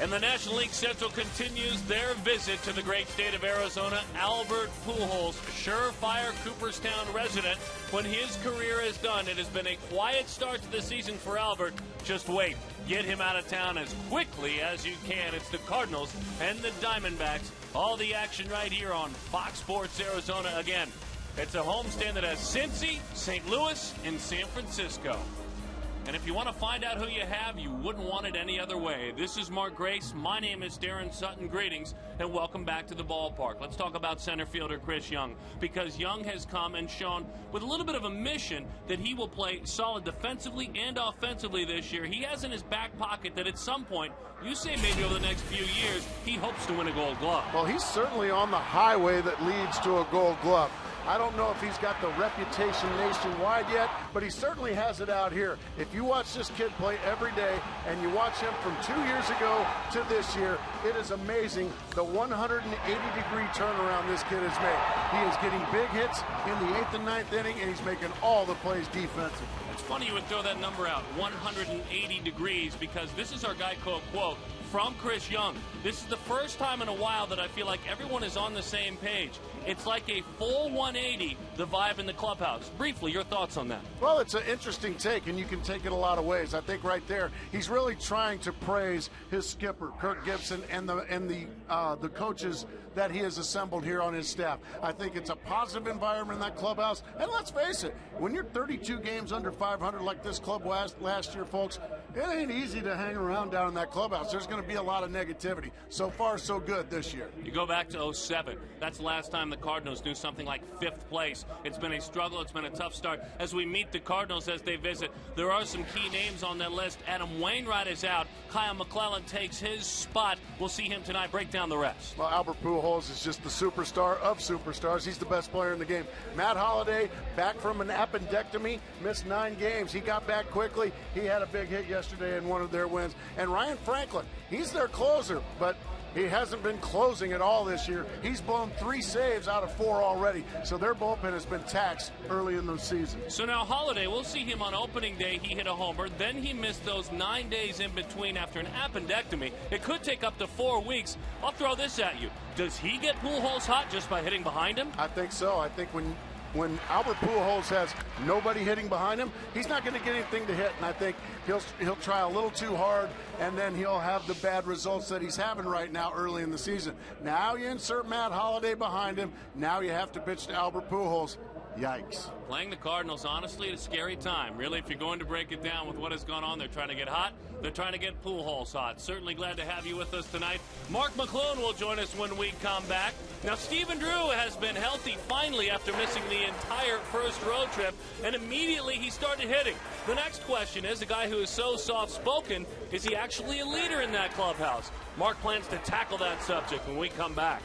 And the National League Central continues their visit to the great state of Arizona. Albert Pujols, surefire Cooperstown resident. When his career is done, it has been a quiet start to the season for Albert. Just wait. Get him out of town as quickly as you can. It's the Cardinals and the Diamondbacks. All the action right here on Fox Sports Arizona again. It's a homestand that has Cincy, St. Louis, and San Francisco. And if you want to find out who you have, you wouldn't want it any other way. This is Mark Grace. My name is Darren Sutton. Greetings, and welcome back to the ballpark. Let's talk about center fielder Chris Young, because Young has come and shown with a little bit of a mission that he will play solid defensively and offensively this year. He has in his back pocket that at some point, you say maybe over the next few years, he hopes to win a Gold Glove. Well, he's certainly on the highway that leads to a Gold Glove. I don't know if he's got the reputation nationwide yet, but he certainly has it out here. If you watch this kid play every day and you watch him from 2 years ago to this year, it is amazing the 180-degree turnaround this kid has made. He is getting big hits in the 8th and 9th inning, and he's making all the plays defensive. It's funny you would throw that number out, 180 degrees, because this is our guy quote from Chris Young. This is the first time in a while that I feel like everyone is on the same page. It's like a full 180, the vibe in the clubhouse. Briefly, your thoughts on that? Well, it's an interesting take, and you can take it a lot of ways. I think right there, he's really trying to praise his skipper, Kirk Gibson, and the coaches that he has assembled here on his staff. I think it's a positive environment in that clubhouse. And let's face it, when you're 32 games under 500 like this club was last year, folks, it ain't easy to hang around down in that clubhouse. There's going to be a lot of negativity. So far, so good this year. You go back to 07. That's the last time the Cardinals knew something like 5th place. It's been a struggle. It's been a tough start. As we meet the Cardinals as they visit, there are some key names on that list. Adam Wainwright is out. Kyle McClellan takes his spot. We'll see him tonight. Break down the rest. Well, Albert Pujols is just the superstar of superstars. He's the best player in the game. Matt Holliday, back from an appendectomy, missed 9 games. He got back quickly. He had a big hit yesterday in one of their wins. And Ryan Franklin, he's their closer, but he hasn't been closing at all this year. He's blown 3 saves out of 4 already, so their bullpen has been taxed early in the season. So now Holliday, we'll see him on opening day. He hit a homer. Then he missed those 9 days in between after an appendectomy. It could take up to 4 weeks. I'll throw this at you. Does he get Pujols hot just by hitting behind him? I think so. I think when Albert Pujols has nobody hitting behind him, he's not going to get anything to hit, and I think he'll try a little too hard, and then he'll have the bad results that he's having right now early in the season. Now you insert Matt Holliday behind him. Now you have to pitch to Albert Pujols. Yikes. Playing the Cardinals, honestly, it's a scary time. Really, if you're going to break it down with what has gone on, they're trying to get hot. They're trying to get Pujols hot. Certainly glad to have you with us tonight. Mark McClone will join us when we come back. Now, Stephen Drew has been healthy finally after missing the entire first road trip, and immediately he started hitting. The next question is, a guy who is so soft-spoken, is he actually a leader in that clubhouse? Mark plans to tackle that subject when we come back.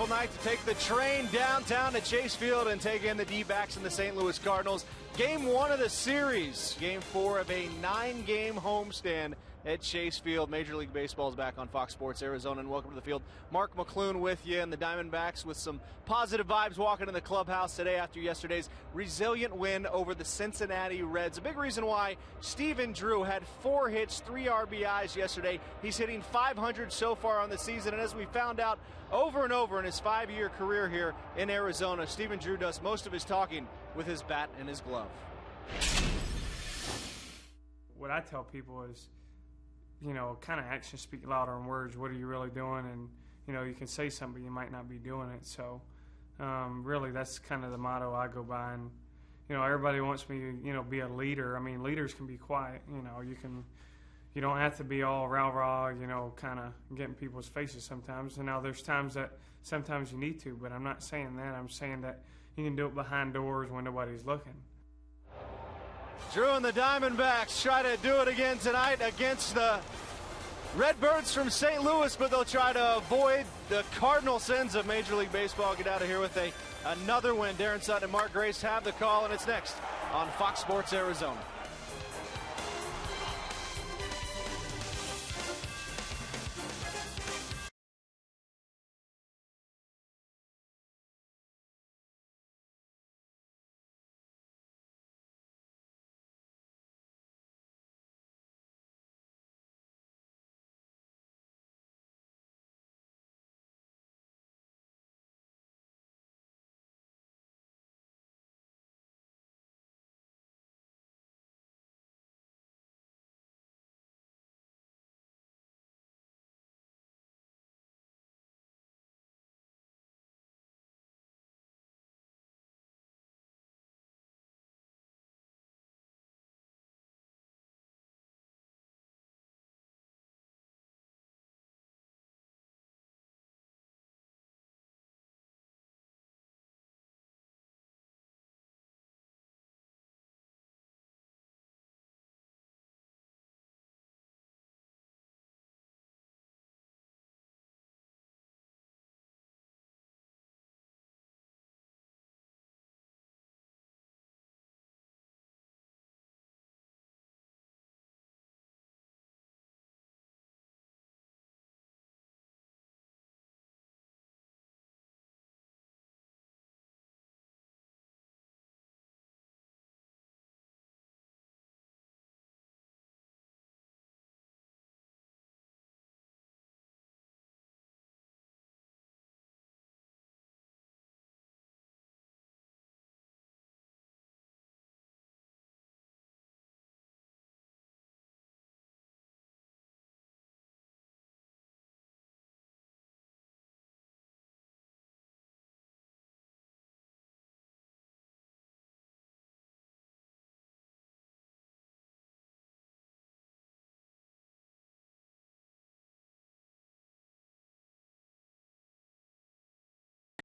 Night to take the train downtown to Chase Field and take in the D-backs and the St. Louis Cardinals. Game 1 of the series, Game 4 of a 9-game homestand at Chase Field. Major League Baseball is back on Fox Sports Arizona, and welcome to the field. Mark McClune with you, and the Diamondbacks with some positive vibes walking in the clubhouse today after yesterday's resilient win over the Cincinnati Reds. A big reason why Stephen Drew had 4 hits, 3 RBIs yesterday. He's hitting .500 so far on the season, and as we found out over and over in his 5-year career here in Arizona, Stephen Drew does most of his talking with his bat and his glove. What I tell people is, you know, kind of actions speak louder than words. What are you really doing? And, you know, you can say something, but you might not be doing it. So, really, that's kind of the motto I go by. And, you know, everybody wants me to, you know, be a leader. I mean, leaders can be quiet. You know, you don't have to be all rah-rah, you know, kind of get in people's faces sometimes. And now there's times that sometimes you need to, but I'm not saying that. I'm saying that you can do it behind doors when nobody's looking. Drew and the Diamondbacks try to do it again tonight against the Redbirds from St. Louis, but they'll try to avoid the cardinal sins of Major League Baseball. Get out of here with another win. Darren Sutton and Mark Grace have the call, and it's next on Fox Sports Arizona.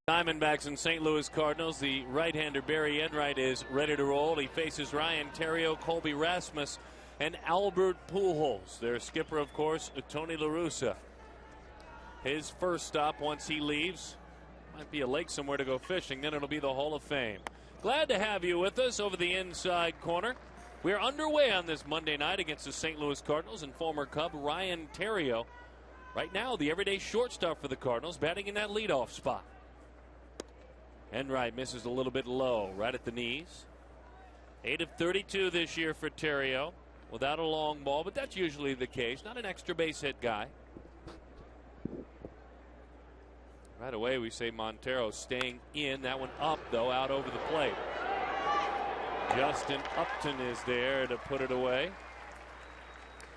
Diamondbacks and St. Louis Cardinals. The right-hander Barry Enright is ready to roll. He faces Ryan Theriot, Colby Rasmus, and Albert Pujols. Their skipper, of course, Tony La Russa. His first stop once he leaves might be a lake somewhere to go fishing. Then it'll be the Hall of Fame. Glad to have you with us over the inside corner. We're underway on this Monday night against the St. Louis Cardinals and former Cub Ryan Theriot. Right now, the everyday shortstop for the Cardinals, batting in that leadoff spot. Enright misses a little bit low, right at the knees. 8 of 32 this year for Theriot, without a long ball, but that's usually the case. Not an extra base hit guy. Right away, we say Montero staying in. That one up, though, out over the plate. Justin Upton is there to put it away.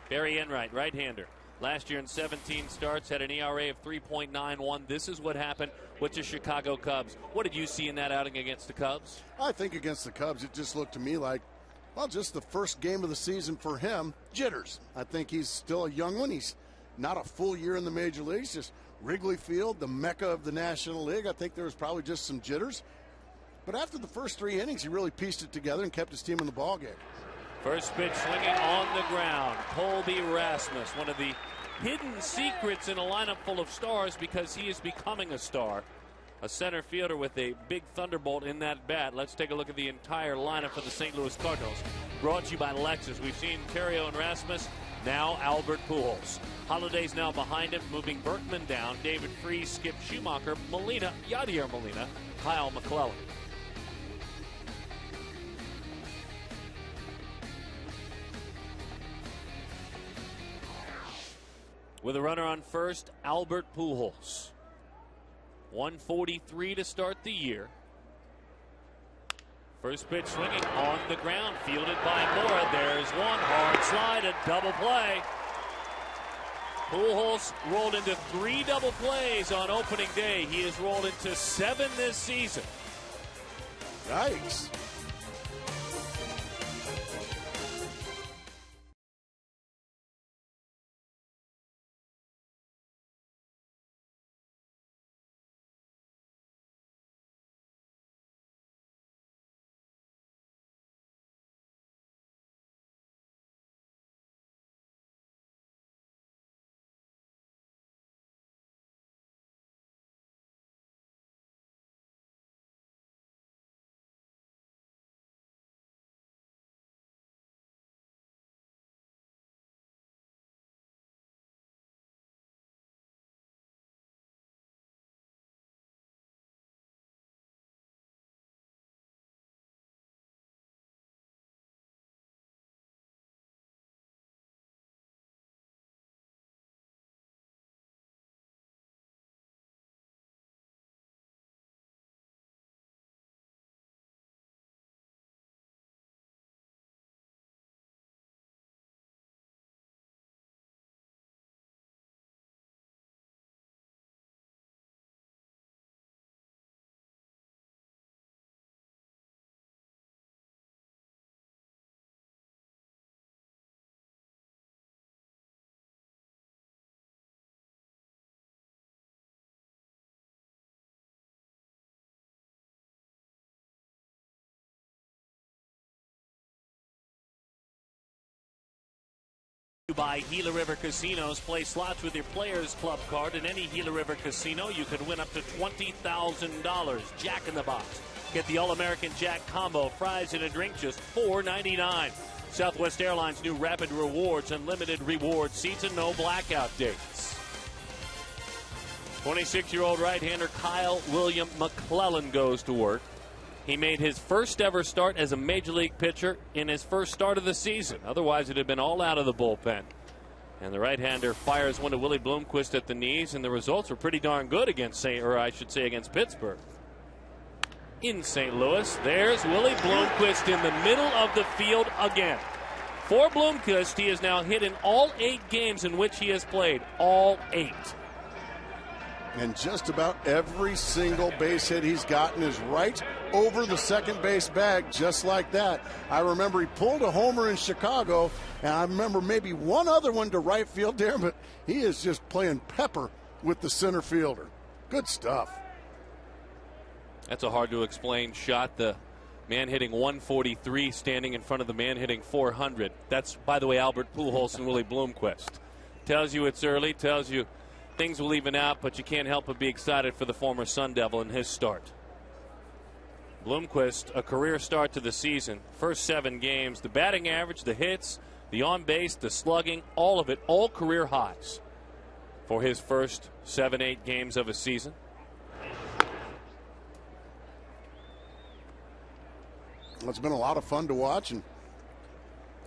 Barry Enright, right-hander. Last year in 17 starts, had an ERA of 3.91. This is what happened with the Chicago Cubs. What did you see in that outing against the Cubs? I think against the Cubs, it just looked to me like, well, just the first game of the season for him, jitters. I think he's still a young one. He's not a full year in the major leagues, just Wrigley Field, the mecca of the National League. I think there was probably just some jitters. But after the first 3 innings, he really pieced it together and kept his team in the ballgame. First pitch swinging on the ground. Colby Rasmus, one of the hidden secrets in a lineup full of stars because he is becoming a star. a center fielder with a big thunderbolt in that bat. Let's take a look at the entire lineup for the St. Louis Cardinals. Brought to you by Lexus. We've seen Terrio and Rasmus, now Albert Pujols. Holiday's now behind him, moving Berkman down. David Freese, Skip Schumacher, Molina, Yadier Molina, Kyle McClellan. With a runner on first, Albert Pujols. 143 to start the year. First pitch swinging on the ground, fielded by Mora. There's one hard slide, a double play. Pujols rolled into 3 double plays on opening day. He has rolled into 7 this season. Yikes. By Gila River Casinos. Play slots with your Players Club card in any Gila River casino. You could win up to $20,000. Jack in the Box. Get the All-American Jack combo, fries and a drink, just $4.99. Southwest Airlines new Rapid Rewards, unlimited reward seats and no blackout dates. 26-year-old right-hander Kyle William McClellan goes to work. He made his first ever start as a major league pitcher in his first start of the season. Otherwise, it had been all out of the bullpen. And the right-hander fires one to Willie Bloomquist at the knees, and the results were pretty darn good against against Pittsburgh. In St. Louis, there's Willie Bloomquist in the middle of the field again. For Bloomquist, he is now hit in all 8 games in which he has played. All 8. And just about every single base hit he's gotten is right over the second base bag, just like that. I remember he pulled a homer in Chicago, and I remember maybe one other one to right field there, but he is just playing pepper with the center fielder. Good stuff. That's a hard-to-explain shot. The man hitting 143 standing in front of the man hitting 400. That's, by the way, Albert Pujols and Willie Bloomquist. Tells you it's early, tells you things will even out, but you can't help but be excited for the former Sun Devil in his start. Bloomquist, a career start to the season. First 7 games, the batting average, the hits, the on-base, the slugging, all of it, all career highs for his first 7-8 games of a season. Well, it's been a lot of fun to watch, and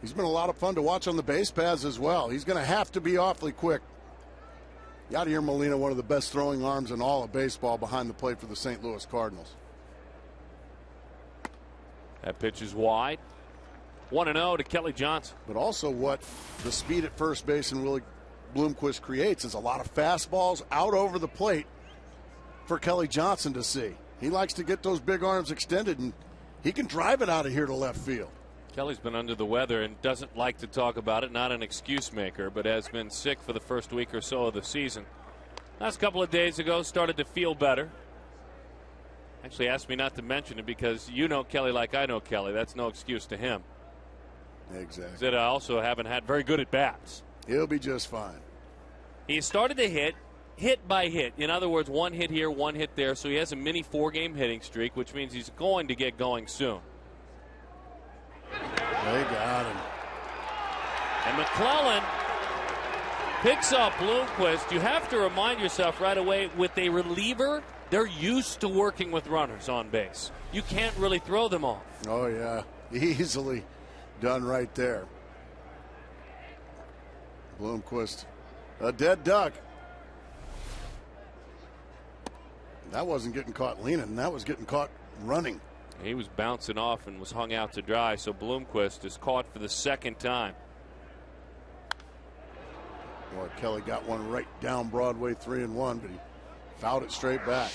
he's been a lot of fun to watch on the base paths as well. He's going to have to be awfully quick. Yadier Molina, one of the best throwing arms in all of baseball behind the plate for the St. Louis Cardinals. That pitch is wide. 1-0 to Kelly Johnson. But also what the speed at first base and Willie Bloomquist creates is a lot of fastballs out over the plate for Kelly Johnson to see. He likes to get those big arms extended, and he can drive it out of here to left field. Kelly's been under the weather and doesn't like to talk about it. Not an excuse maker, but has been sick for the first week or so of the season. Last couple of days ago, started to feel better. Actually asked me not to mention it because you know Kelly like I know Kelly. That's no excuse to him. Exactly. That I also haven't had very good at bats. He'll be just fine. He started to hit hit by hit. In other words, one hit here, one hit there. So he has a mini 4-game hitting streak, which means he's going to get going soon. They got him. And McClellan picks up Bloomquist. You have to remind yourself right away, with a reliever, they're used to working with runners on base. You can't really throw them off. Oh, yeah. Easily done right there. Bloomquist, a dead duck. That wasn't getting caught leaning. That was getting caught running. He was bouncing off and was hung out to dry, so Bloomquist is caught for the second time. Boy, Kelly got one right down Broadway, 3-1, but he fouled it straight back.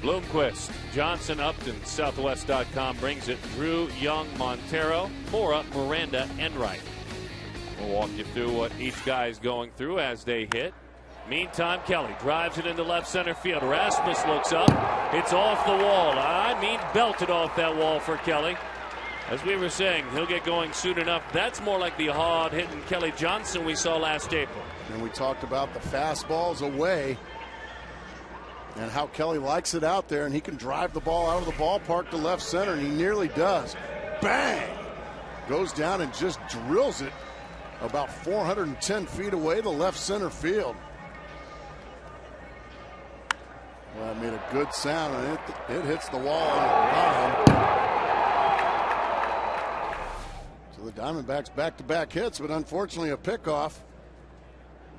Bloomquist, Johnson, Upton, Southwest.com brings it. Drew, Young, Montero, Mora, Miranda, and Wright. We'll walk you through what each guy is going through as they hit. Meantime, Kelly drives it into left center field. Rasmus looks up. It's off the wall. I mean, belted off that wall for Kelly. As we were saying, he'll get going soon enough. That's more like the hard-hitting Kelly Johnson we saw last April. And we talked about the fastballs away and how Kelly likes it out there, and he can drive the ball out of the ballpark to left center, and he nearly does. Bang! Goes down and just drills it about 410 feet away to left center field. Well, it made a good sound, and it hits the wall on the line. So the Diamondbacks back-to-back hits, but unfortunately a pickoff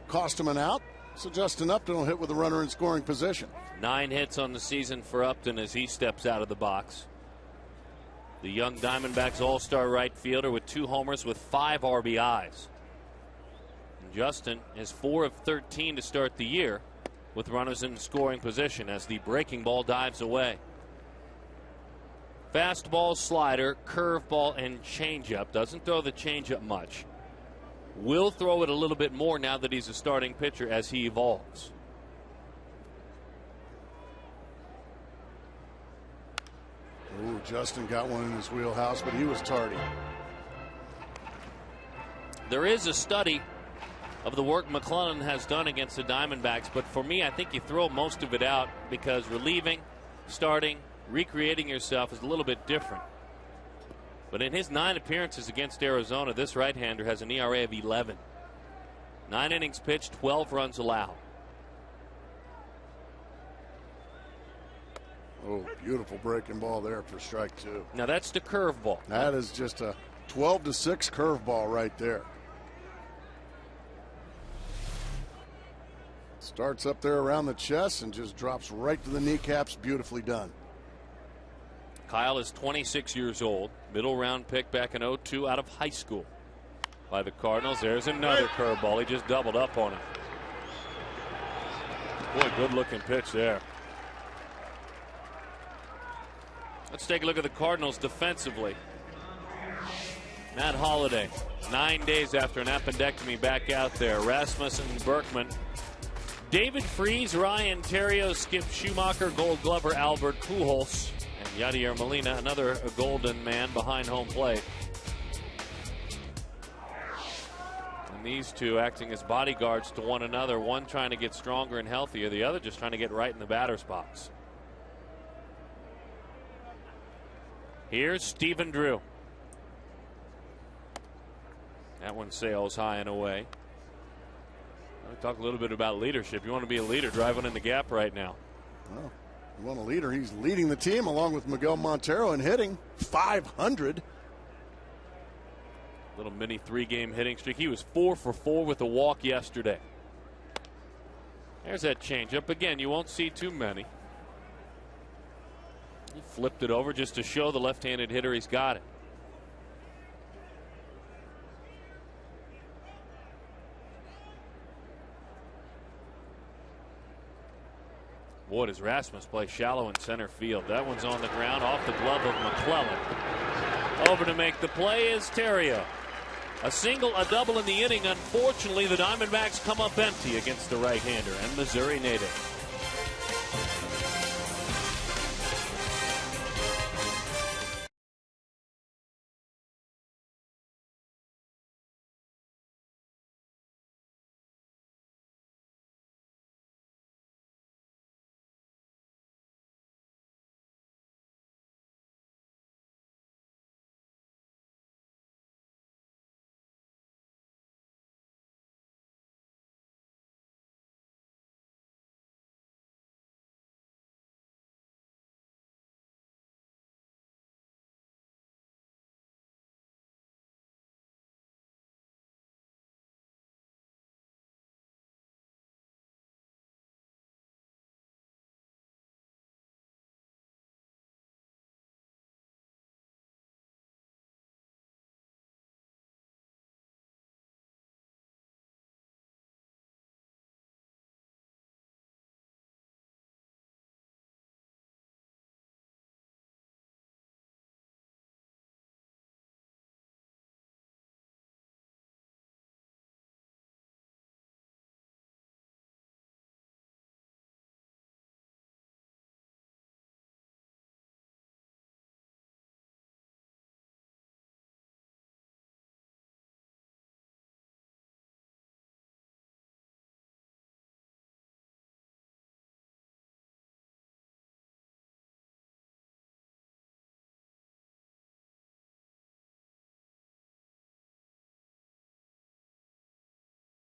cost him an out. So Justin Upton will hit with a runner in scoring position. 9 hits on the season for Upton as he steps out of the box. The young Diamondbacks all-star right fielder with 2 homers with 5 RBIs. And Justin is 4 of 13 to start the year with runners in scoring position as the breaking ball dives away. Fastball, slider, curveball, and changeup. Doesn't throw the changeup much. Will throw it a little bit more now that he's a starting pitcher as he evolves. Ooh, Justin got one in his wheelhouse, but he was tardy. There is a study of the work McClellan has done against the Diamondbacks, but for me, I think you throw most of it out because relieving, starting, recreating yourself is a little bit different. But in his 9 appearances against Arizona, this right-hander has an ERA of 11. 9 innings pitched, 12 runs allowed. Oh, beautiful breaking ball there for strike 2. Now that's the curveball. That is just a 12-6 curveball right there. Starts up there around the chest and just drops right to the kneecaps. Beautifully done. Kyle is 26 years old. Middle round pick back in 2002 out of high school by the Cardinals. There's another curveball. He just doubled up on it. Boy, good looking pitch there. Let's take a look at the Cardinals defensively. Matt Holliday, 9 days after an appendectomy, back out there. Rasmussen and Berkman. David Freese, Ryan Theriot, Skip Schumacher, Gold Glover Albert Pujols, and Yadier Molina, another golden man behind home plate. And these two acting as bodyguards to one another, one trying to get stronger and healthier, the other just trying to get right in the batter's box. Here's Stephen Drew. That one sails high and away. We talk a little bit about leadership. You want to be a leader, drive one in the gap right now. Well, you want a leader. He's leading the team along with Miguel Montero in hitting, 500. Little mini 3-game hitting streak. He was 4 for 4 with a walk yesterday. There's that changeup. Again, you won't see too many. He flipped it over just to show the left-handed hitter he's got it. Boy, does Rasmus play shallow in center field. That one's on the ground off the glove of McClellan. Over to make the play is Theriot. A single, a double in the inning. Unfortunately, the Diamondbacks come up empty against the right-hander and Missouri native.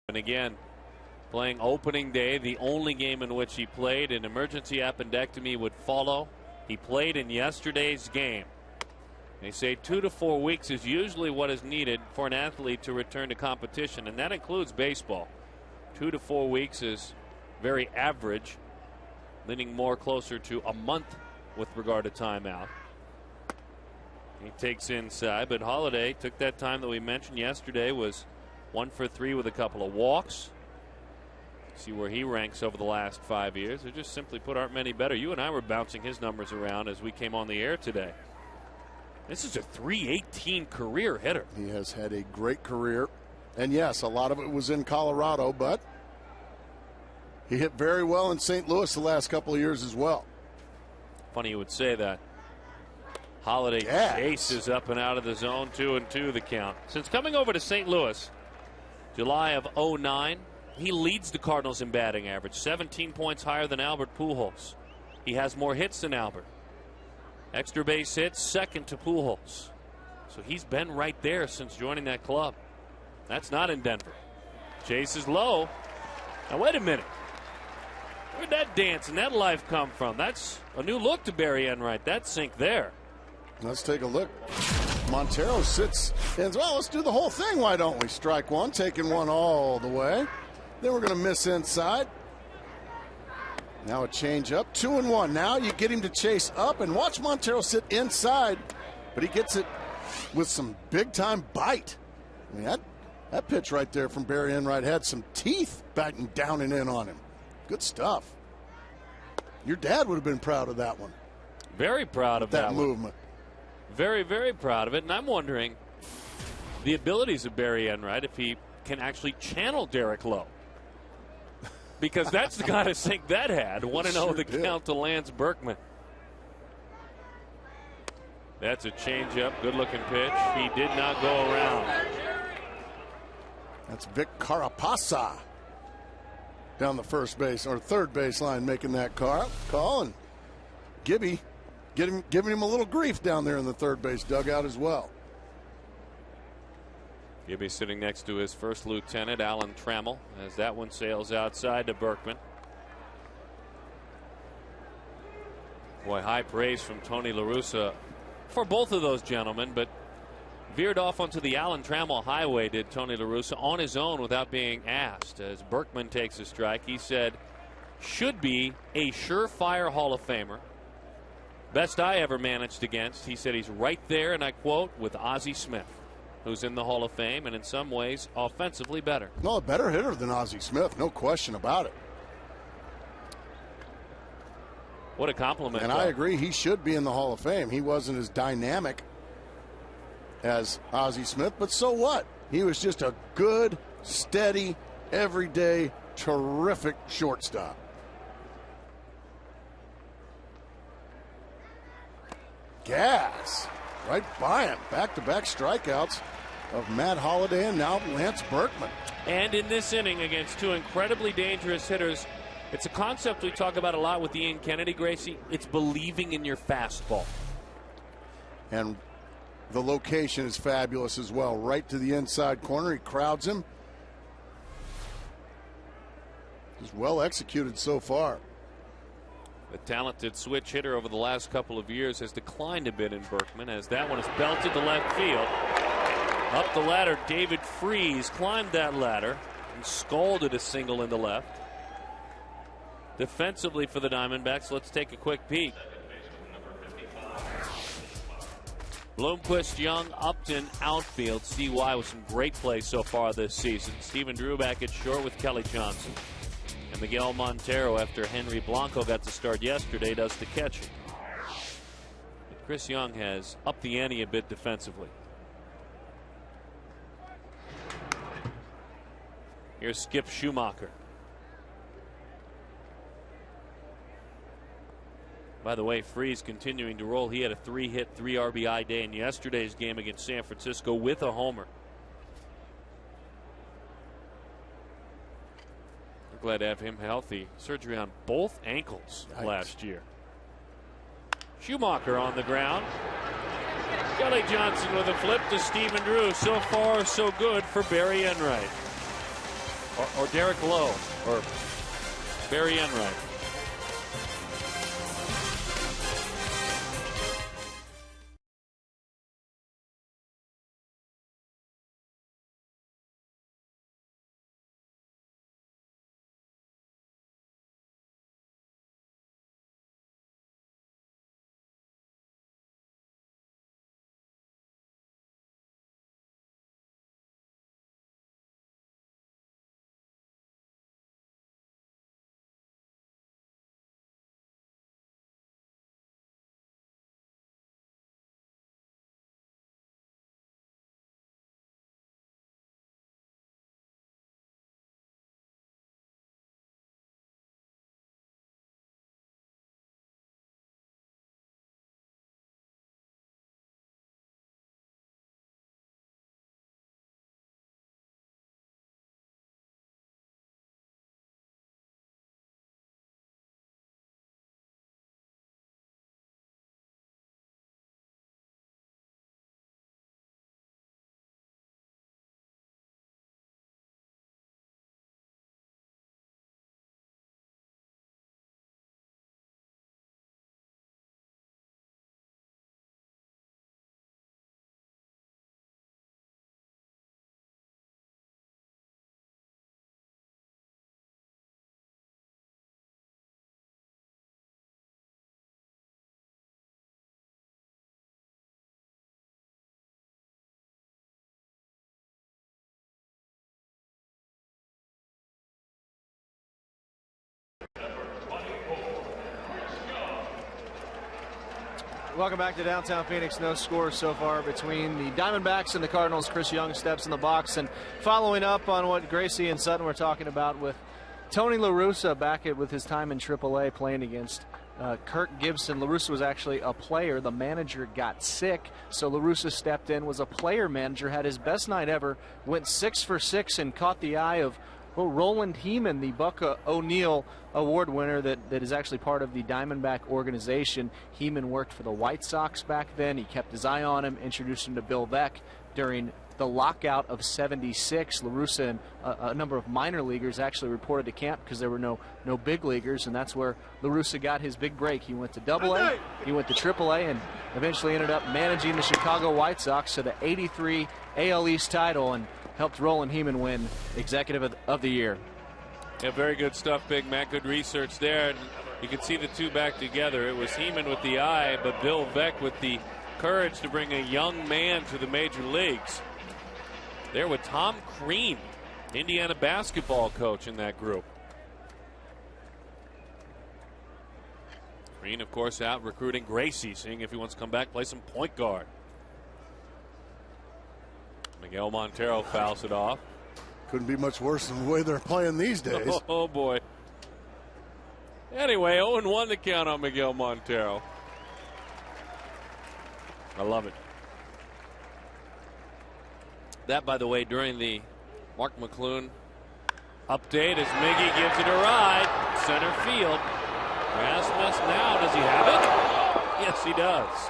And again, playing opening day, the only game in which he played. An emergency appendectomy would follow. He played in yesterday's game. They say 2 to 4 weeks is usually what is needed for an athlete to return to competition, and that includes baseball. 2 to 4 weeks is very average, leaning more closer to a month with regard to timeout. He takes inside, but Holiday took that time that we mentioned yesterday, was 1 for 3 with a couple of walks. See where he ranks over the last 5 years. There just simply put aren't many better. You and I were bouncing his numbers around as we came on the air today. This is a .318 career hitter. He has had a great career. And yes, a lot of it was in Colorado, but he hit very well in St. Louis the last couple of years as well. Funny you would say that. Holiday chases up and out of the zone, 2-2 the count. Since coming over to St. Louis, July of '09, he leads the Cardinals in batting average, 17 points higher than Albert Pujols. He has more hits than Albert. Extra base hits, second to Pujols. So he's been right there since joining that club. That's not in Denver. Chase is low. Now wait a minute. Where'd that dance and that life come from? That's a new look to Barry Enright. That sink there. Let's take a look. Montero sits and says, well, let's do the whole thing. Why don't we? Strike one, taking one all the way. Then we're going to miss inside. Now a change up, 2-1. Now you get him to chase up and watch Montero sit inside, but he gets it with some big time bite. I mean, that pitch right there from Barry Enright had some teeth biting down and in on him. Good stuff. Your dad would have been proud of that one. Very proud of that movement. Very, very proud of it. And I'm wondering the abilities of Barry Enright if he can actually channel Derek Lowe. Because that's the kind of sink that had. 1-0 the count to Lance Berkman. That's a changeup. Good-looking pitch. He did not go around. That's Vic Carapasa down the first base or third base line making that call. And Gibby giving him a little grief down there in the third base dugout as well. Gibby sitting next to his first lieutenant, Alan Trammell, as that one sails outside to Berkman. Boy, high praise from Tony La Russa for both of those gentlemen, but veered off onto the Alan Trammell highway, did Tony La Russa, on his own without being asked. As Berkman takes a strike, he said, should be a surefire Hall of Famer. Best I ever managed against. He said he's right there, and I quote, with Ozzie Smith, who's in the Hall of Fame and in some ways offensively better. No, a better hitter than Ozzie Smith, no question about it. What a compliment. And I agree, he should be in the Hall of Fame. He wasn't as dynamic as Ozzie Smith, but so what? He was just a good, steady, everyday, terrific shortstop. Gas right by him. Back-to-back strikeouts of Matt Holliday and now Lance Berkman. And in this inning against two incredibly dangerous hitters, it's a concept we talk about a lot with Ian Kennedy, Gracie. It's believing in your fastball. And the location is fabulous as well. Right to the inside corner. He crowds him. He's well executed so far. The talented switch hitter over the last couple of years has declined a bit in Berkman, as that one is belted to left field. Up the ladder, David Freese climbed that ladder and scalded a single into left. Defensively for the Diamondbacks, let's take a quick peek. Bloomquist, Young, Upton, outfield. CY with some great play so far this season. Stephen Drew back at short with Kelly Johnson. And Miguel Montero, after Henry Blanco got the start yesterday, does the catching. But Chris Young has upped the ante a bit defensively. Here's Skip Schumacher. By the way, Freese continuing to roll. He had a 3-hit, 3 RBI day in yesterday's game against San Francisco with a homer. We're glad to have him healthy. Surgery on both ankles last year. Schumacher on the ground. Kelly Johnson with a flip to Stephen Drew. So far, so good for Barry Enright. or Derek Lowe or Barry Enright. Welcome back to downtown Phoenix. No score so far between the Diamondbacks and the Cardinals. Chris Young steps in the box, and following up on what Gracie and Sutton were talking about with Tony La Russa back with his time in AAA playing against Kirk Gibson. La Russa was actually a player. The manager got sick, so La Russa stepped in, was a player manager, had his best night ever, went 6 for 6 and caught the eye of Roland Heeman, the Buck O'Neill Award winner that is actually part of the Diamondback organization. Heeman worked for the White Sox back then. He kept his eye on him, introduced him to Bill Veeck during the lockout of '76. La Russa and a number of minor leaguers actually reported to camp because there were no big leaguers, and that's where La Russa got his big break. He went to AA, he went to AAA, and eventually ended up managing the Chicago White Sox to the '83 AL East title and helped Roland Heeman win Executive of the Year. Yeah, very good stuff, Big Mac. Good research there. And you can see the two back together. It was Heeman with the eye, but Bill Veeck with the courage to bring a young man to the major leagues. There with Tom Crean, Indiana basketball coach in that group. Crean, of course, out recruiting Gracie, seeing if he wants to come back, play some point guard. Miguel Montero fouls it off. Couldn't be much worse than the way they're playing these days. Oh boy. Anyway, 0-1 to count on Miguel Montero. I love it. That, by the way, during the Mark McClune update as Miggy gives it a ride. Center field. Rasmus now, does he have it? Yes, he does.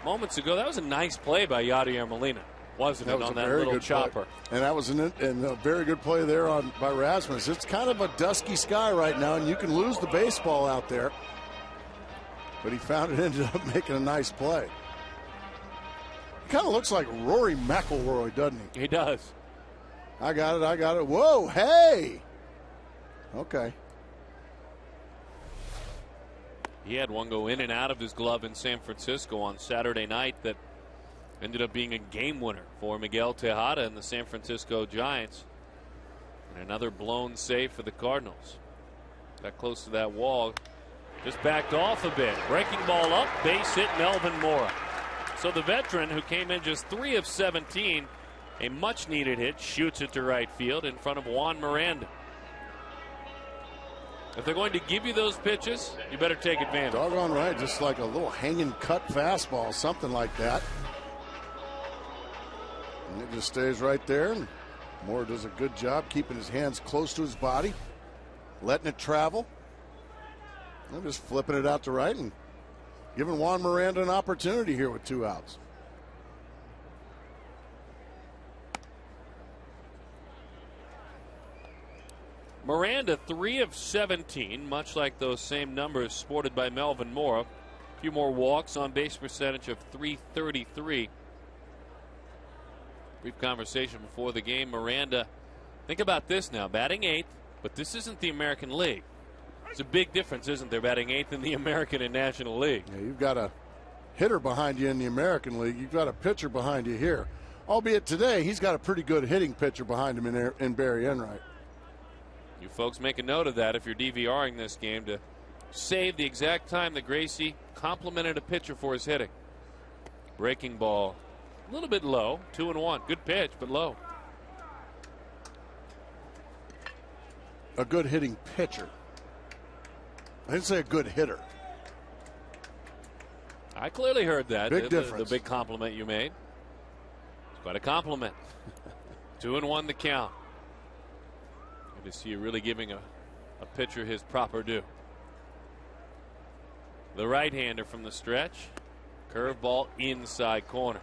Moments ago, that was a nice play by Yadier Molina, wasn't it, on that little chopper? And that was a very good play there by Rasmus. It's kind of a dusky sky right now, and you can lose the baseball out there. But he found it, ended up making a nice play. He kind of looks like Rory McIlroy, doesn't he? He does. I got it. Whoa, hey! Okay. He had one go in and out of his glove in San Francisco on Saturday night that ended up being a game winner for Miguel Tejada and the San Francisco Giants. And another blown save for the Cardinals. Got close to that wall. Just backed off a bit. Breaking ball up. Base hit Melvin Mora. So the veteran, who came in just 3 of 17, a much needed hit, shoots it to right field in front of Juan Miranda. If they're going to give you those pitches, you better take advantage. Doggone right. Just like a little hanging cut fastball, something like that. And it just stays right there. And Moore does a good job keeping his hands close to his body, letting it travel. And just flipping it out to right and giving Juan Miranda an opportunity here with 2 outs. Miranda 3 of 17, much like those same numbers sported by Melvin Moore. A few more walks, on base percentage of .333. Brief conversation before the game. Miranda, think about this now, batting 8th, but this isn't the American League. It's a big difference, isn't there, batting 8th in the American and National League? Yeah, you've got a hitter behind you in the American League. You've got a pitcher behind you here. Albeit today, he's got a pretty good hitting pitcher behind him in Barry Enright. You folks make a note of that if you're DVRing this game, to save the exact time that Gracie complimented a pitcher for his hitting. Breaking ball, a little bit low, 2-1. Good pitch, but low. A good hitting pitcher. I didn't say a good hitter. I clearly heard that. Big difference. The big compliment you made. It's quite a compliment. 2-1 the count. Good to see you really giving a pitcher his proper due. The right-hander from the stretch. Curveball inside corner.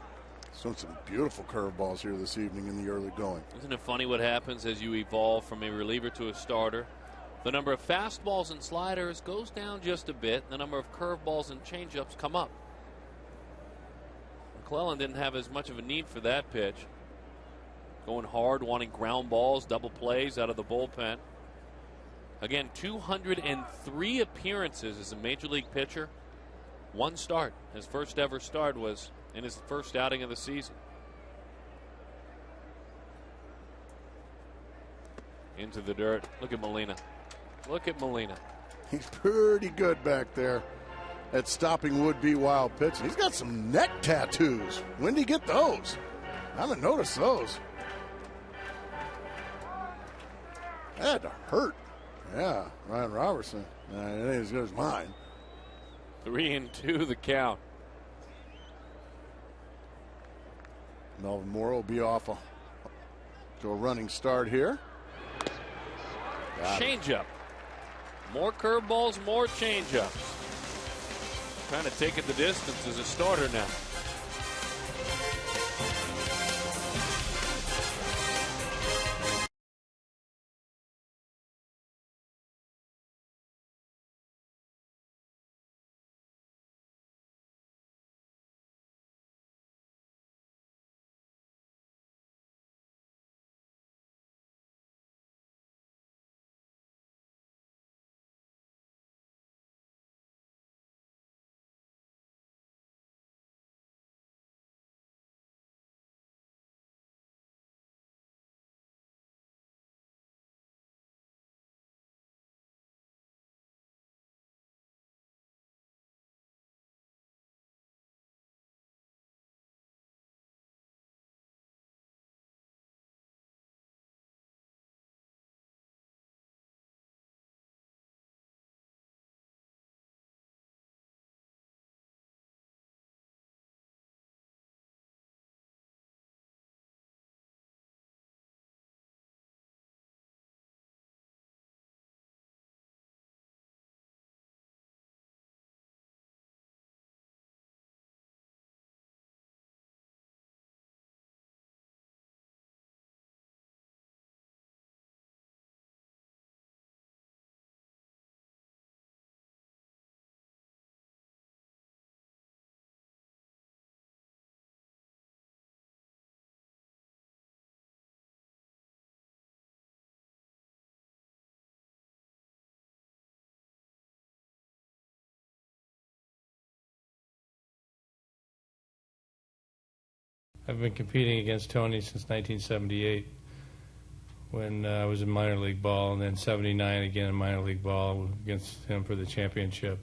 Some beautiful curveballs here this evening in the early going. Isn't it funny what happens as you evolve from a reliever to a starter? The number of fastballs and sliders goes down just a bit. The number of curveballs and changeups come up. McClellan didn't have as much of a need for that pitch. Going hard, wanting ground balls, double plays out of the bullpen. Again, 203 appearances as a major league pitcher. One start. His first ever start was in his first outing of the season. Into the dirt. Look at Molina. Look at Molina. He's pretty good back there at stopping would-be wild pitches. He's got some neck tattoos. When did he get those? I haven't noticed those. That had to hurt. Yeah, Ryan Robertson. It ain't as good as mine. 3-2 the count. Melvin Moore will be off to a running start here. Changeup. More curveballs, more changeups. Trying to take it the distance as a starter now. I've been competing against Tony since 1978 when I was in minor league ball, and then 79 again in minor league ball against him for the championship.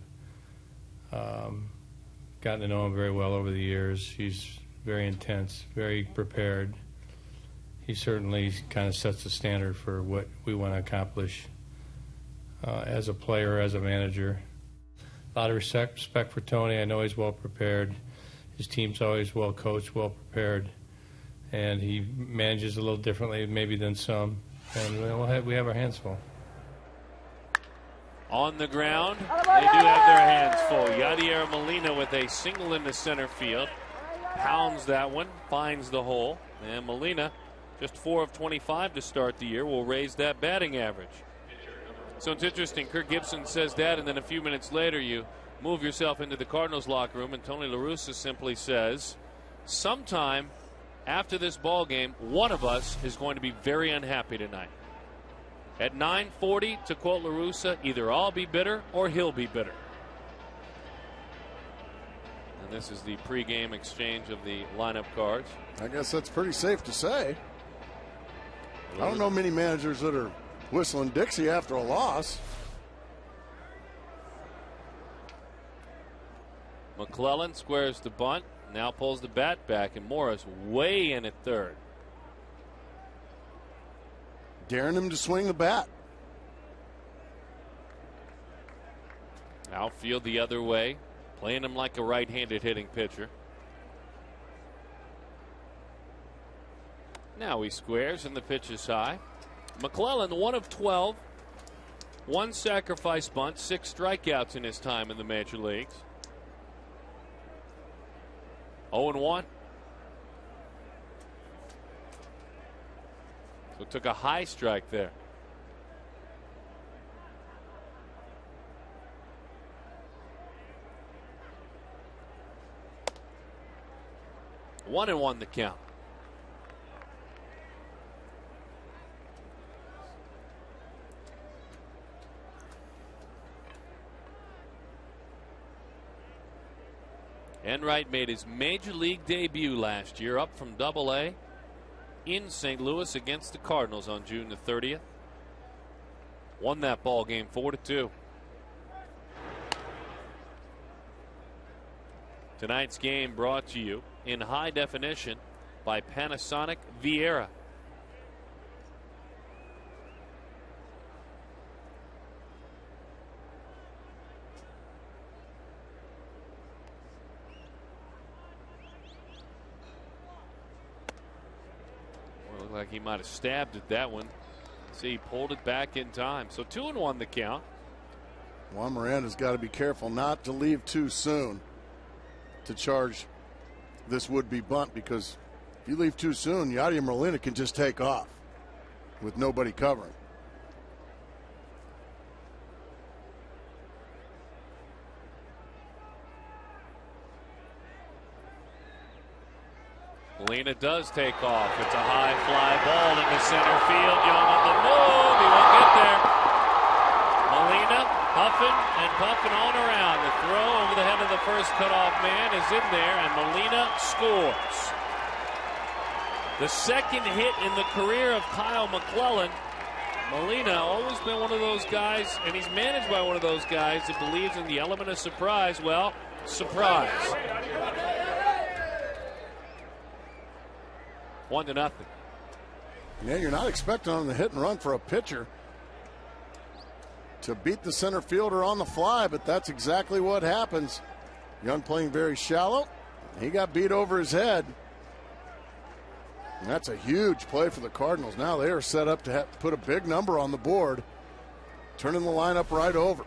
Gotten to know him very well over the years. He's very intense, very prepared. He certainly kind of sets the standard for what we want to accomplish as a player, as a manager. A lot of respect for Tony. I know he's well prepared. His team's always well coached, well prepared, and he manages a little differently maybe than some. And we have our hands full. On the ground, they do have their hands full. Yadier Molina with a single into center field. Pounds that one, finds the hole. And Molina, just 4 of 25 to start the year, will raise that batting average. So it's interesting. Kirk Gibson says that, and then a few minutes later you move yourself into the Cardinals locker room, and Tony La Russa simply says, sometime after this ball game, one of us is going to be very unhappy tonight. At 9:40, to quote La Russa, either I'll be bitter or he'll be bitter. And this is the pregame exchange of the lineup cards. I guess that's pretty safe to say. I don't know many managers that are whistling Dixie after a loss. McClellan squares the bunt, now pulls the bat back, and Morris way in at third. Daring him to swing the bat. Outfield the other way, playing him like a right-handed hitting pitcher. Now he squares, and the pitch is high. McClellan, 1 of 12, 1 sacrifice bunt, 6 strikeouts in his time in the major leagues. 0-1. So took a high strike there. One and one the count. Enright made his major league debut last year, up from Double-A in St. Louis against the Cardinals on June the 30th. Won that ball game 4-2. Tonight's game brought to you in high definition by Panasonic Viera. Looked like he might have stabbed at that one. See, he pulled it back in time. So 2-1 the count. Juan Miranda's got to be careful not to leave too soon to charge this would-be bunt, because if you leave too soon, Yadier Molina can just take off with nobody covering. Molina does take off. It's a high fly ball into center field. Young on the move. He won't get there. Molina huffing and puffing on around. The throw over the head of the first cutoff man is in there, and Molina scores. The second hit in the career of Kyle McClellan. Molina always been one of those guys, and he's managed by one of those guys that believes in the element of surprise. Well, surprise. 1-0. Yeah, you're not expecting on the hit and run for a pitcher to beat the center fielder on the fly, but that's exactly what happens. Young playing very shallow. He got beat over his head. And that's a huge play for the Cardinals. Now they are set up to put a big number on the board, turning the lineup right over.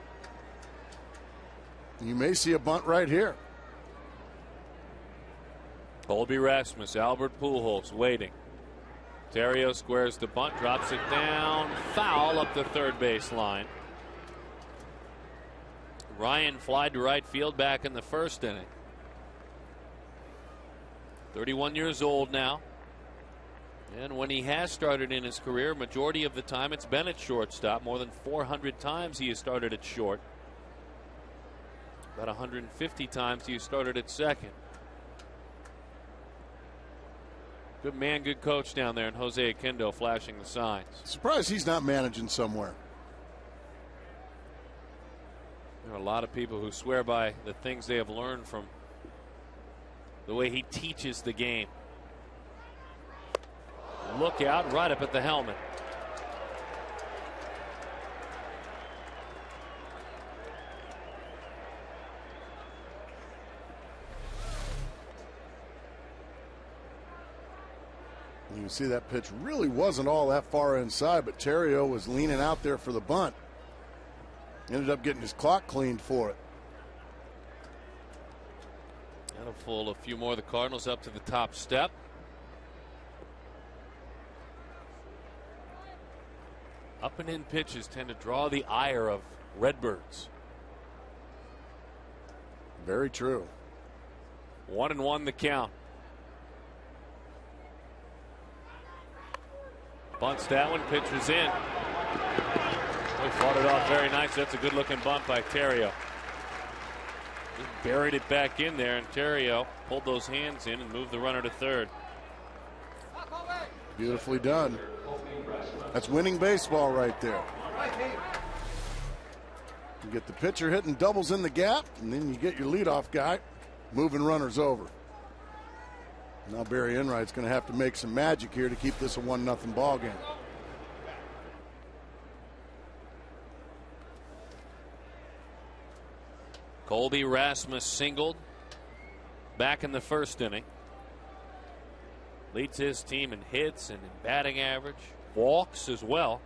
You may see a bunt right here. Colby Rasmus, Albert Pujols waiting. Terrio squares the bunt, drops it down, foul up the third base line. Ryan flied to right field back in the first inning. 31 years old now. And when he has started in his career, majority of the time it's been at shortstop. More than 400 times he has started at short. About 150 times he has started at second. Good man, good coach down there, and Jose Aquindo flashing the signs. Surprised he's not managing somewhere. There are a lot of people who swear by the things they have learned from the way he teaches the game. Look out, right up at the helmet. You can see that pitch really wasn't all that far inside, but Terrio was leaning out there for the bunt. Ended up getting his clock cleaned for it. That'll pull a few more of the Cardinals up to the top step. Up and in pitches tend to draw the ire of Redbirds. Very true. 1-1 the count. Bunts that one, pitches in. He fought it off very nice. That's a good looking bunt by Terrio. Just buried it back in there, and Terrio pulled those hands in and moved the runner to third. Beautifully done. That's winning baseball right there. You get the pitcher hitting doubles in the gap, and then you get your leadoff guy moving runners over. Now Barry Enright's going to have to make some magic here to keep this a 1-0 ball game. Colby Rasmus singled back in the first inning. Leads his team in hits and in batting average. Walks as well.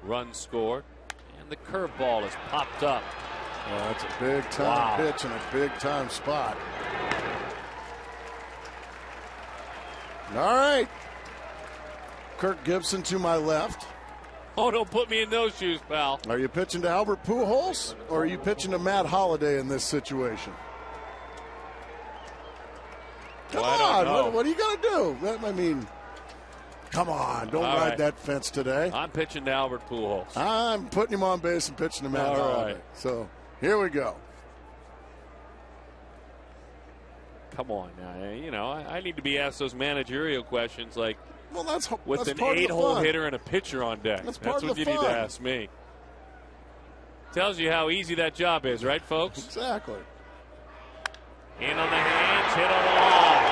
Runs scored. And the curveball is popped up. Well, that's a big time pitch and a big time spot. All right. Kirk Gibson to my left. Oh, don't put me in those shoes, pal. Are you pitching to Albert Pujols or are you pitching to Matt Holliday in this situation? Come on, what are you going to do? I mean, come on, don't ride that fence today. I'm pitching to Albert Pujols. I'm putting him on base and pitching to Matt Holliday. So here we go. Come on now. You know, I need to be asked those managerial questions like, well, that's with an part 8-hole hitter and a pitcher on deck. That's what you need to ask me. Tells you how easy that job is, right, folks? Exactly. In on the hands, hit on the line.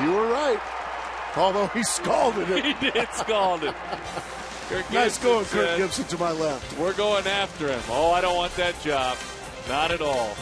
You were right. Although he scalded it. He did scald it. Nice going, Kirk Gibson to my left. We're going after him. Oh, I don't want that job. Not at all.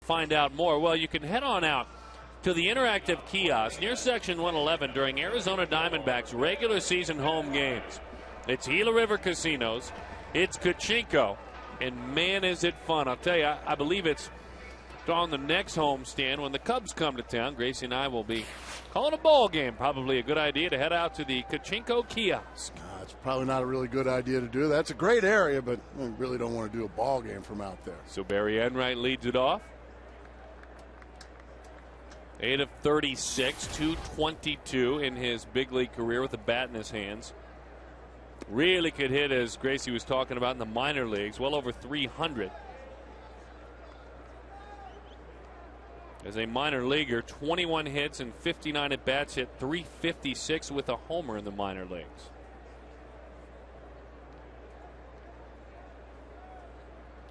Find out more. Well, you can head on out to the interactive kiosk near Section 111 during Arizona Diamondbacks regular season home games. It's Gila River Casinos. It's Kachinko. And man, is it fun. I'll tell you, I believe it's on the next homestand when the Cubs come to town. Gracie and I will be calling a ball game. Probably a good idea to head out to the Kachinko kiosk. It's probably not a really good idea to do that. It's a great area, but we really don't want to do a ball game from out there. So Barry Enright leads it off. 8 of 36, 222 in his big league career with a bat in his hands. Really could hit, as Gracie was talking about, in the minor leagues, well over 300. As a minor leaguer, 21 hits and 59 at bats, hit .356 with a homer in the minor leagues.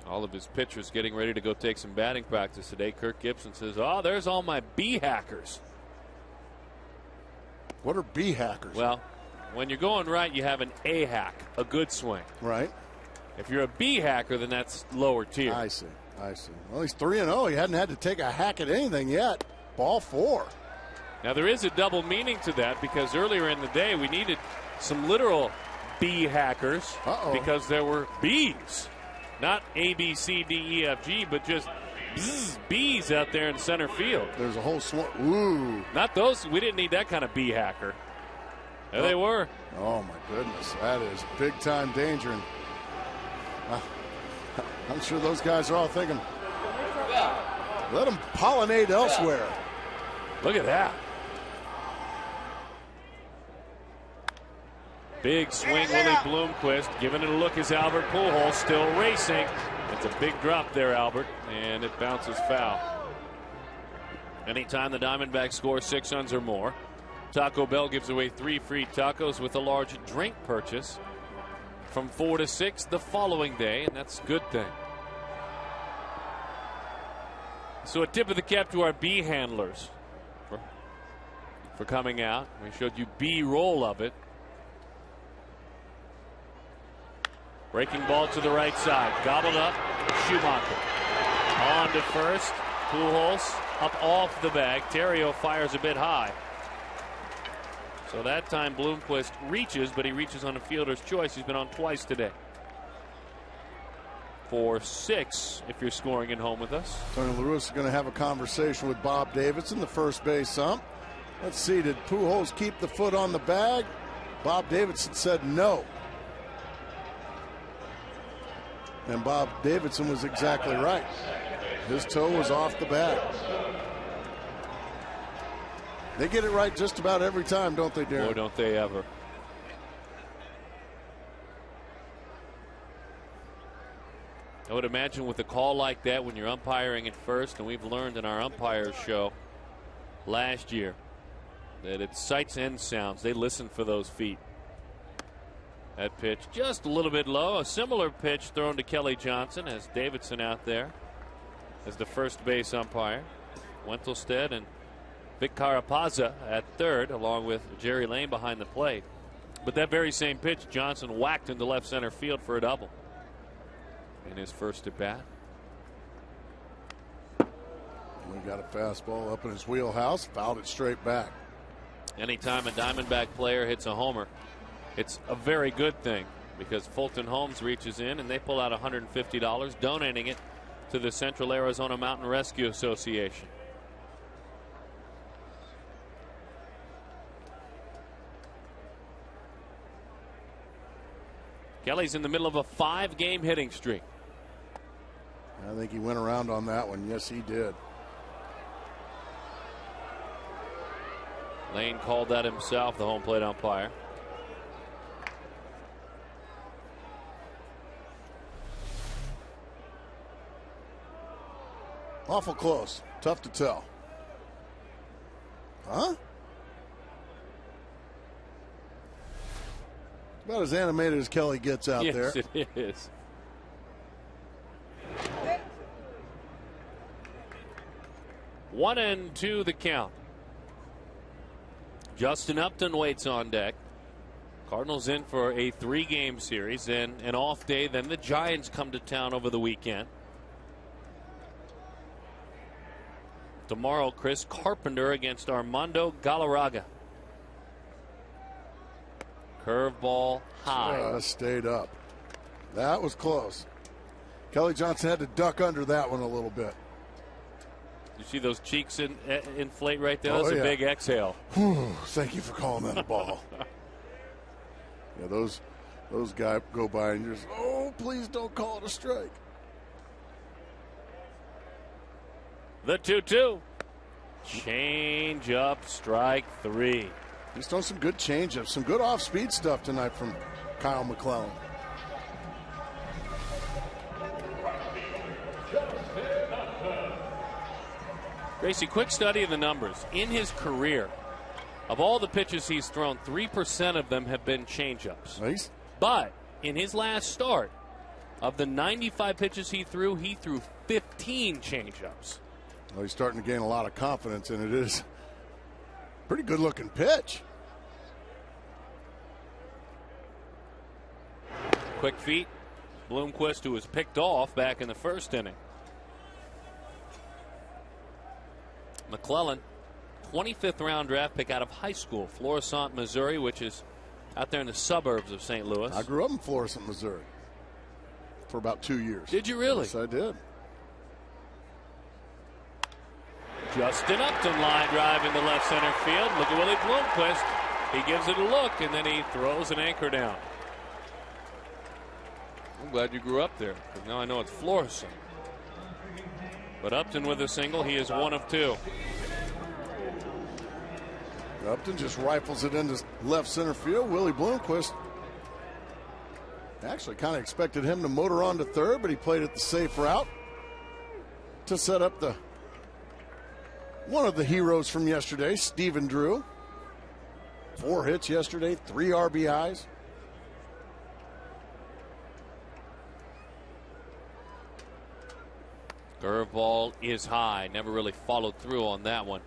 All of his pitchers getting ready to go take some batting practice today. Kirk Gibson says, oh, there's all my B-hackers. What are B hackers? Well, when you're going right, you have an A hack, a good swing. Right. If you're a B hacker, then that's lower tier. I see. Well, he's 3-0. He hadn't had to take a hack at anything yet. Ball 4. Now, there is a double meaning to that because earlier in the day we needed some literal B hackers because there were Bs. Not A, B, C, D, E, F, G, but just B's out there in center field. There's a whole swarm. Ooh. Not those. We didn't need that kind of B hacker. There they were. Oh, my goodness. That is big-time danger. And, I'm sure those guys are all thinking, let them pollinate elsewhere. Look at that. Big swing, Willie Bloomquist. Giving it a look is Albert Pujols, still racing. It's a big drop there, Albert, and it bounces foul. Anytime the Diamondbacks score 6 runs or more, Taco Bell gives away 3 free tacos with a large drink purchase from 4 to 6 the following day, and that's a good thing. So a tip of the cap to our B handlers for coming out. We showed you B-roll of it. Breaking ball to the right side. Gobbled up. Schumacher. On to first. Pujols up off the bag. Terrio fires a bit high. So that time Bloomquist reaches, but he reaches on a fielder's choice. He's been on twice today. For 6 if you're scoring at home with us. Tony Lewis is going to have a conversation with Bob Davidson, the first base ump. Let's see, did Pujols keep the foot on the bag? Bob Davidson said no. And Bob Davidson was exactly right. His toe was off the bag. They get it right just about every time, don't they, Darren? Boy, don't they ever. I would imagine with a call like that when you're umpiring at first, and we've learned in our umpires show last year that it's sights and sounds. They listen for those feet. That pitch just a little bit low. A similar pitch thrown to Kelly Johnson as Davidson out there as the first base umpire. Wentelstedt and Vic Carapazza at third, along with Jerry Lane behind the plate. But that very same pitch, Johnson whacked into left center field for a double in his first at bat. We got a fastball up in his wheelhouse, fouled it straight back. Anytime a Diamondback player hits a homer, it's a very good thing because Fulton Holmes reaches in and they pull out $150, donating it to the Central Arizona Mountain Rescue Association. Kelly's in the middle of a 5-game hitting streak. I think he went around on that one. Yes, he did. Lane called that himself, the home plate umpire. Awful close. Tough to tell. Huh? About as animated as Kelly gets out there. Yes, it is. One and two the count. Justin Upton waits on deck. Cardinals in for a 3-game series and an off day. Then the Giants come to town over the weekend. Tomorrow, Chris Carpenter against Armando Galarraga. Curveball high. Stayed up. That was close. Kelly Johnson had to duck under that one a little bit. You see those cheeks inflate right there? That's a big exhale. Whew, thank you for calling that a ball. Yeah, those guys go by and you're just, oh, please don't call it a strike. The 2-2. Change up, strike 3. He's thrown some good change-ups, some good off-speed stuff tonight from Kyle McClellan. Gracie, quick study of the numbers. In his career, of all the pitches he's thrown, 3% of them have been change-ups. Nice. But in his last start, of the 95 pitches he threw 15 change-ups. Well, he's starting to gain a lot of confidence, and it is a pretty good-looking pitch. Quick feet. Bloomquist, who was picked off back in the first inning. McClellan, 25th round draft pick out of high school, Florissant, Missouri, which is out there in the suburbs of St. Louis. I grew up in Florissant, Missouri for about 2 years. Did you really? Yes, I did. Justin Upton line drive into left center field. Look at Willie Bloomquist. He gives it a look, and then he throws an anchor down. I'm glad you grew up there, because now I know it's Florissant. But Upton with a single. He is 1 of 2. Upton just rifles it into left center field. Willie Bloomquist actually kind of expected him to motor on to third, but he played it the safe route to set up one of the heroes from yesterday, Stephen Drew. 4 hits yesterday, 3 RBIs. Curveball is high. Never really followed through on that one.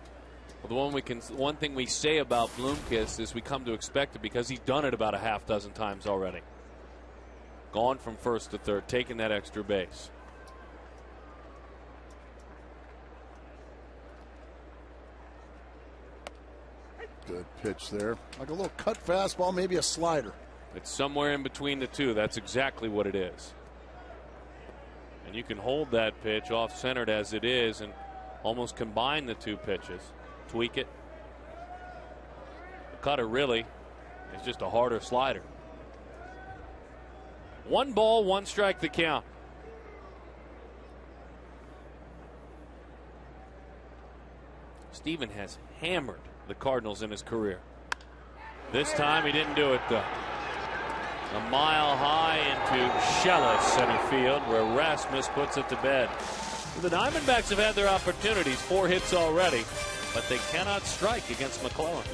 Well, one thing we say about Bloomquist is we come to expect it because he's done it about a half dozen times already. Gone from first to third, taking that extra base. Good pitch there. Like a little cut fastball, maybe a slider. It's somewhere in between the two. That's exactly what it is. And you can hold that pitch off-centered as it is and almost combine the two pitches. Tweak it. The cutter really is just a harder slider. 1 ball, 1 strike the count. Steven has hammered the Cardinals in his career. This time he didn't do it though. A mile high into shallow center field where Rasmus puts it to bed. The Diamondbacks have had their opportunities, 4 hits already, but they cannot strike against McClellan.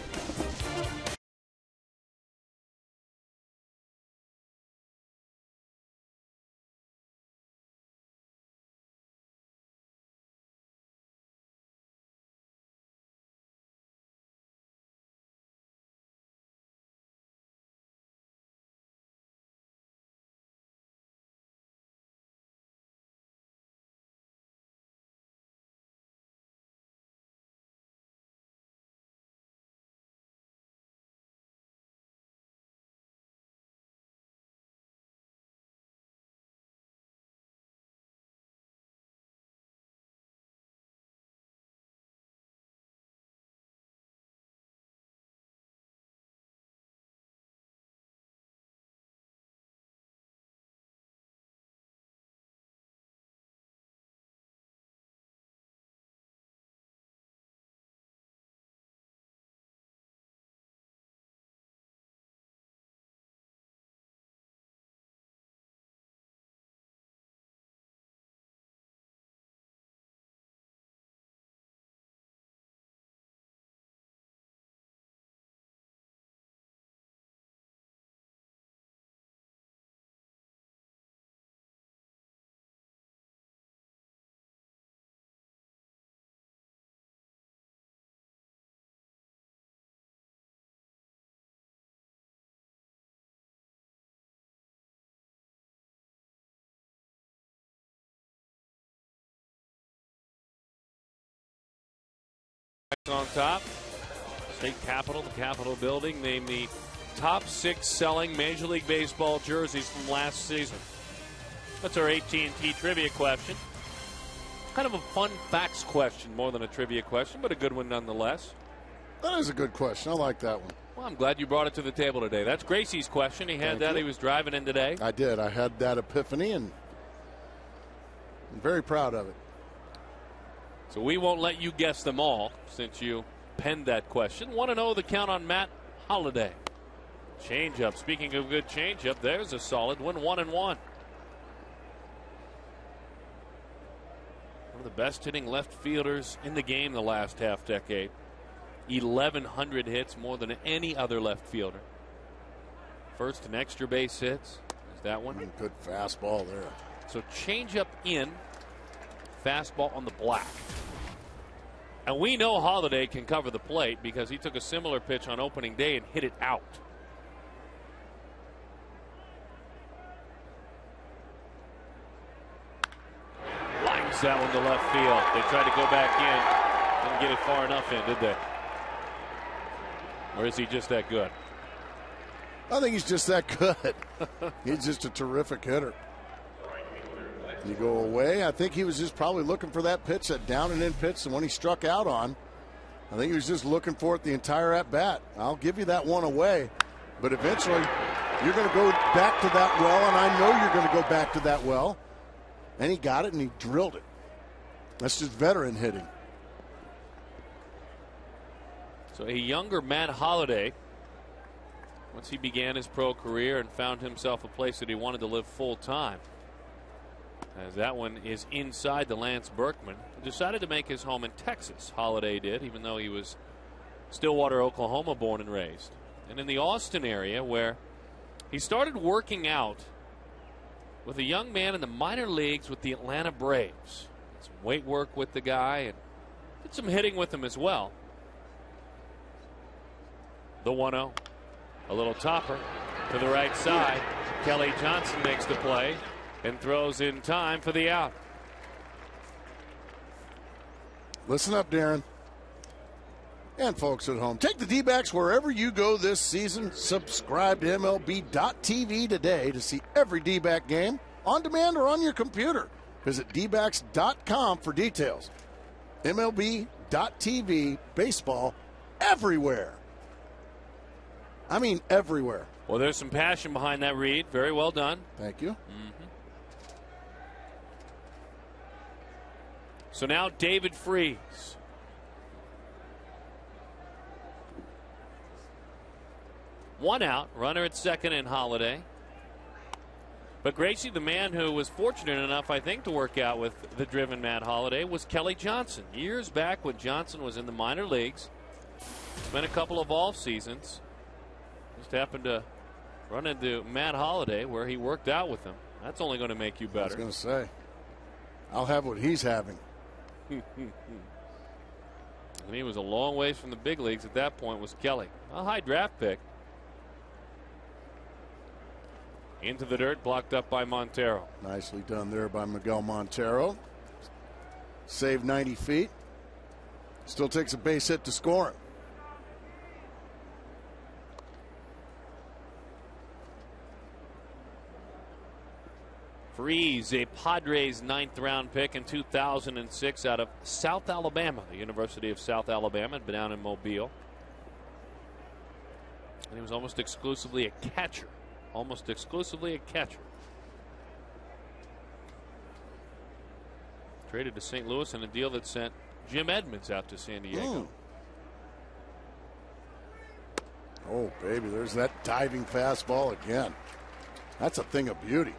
On top, State Capitol, the Capitol building, named the top 6 selling Major League Baseball jerseys from last season. That's our AT&T trivia question. Kind of a fun facts question more than a trivia question, but a good one nonetheless. That is a good question. I like that one. Well, I'm glad you brought it to the table today. That's Gracie's question. He had that. He was driving in today. I did. I had that epiphany, and I'm very proud of it. So we won't let you guess them all since you penned that question. 1-0 the count on Matt Holliday. Changeup. Speaking of good changeup, there's a solid one. 1-1. One of the best hitting left fielders in the game the last half decade. 1,100 hits, more than any other left fielder. First in extra base hits. Is that one? Good fastball there. So changeup in, fastball on the black. And we know Holliday can cover the plate because he took a similar pitch on opening day and hit it out. that one to left field. They tried to go back in. Didn't get it far enough in, did they? Or is he just that good? I think he's just that good. He's just a terrific hitter. You go away. I think he was just probably looking for that pitch, that down and in pitch, the one he struck out on. I think he was just looking for it the entire at bat. I'll give you that one away, but eventually you're going to go back to that well, and I know you're going to go back to that well. And he got it, and he drilled it. That's just veteran hitting. So a younger Matt Holliday, once he began his pro career and found himself a place that he wanted to live full time. As that one is inside the Lance Berkman. He decided to make his home in Texas. Holliday did, even though he was Stillwater, Oklahoma born and raised. And in the Austin area, where he started working out with a young man in the minor leagues with the Atlanta Braves. Did some weight work with the guy and did some hitting with him as well. The 1-0. A little topper to the right side. Kelly Johnson makes the play and throws in time for the out. Listen up, Darren. And folks at home, take the D-backs wherever you go this season. Subscribe to MLB.TV today to see every D-back game on demand or on your computer. Visit dbacks.com for details. MLB.TV, baseball everywhere. I mean everywhere. Well, there's some passion behind that read. Very well done. Thank you. So now David Freese. One out, runner at second and Holliday. But Gracie, the man who was fortunate enough, I think, to work out with the driven Matt Holliday was Kelly Johnson. Years back when Johnson was in the minor leagues, spent a couple of off seasons. Just happened to run into Matt Holliday where he worked out with him. That's only going to make you better. I was going to say, I'll have what he's having. And he was a long ways from the big leagues at that point, was Kelly. A high draft pick. Into the dirt, blocked up by Montero. Nicely done there by Miguel Montero. Saved 90 feet. Still takes a base hit to score him. Freese, a Padres 9th round pick in 2006 out of South Alabama, the University of South Alabama, had been down in Mobile. And he was almost exclusively a catcher. Almost exclusively a catcher. Traded to St. Louis in a deal that sent Jim Edmonds out to San Diego. Oh, baby, there's that diving fastball again. That's a thing of beauty.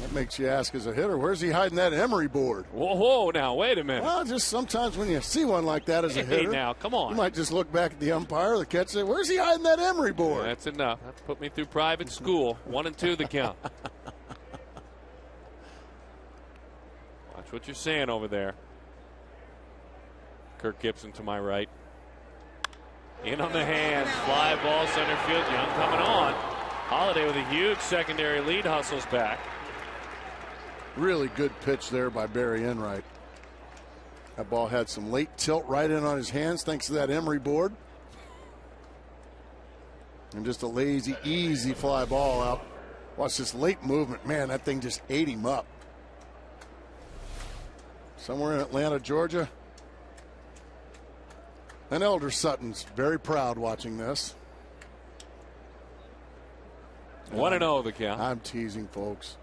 That makes you ask as a hitter, where's he hiding that emery board? Whoa, now, wait a minute. Well, just sometimes when you see one like that as a hitter. Hey, now, come on. You might just look back at the umpire, the catcher, where's he hiding that emery board? Yeah, that's enough. That put me through private school. 1 and 2 the count. Watch what you're saying over there. Kirk Gibson to my right. In on the hands. Fly ball center field. Young coming on. Holliday with a huge secondary lead hustles back. Really good pitch there by Barry Enright. That ball had some late tilt right in on his hands thanks to that emery board. And just a lazy, easy fly ball out. Watch this late movement. Man, that thing just ate him up. Somewhere in Atlanta, Georgia. And Elder Sutton's very proud watching this. 1-0 the count. I'm teasing, folks.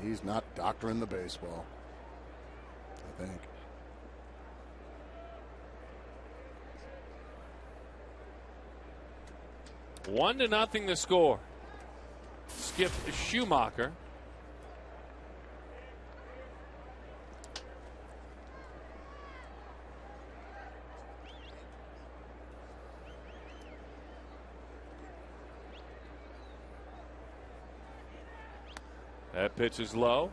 He's not doctoring the baseball, I think. One to nothing the score. Skip Schumacher. That pitch is low.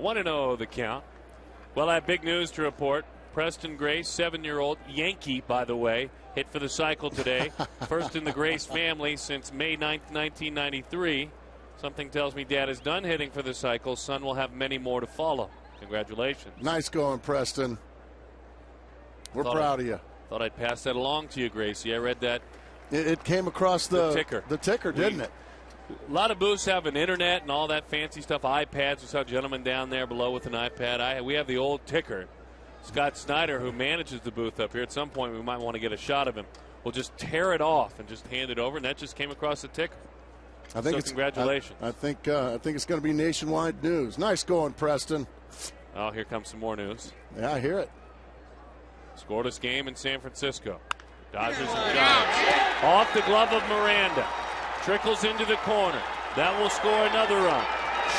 1-0 the count. Well, I have big news to report. Preston Grace, 7-year-old Yankee, by the way, hit for the cycle today. First in the Grace family since May 9th, 1993. Something tells me Dad is done hitting for the cycle. Son will have many more to follow. Congratulations. Nice going, Preston. We're proud of you. Thought I'd pass that along to you, Gracie. I read that. It came across the ticker. The ticker, didn't it? A lot of booths have an internet and all that fancy stuff. iPads. We saw a gentleman down there below with an iPad. We have the old ticker. Scott Snyder, who manages the booth up here, at some point we might want to get a shot of him. We'll just tear it off and just hand it over, and that just came across the ticker. I think so congratulations. I think it's going to be nationwide news. Nice going, Preston. Oh, here comes some more news. Yeah, I hear it. Scoreless game in San Francisco. Dodgers and Giants. Off the glove of Miranda. Trickles into the corner. That will score another run.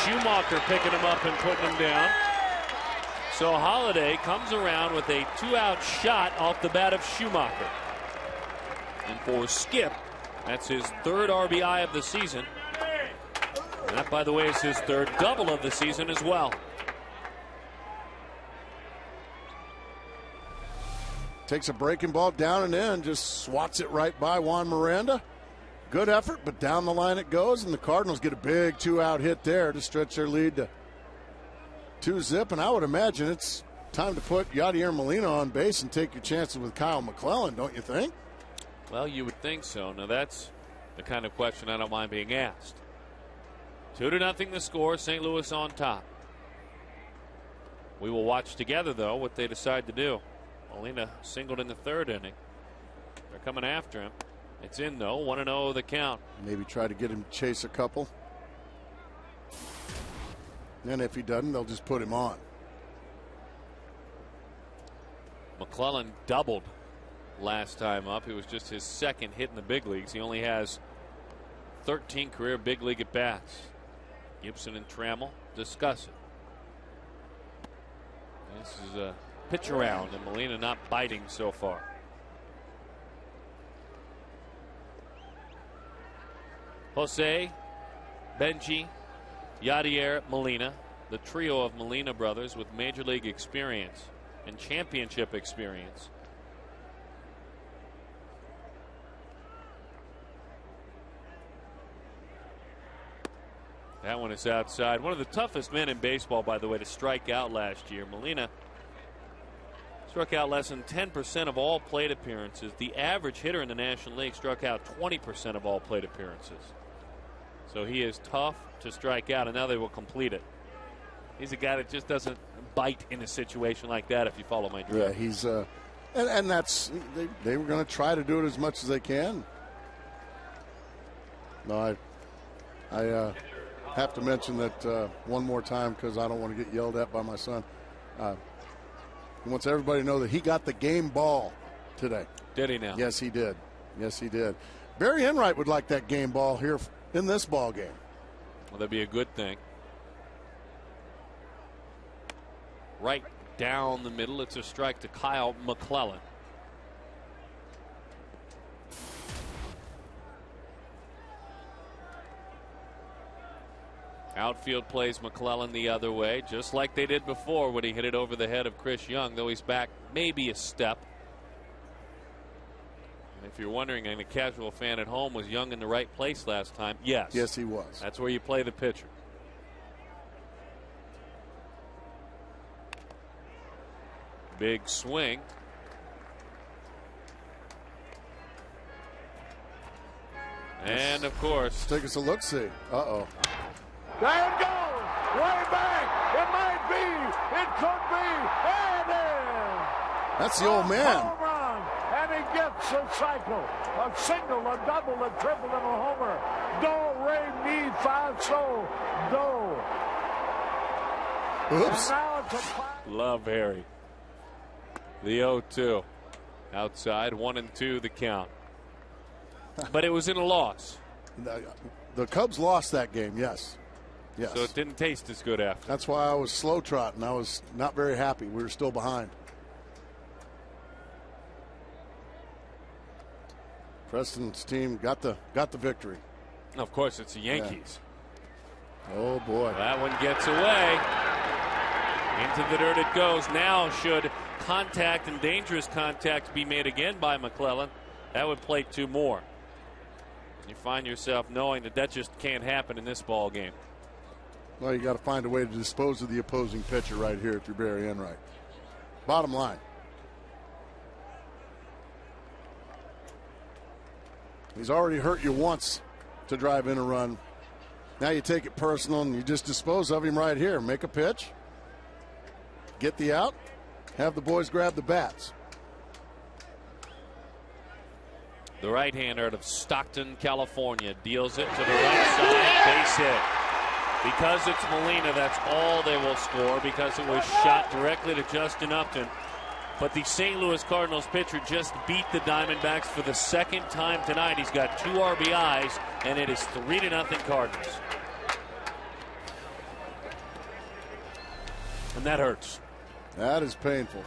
Schumacher picking him up and putting him down. So Holiday comes around with a 2-out shot off the bat of Schumacher. And for Skip, that's his third RBI of the season. And that, by the way, is his third double of the season as well. Takes a breaking ball down and in, just swats it right by Juan Miranda. Good effort, but down the line it goes, and the Cardinals get a big 2-out hit there to stretch their lead to 2-zip. And I would imagine it's time to put Yadier Molina on base and take your chances with Kyle McClellan, don't you think? Well, you would think so. Now, that's the kind of question I don't mind being asked. 2-0 the score, St. Louis on top. We will watch together, though, what they decide to do. Molina singled in the third inning. They're coming after him. It's in, though. 1-0 the count. Maybe try to get him to chase a couple. And if he doesn't, they'll just put him on. McClellan doubled last time up. It was just his second hit in the big leagues. He only has 13 career big league at bats. Gibson and Trammell discuss it. This is a pitch around, and Molina not biting so far. Jose, Benji, Yadier, Molina, the trio of Molina brothers with major league experience and championship experience. That one is outside. One of the toughest men in baseball, by the way, to strike out last year. Molina struck out less than 10% of all plate appearances. The average hitter in the National League struck out 20% of all plate appearances. So he is tough to strike out, and now they will complete it. He's a guy that just doesn't bite in a situation like that, if you follow my drift. Yeah, he's and that's they were going to try to do it as much as they can. No, I have to mention that one more time because I don't want to get yelled at by my son. He wants everybody to know that he got the game ball today. Did he now? Yes, he did. Yes, he did. Barry Enright would like that game ball here in this ball game. Well, that'd be a good thing. Right down the middle. It's a strike to Kyle McClellan. Outfield plays McClellan the other way, just like they did before when he hit it over the head of Chris Young, though he's back maybe a step. And if you're wondering, and a casual fan at home, was Young in the right place last time? Yes. Yes, he was. That's where you play the pitcher. Big swing. And, of course, take us a look-see. Uh-oh. There it goes. Way back. It might be. It could be. And in. That's the old man. Home run. And he gets a cycle. A single, a double, a triple, and a homer. Do, re, mi, fa, sol, do. Oops. And now it's a love Harry. The 0-2. Outside, 1-2 the count. But it was in a loss. The Cubs lost that game, yes. Yes. So it didn't taste as good after. That's why I was slow trotting. I was not very happy. We were still behind. Preston's team got the victory. Of course, it's the Yankees. Yeah. Oh, boy. That one gets away. Into the dirt it goes. Now should contact and dangerous contact be made again by McClellan, that would play two more. You find yourself knowing that just can't happen in this ball game. Well, you got to find a way to dispose of the opposing pitcher right here if you're Barry Enright. Bottom line. He's already hurt you once to drive in a run. Now you take it personal and you just dispose of him right here. Make a pitch, get the out, have the boys grab the bats. The right-hander out of Stockton, California, deals it to the right side, base hit. Because it's Molina, that's all they will score because it was shot directly to Justin Upton. But the St. Louis Cardinals pitcher just beat the Diamondbacks for the second time tonight. He's got 2 RBIs, and it is 3-0 Cardinals. And that hurts. That is painful.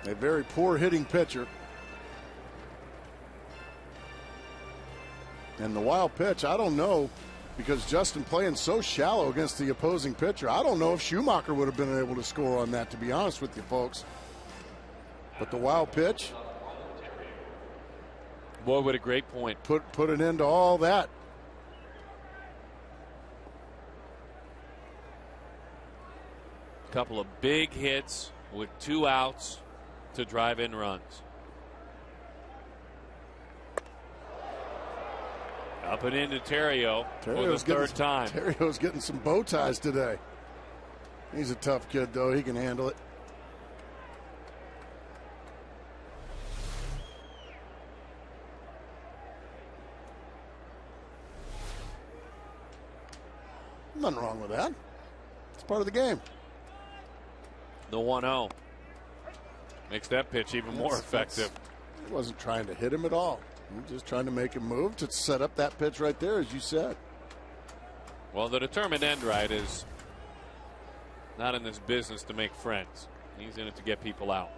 A very poor hitting pitcher. And the wild pitch, I don't know, because Justin playing so shallow against the opposing pitcher, I don't know if Schumacher would have been able to score on that, to be honest with you folks. But the wild pitch. Boy, what a great point. Put an end to all that. Couple of big hits with 2 outs to drive in runs. Up and into Terrio for the third time. Terrio's getting some bow ties today. He's a tough kid, though. He can handle it. Nothing wrong with that. It's part of the game. The 1-0 makes that pitch even more effective. He wasn't trying to hit him at all. He was just trying to make him move to set up that pitch right there, as you said. Well, the determined Enright is not in this business to make friends. He's in it to get people out.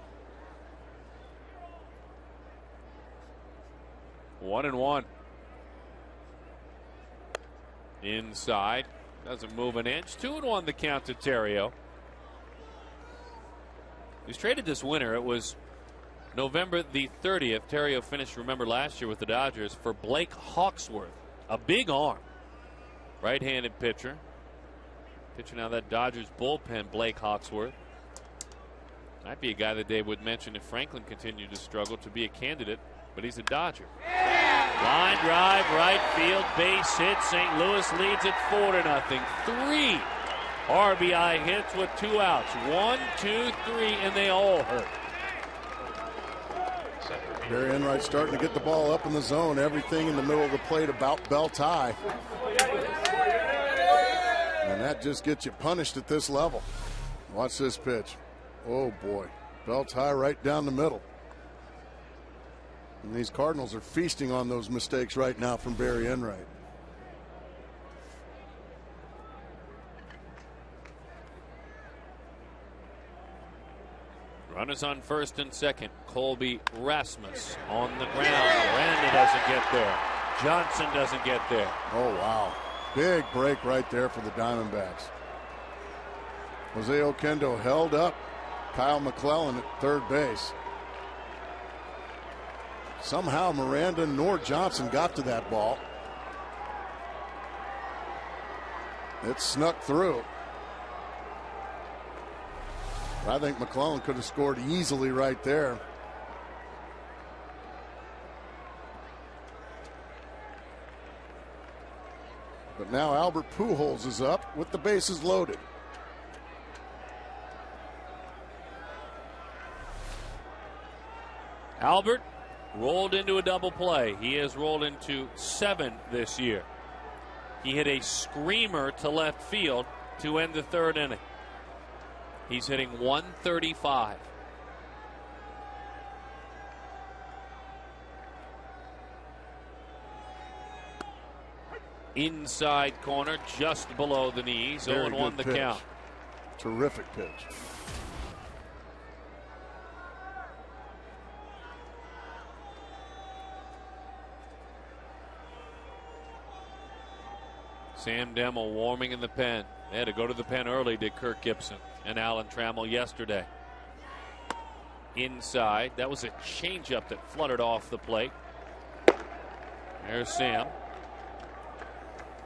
1-1. Inside. Doesn't move an inch. 2-1 the count to Terrio. He's traded this winter. It was November the 30th. Terrio finished, remember, last year with the Dodgers for Blake Hawksworth. A big arm. Right-handed pitcher. Pitching out of that Dodgers bullpen, Blake Hawksworth. Might be a guy that Dave would mention if Franklin continued to struggle to be a candidate, but he's a Dodger. Line drive, right field, base hit. St. Louis leads it 4-0. 3 RBI hits with 2 outs. 1, 2, 3, and they all hurt. Barry Enright starting to get the ball up in the zone. Everything in the middle of the plate about belt high. And that just gets you punished at this level. Watch this pitch. Oh, boy. Belt high right down the middle. And these Cardinals are feasting on those mistakes right now from Barry Enright. Runners on first and second. Colby Rasmus on the ground. Miranda doesn't get there. Johnson doesn't get there. Oh, wow. Big break right there for the Diamondbacks. Jose Oquendo held up Kyle McClellan at third base. Somehow Miranda nor Johnson got to that ball. It snuck through. I think McClellan could have scored easily right there. But now Albert Pujols is up with the bases loaded. Albert rolled into a double play. He has rolled into 7 this year. He hit a screamer to left field to end the third inning. He's hitting 135. Inside corner, just below the knees. 0-1 the count. Terrific pitch. Sam Demmel warming in the pen. They had to go to the pen early, did Kirk Gibson and Alan Trammell yesterday. Inside. That was a changeup that fluttered off the plate. There's Sam.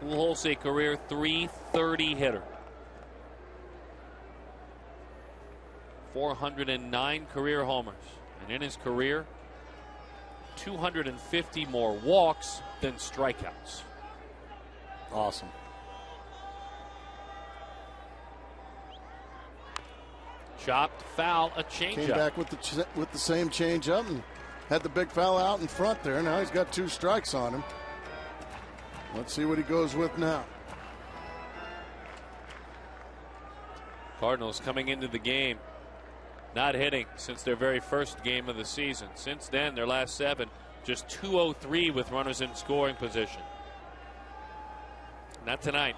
Pujols, a career .330 hitter. 409 career homers. And in his career, 250 more walks than strikeouts. Awesome. Chopped foul, a changeup. Came back with the same changeup and had the big foul out in front there. Now he's got 2 strikes on him. Let's see what he goes with now. Cardinals coming into the game not hitting since their very first game of the season. Since then, their last 7, just .203 with runners in scoring position. Not tonight.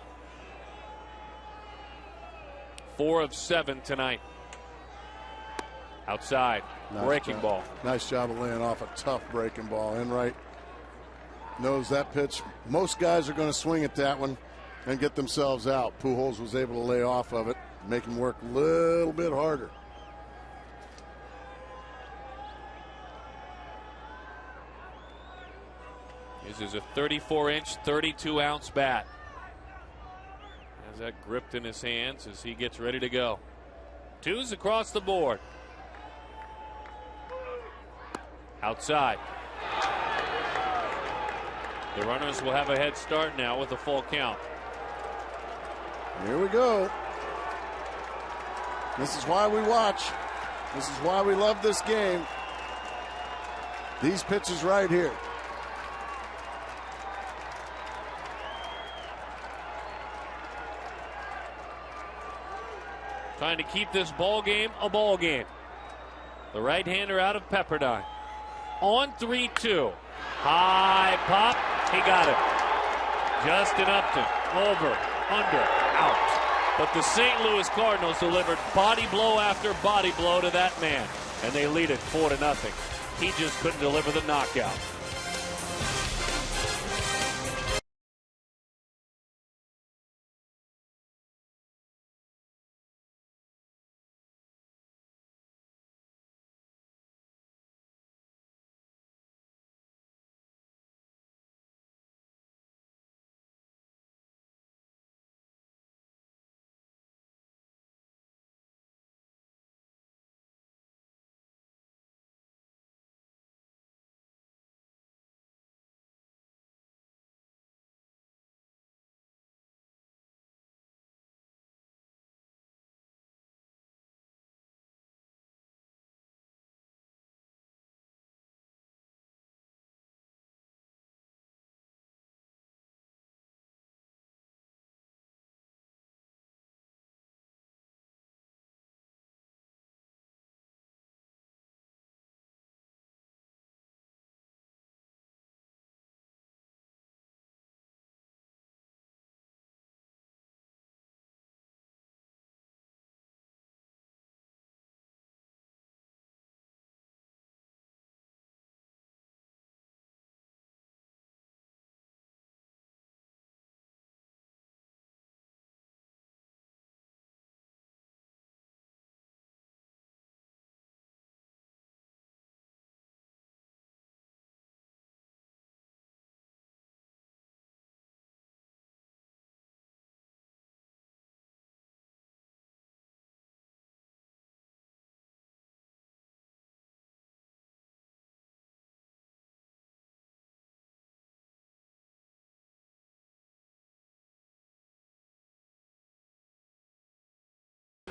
4 of 7 tonight. Outside, Nice breaking job. ball. Nice job of laying off a tough breaking ball. Enright knows that pitch. Most guys are going to swing at that one and get themselves out. Pujols was able to lay off of it, make him work a little bit harder. This is a 34-inch, 32-ounce bat. Has that gripped in his hands as he gets ready to go. 2s across the board. Outside. The runners will have a head start now with a full count. Here we go. This is why we watch. This is why we love this game. These pitches right here. Trying to keep this ball game a ball game. The right-hander out of Pepperdine. On 3-2. High pop. He got it. Justin Upton. Over. Under. Out. But the St. Louis Cardinals delivered body blow after body blow to that man. And they lead it 4-0. He just couldn't deliver the knockout.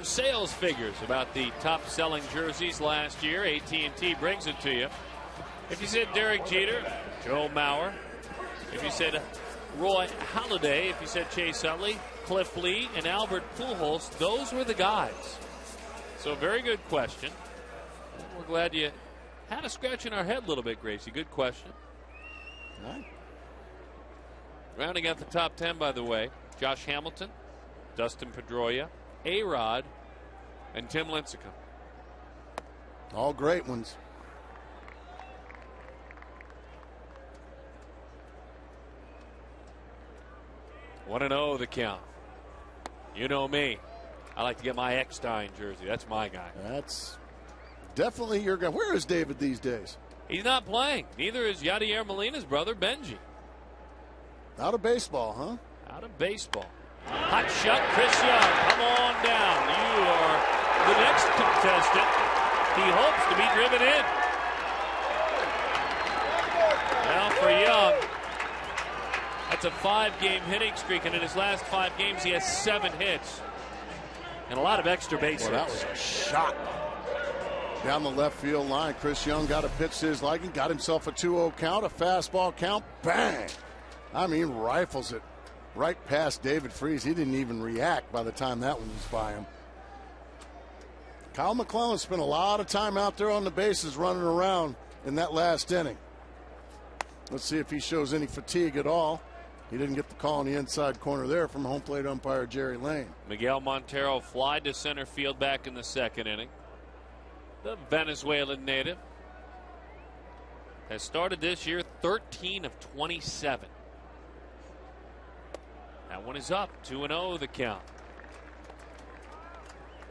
Sales figures about the top selling jerseys last year. AT&T brings it to you. If you said Derek Jeter, Joe Mauer. If you said Roy Halladay, if you said Chase Utley, Cliff Lee, and Albert Pujols, those were the guys. So very good question. We're glad you had a scratch in our head a little bit, Gracie. Good question. All right. Rounding out the top 10, by the way, Josh Hamilton, Dustin Pedroia, A-Rod, and Tim Lincecum. All great ones. Want to know the count? You know me. I like to get my Eckstein jersey. That's my guy. That's definitely your guy. Where is David these days? He's not playing. Neither is Yadier Molina's brother, Benji. Out of baseball, huh? Out of baseball. Hot shot, Chris Young. Come on down. You are the next contestant. He hopes to be driven in. Now for Young. That's a 5-game hitting streak, and in his last 5 games, he has 7 hits. And a lot of extra base hits. That was a shot. Down the left field line, Chris Young got a pitch to his liking, got himself a 2-0 count, a fastball count, bang! I mean, rifles it right past David Freese. He didn't even react by the time that one was by him. Kyle McClellan spent a lot of time out there on the bases running around in that last inning. Let's see if he shows any fatigue at all. He didn't get the call in the inside corner there from home plate umpire Jerry Lane. Miguel Montero flied to center field back in the 2nd inning. The Venezuelan native has started this year 13 of 27. That one is up, 2-0 the count.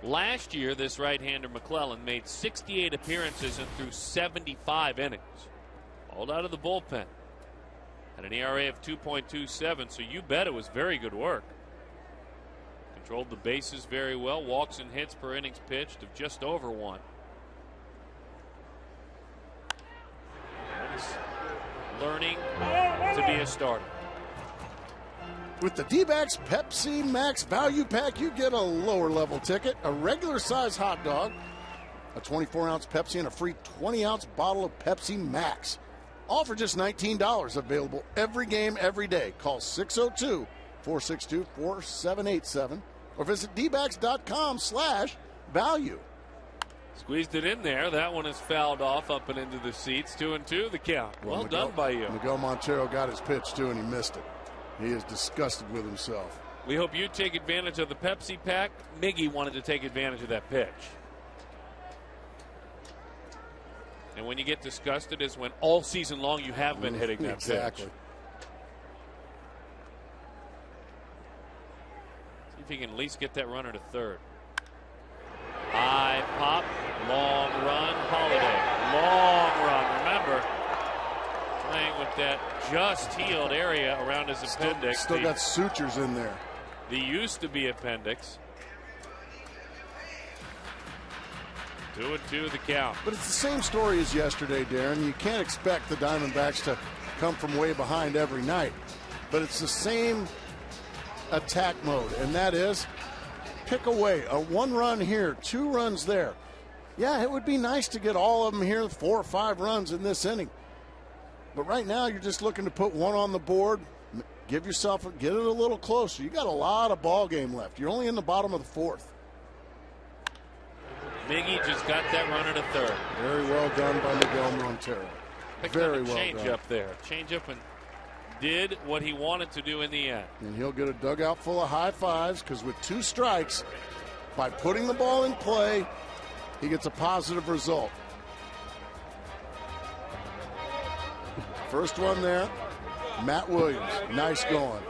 Last year, this right-hander McClellan made 68 appearances and threw 75 innings. All out of the bullpen. Had an ERA of 2.27, so you bet it was very good work. Controlled the bases very well. Walks and hits per innings pitched of just over 1. Learning to be a starter. With the D-backs Pepsi Max Value Pack, you get a lower level ticket, a regular size hot dog, a 24-ounce Pepsi, and a free 20-ounce bottle of Pepsi Max. All for just $19. Available every game, every day. Call 602-462-4787 or visit dbacks.com/value. Squeezed it in there. That one is fouled off up and into the seats. 2-2 the count. Well done by you. Miguel Montero got his pitch too, and he missed it. He is disgusted with himself. We hope you take advantage of the Pepsi pack. Miggy wanted to take advantage of that pitch. And when you get disgusted is when all season long you have been hitting that exactly. pitch. See if he can at least get that runner to third. High pop, long run, Holiday. Long run. Remember, playing with that just healed area around his appendix. Still got sutures in there. The used to be appendix. 2-2 the count. But it's the same story as yesterday, Darren. You can't expect the Diamondbacks to come from way behind every night. But it's the same attack mode, and that is pick away. A 1 run here, 2 runs there. Yeah, it would be nice to get all of them here, 4 or 5 runs in this inning. But right now, you're just looking to put 1 on the board, get it a little closer. You got a lot of ball game left. You're only in the bottom of the 4th. Miggy just got that runner to third. Very well done by Miguel Montero. Very well done. Change up there. Change up and did what he wanted to do in the end. And he'll get a dugout full of high fives because with 2 strikes, by putting the ball in play, he gets a positive result. First one there, Matt Williams. Nice going.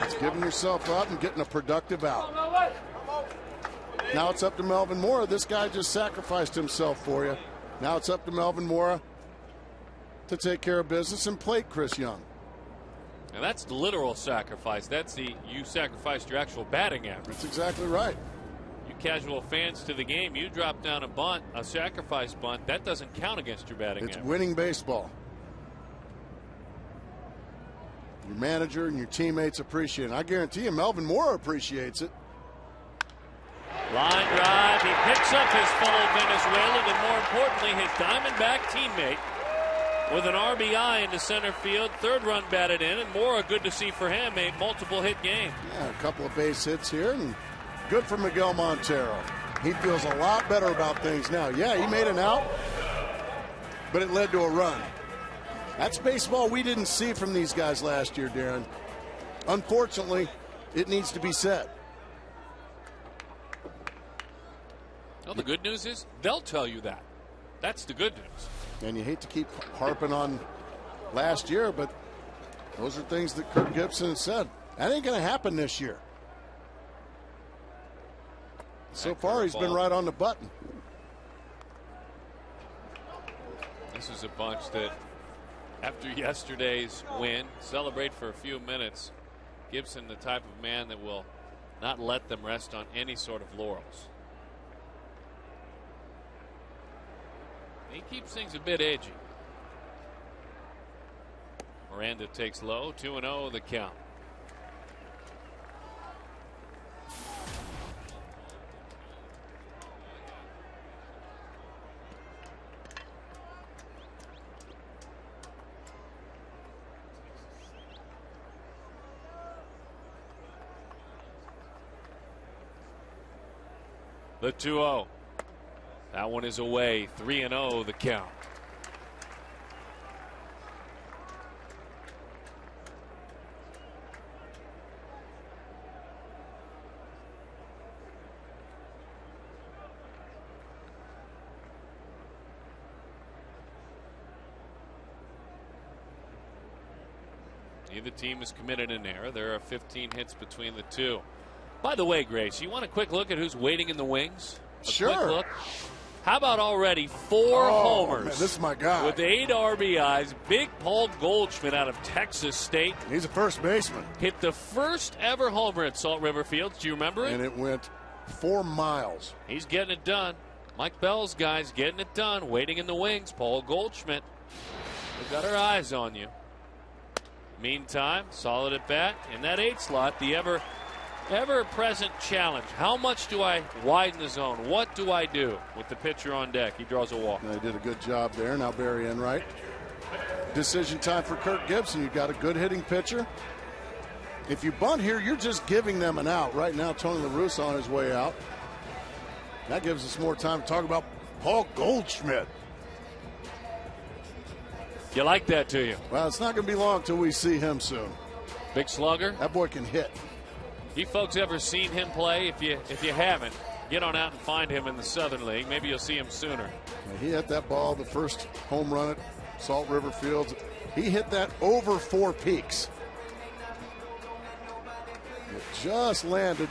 It's giving yourself up and getting a productive out. Now it's up to Melvin Mora. This guy just sacrificed himself for you. Now it's up to Melvin Mora to take care of business and plate Chris Young. And that's the literal sacrifice. That's you sacrificed your actual batting average. That's exactly right. You casual fans to the game, you drop down a bunt, a sacrifice bunt, that doesn't count against your batting average. It's winning baseball. Your manager and your teammates appreciate it. I guarantee you Melvin Mora appreciates it. Line drive. He picks up his fellow Venezuelan and, more importantly, his Diamondback teammate with an RBI into center field. 3rd run batted in, and Mora, good to see for him, a multiple hit game. Yeah, a couple of base hits here, and good for Miguel Montero. He feels a lot better about things now. Yeah, he made an out, but it led to a run. That's baseball we didn't see from these guys last year, Darren. Unfortunately, it needs to be said. Well, the good news is they'll tell you that. That's the good news. And you hate to keep harping on last year, but those are things that Kirk Gibson said. That ain't going to happen this year. So far, he's been right on the button. This is a bunch that After yesterday's win, celebrate for a few minutes. Gibson, the type of man that will not let them rest on any sort of laurels. He keeps things a bit edgy. Miranda takes low, 2-0 the count. The 2-0. That one is away. 3-0 the count. Neither team is committed an error. There are 15 hits between the two. By the way, Grace, you want a quick look at who's waiting in the wings? Sure. Quick look. How about already 4 homers? Man, this is my guy. With 8 RBIs. Big Paul Goldschmidt out of Texas State. He's a first baseman. Hit the first ever homer at Salt River Fields. Do you remember it? And it went 4 miles. He's getting it done. Mike Bell's guys getting it done. Waiting in the wings. Paul Goldschmidt. We've got our eyes on you. Meantime, solid at bat in that 8 slot. The ever-present challenge. How much do I widen the zone? What do I do with the pitcher on deck? He draws a walk. They did a good job there. Now Barry Enright. Decision time for Kirk Gibson. You've got a good hitting pitcher. If you bunt here, you're just giving them an out. Right now, Tony La Russa on his way out. That gives us more time to talk about Paul Goldschmidt. You like that, do you? Well, it's not going to be long till we see him soon. Big slugger. That boy can hit. You folks ever seen him play? If you haven't, get on out and find him in the Southern League. Maybe you'll see him sooner. He hit that ball, the first home run at Salt River Fields. He hit that over 4 peaks. It just landed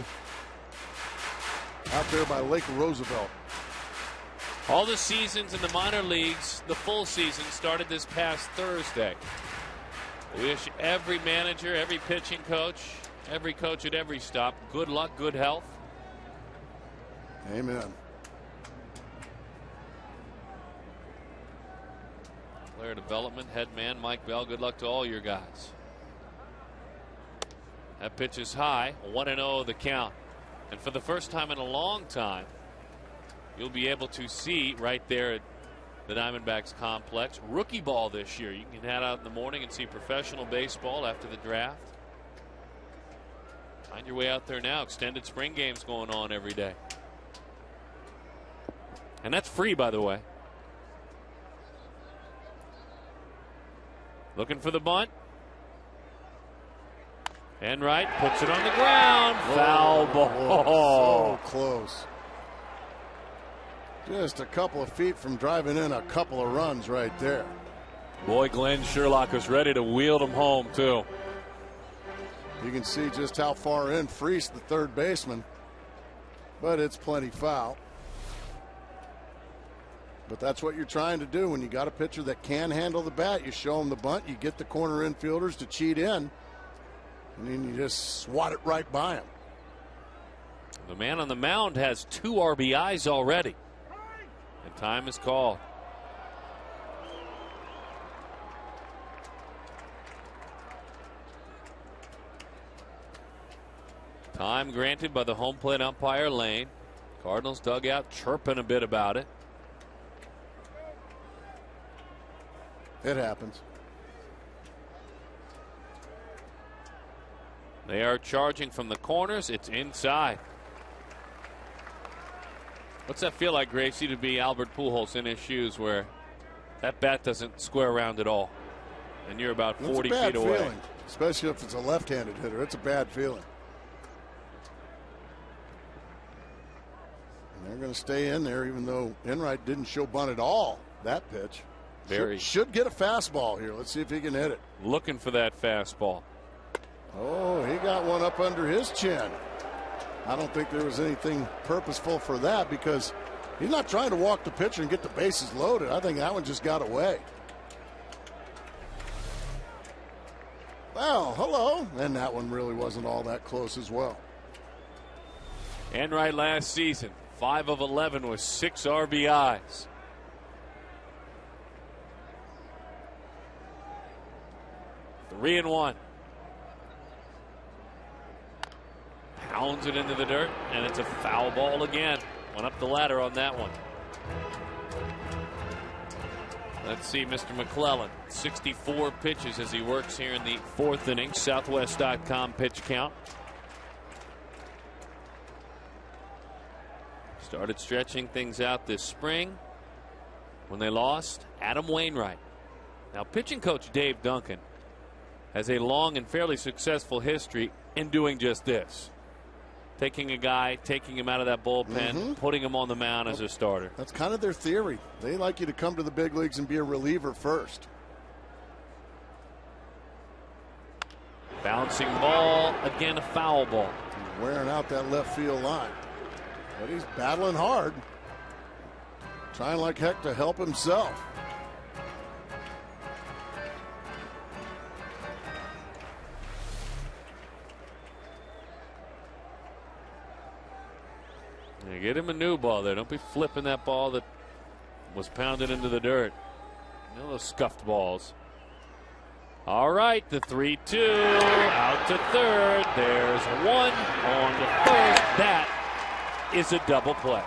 out there by Lake Roosevelt. All the seasons in the minor leagues, the full season, started this past Thursday. We wish every manager, every pitching coach, every coach at every stop, good luck, good health. Amen. Player development, head man Mike Bell, good luck to all your guys. That pitch is high, 1-0 the count. And for the first time in a long time, you'll be able to see right there at the Diamondbacks complex rookie ball this year. You can head out in the morning and see professional baseball after the draft. Find your way out there now. Extended spring games going on every day. And that's free, by the way. Looking for the bunt. Enright puts it on the ground. Foul ball. So close. Just a couple of feet from driving in a couple of runs right there. Boy, Glenn Sherlock was ready to wheel them home, too. You can see just how far in Freese, the third baseman, but it's plenty foul. But that's what you're trying to do when you got a pitcher that can handle the bat. You show him the bunt, you get the corner infielders to cheat in, and then you just swat it right by him. The man on the mound has 2 RBIs already. And time is called. Time granted by the home plate umpire Lane. Cardinals dugout chirping a bit about it. It happens. They are charging from the corners. It's inside. What's that feel like, Gracie, to be Albert Pujols in his shoes where that bat doesn't square around at all and you're about 40 feet away? Feeling, especially if it's a left-handed hitter. It's a bad feeling. And they're going to stay in there even though Enright didn't show bunt at all that pitch. Should get a fastball here. Let's see if he can hit it. Looking for that fastball. Oh, he got one up under his chin. I don't think there was anything purposeful for that because he's not trying to walk the pitcher and get the bases loaded. I think that one just got away. Well, hello. And that one really wasn't all that close as well. Enright last season, 5 of 11 with 6 RBIs. Three and one. Pounds it into the dirt, and it's a foul ball again. Went up the ladder on that one. Let's see Mr. McClellan. 64 pitches as he works here in the 4th inning. Southwest.com pitch count. Started stretching things out this spring when they lost Adam Wainwright. Now, pitching coach Dave Duncan has a long and fairly successful history in doing just this. Taking a guy, taking him out of that bullpen, putting him on the mound as a starter. That's kind of their theory. They like you to come to the big leagues and be a reliever first. Bouncing ball, again a foul ball. He's wearing out that left field line. But he's battling hard. Trying like heck to help himself. You get him a new ball there. Don't be flipping that ball that was pounded into the dirt. You know those scuffed balls. All right, the 3-2 out to third. There's one on the first. That is a double play.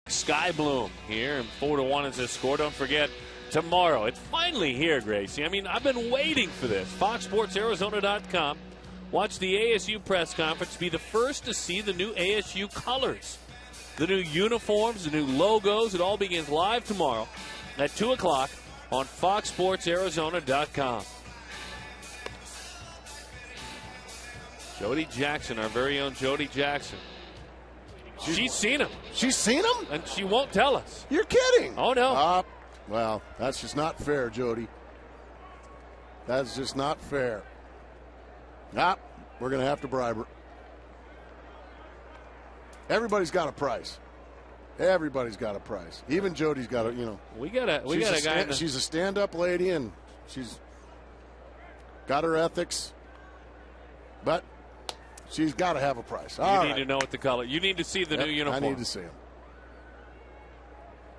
Sky Bloom here, and 4-1 is the score. Don't forget, tomorrow, it's finally here, Gracie. I mean, I've been waiting for this. FoxSportsArizona.com. Watch the ASU press conference. Be the first to see the new ASU colors, the new uniforms, the new logos. It all begins live tomorrow at 2 o'clock on FoxSportsArizona.com. Jody Jackson, our very own Jody Jackson. She's seen him. She's seen him? And she won't tell us. You're kidding. Oh, no. Well, that's just not fair, Jody. That's just not fair. We're going to have to bribe her. Everybody's got a price. Everybody's got a price. Even Jody's got a, We got a guy. She's a stand-up lady, and she's got her ethics. But she's got to have a price. You need to know what the color. You need to see the new uniform. I need to see him.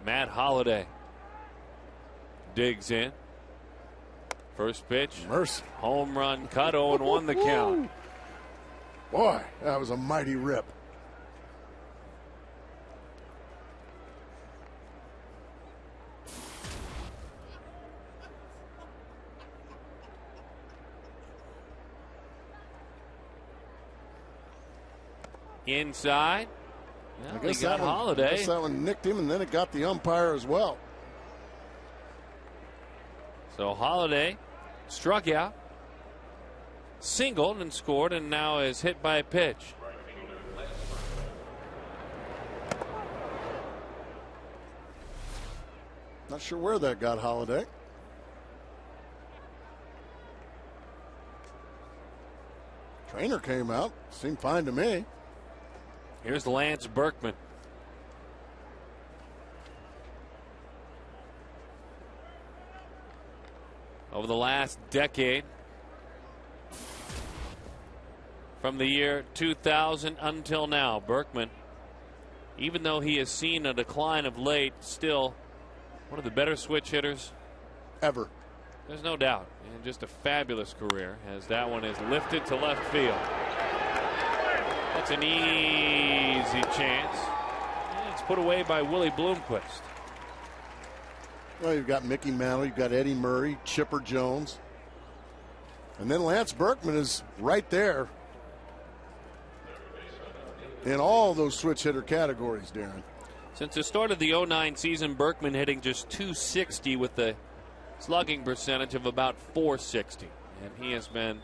Matt Holliday digs in. First pitch. Mercy. Home run cut. 0-1 the count. Boy, that was a mighty rip. Inside. Well, I guess he got that one, Holiday. I guess that one nicked him, and then it got the umpire as well. So Holiday struck out, singled and scored, and now is hit by a pitch. Not sure where that got Holiday. Trainer came out. Seemed fine to me. Here's Lance Berkman. Over the last decade, from the year 2000 until now, Berkman, even though he has seen a decline of late, still one of the better switch hitters ever. There's no doubt. And just a fabulous career as that one is lifted to left field. That's an easy chance. And it's put away by Willie Bloomquist. Well, you've got Mickey Mantle, you've got Eddie Murray, Chipper Jones. And then Lance Berkman is right there in all those switch hitter categories, Darren. Since the start of the 09 season, Berkman hitting just .260 with the slugging percentage of about .460. And he has been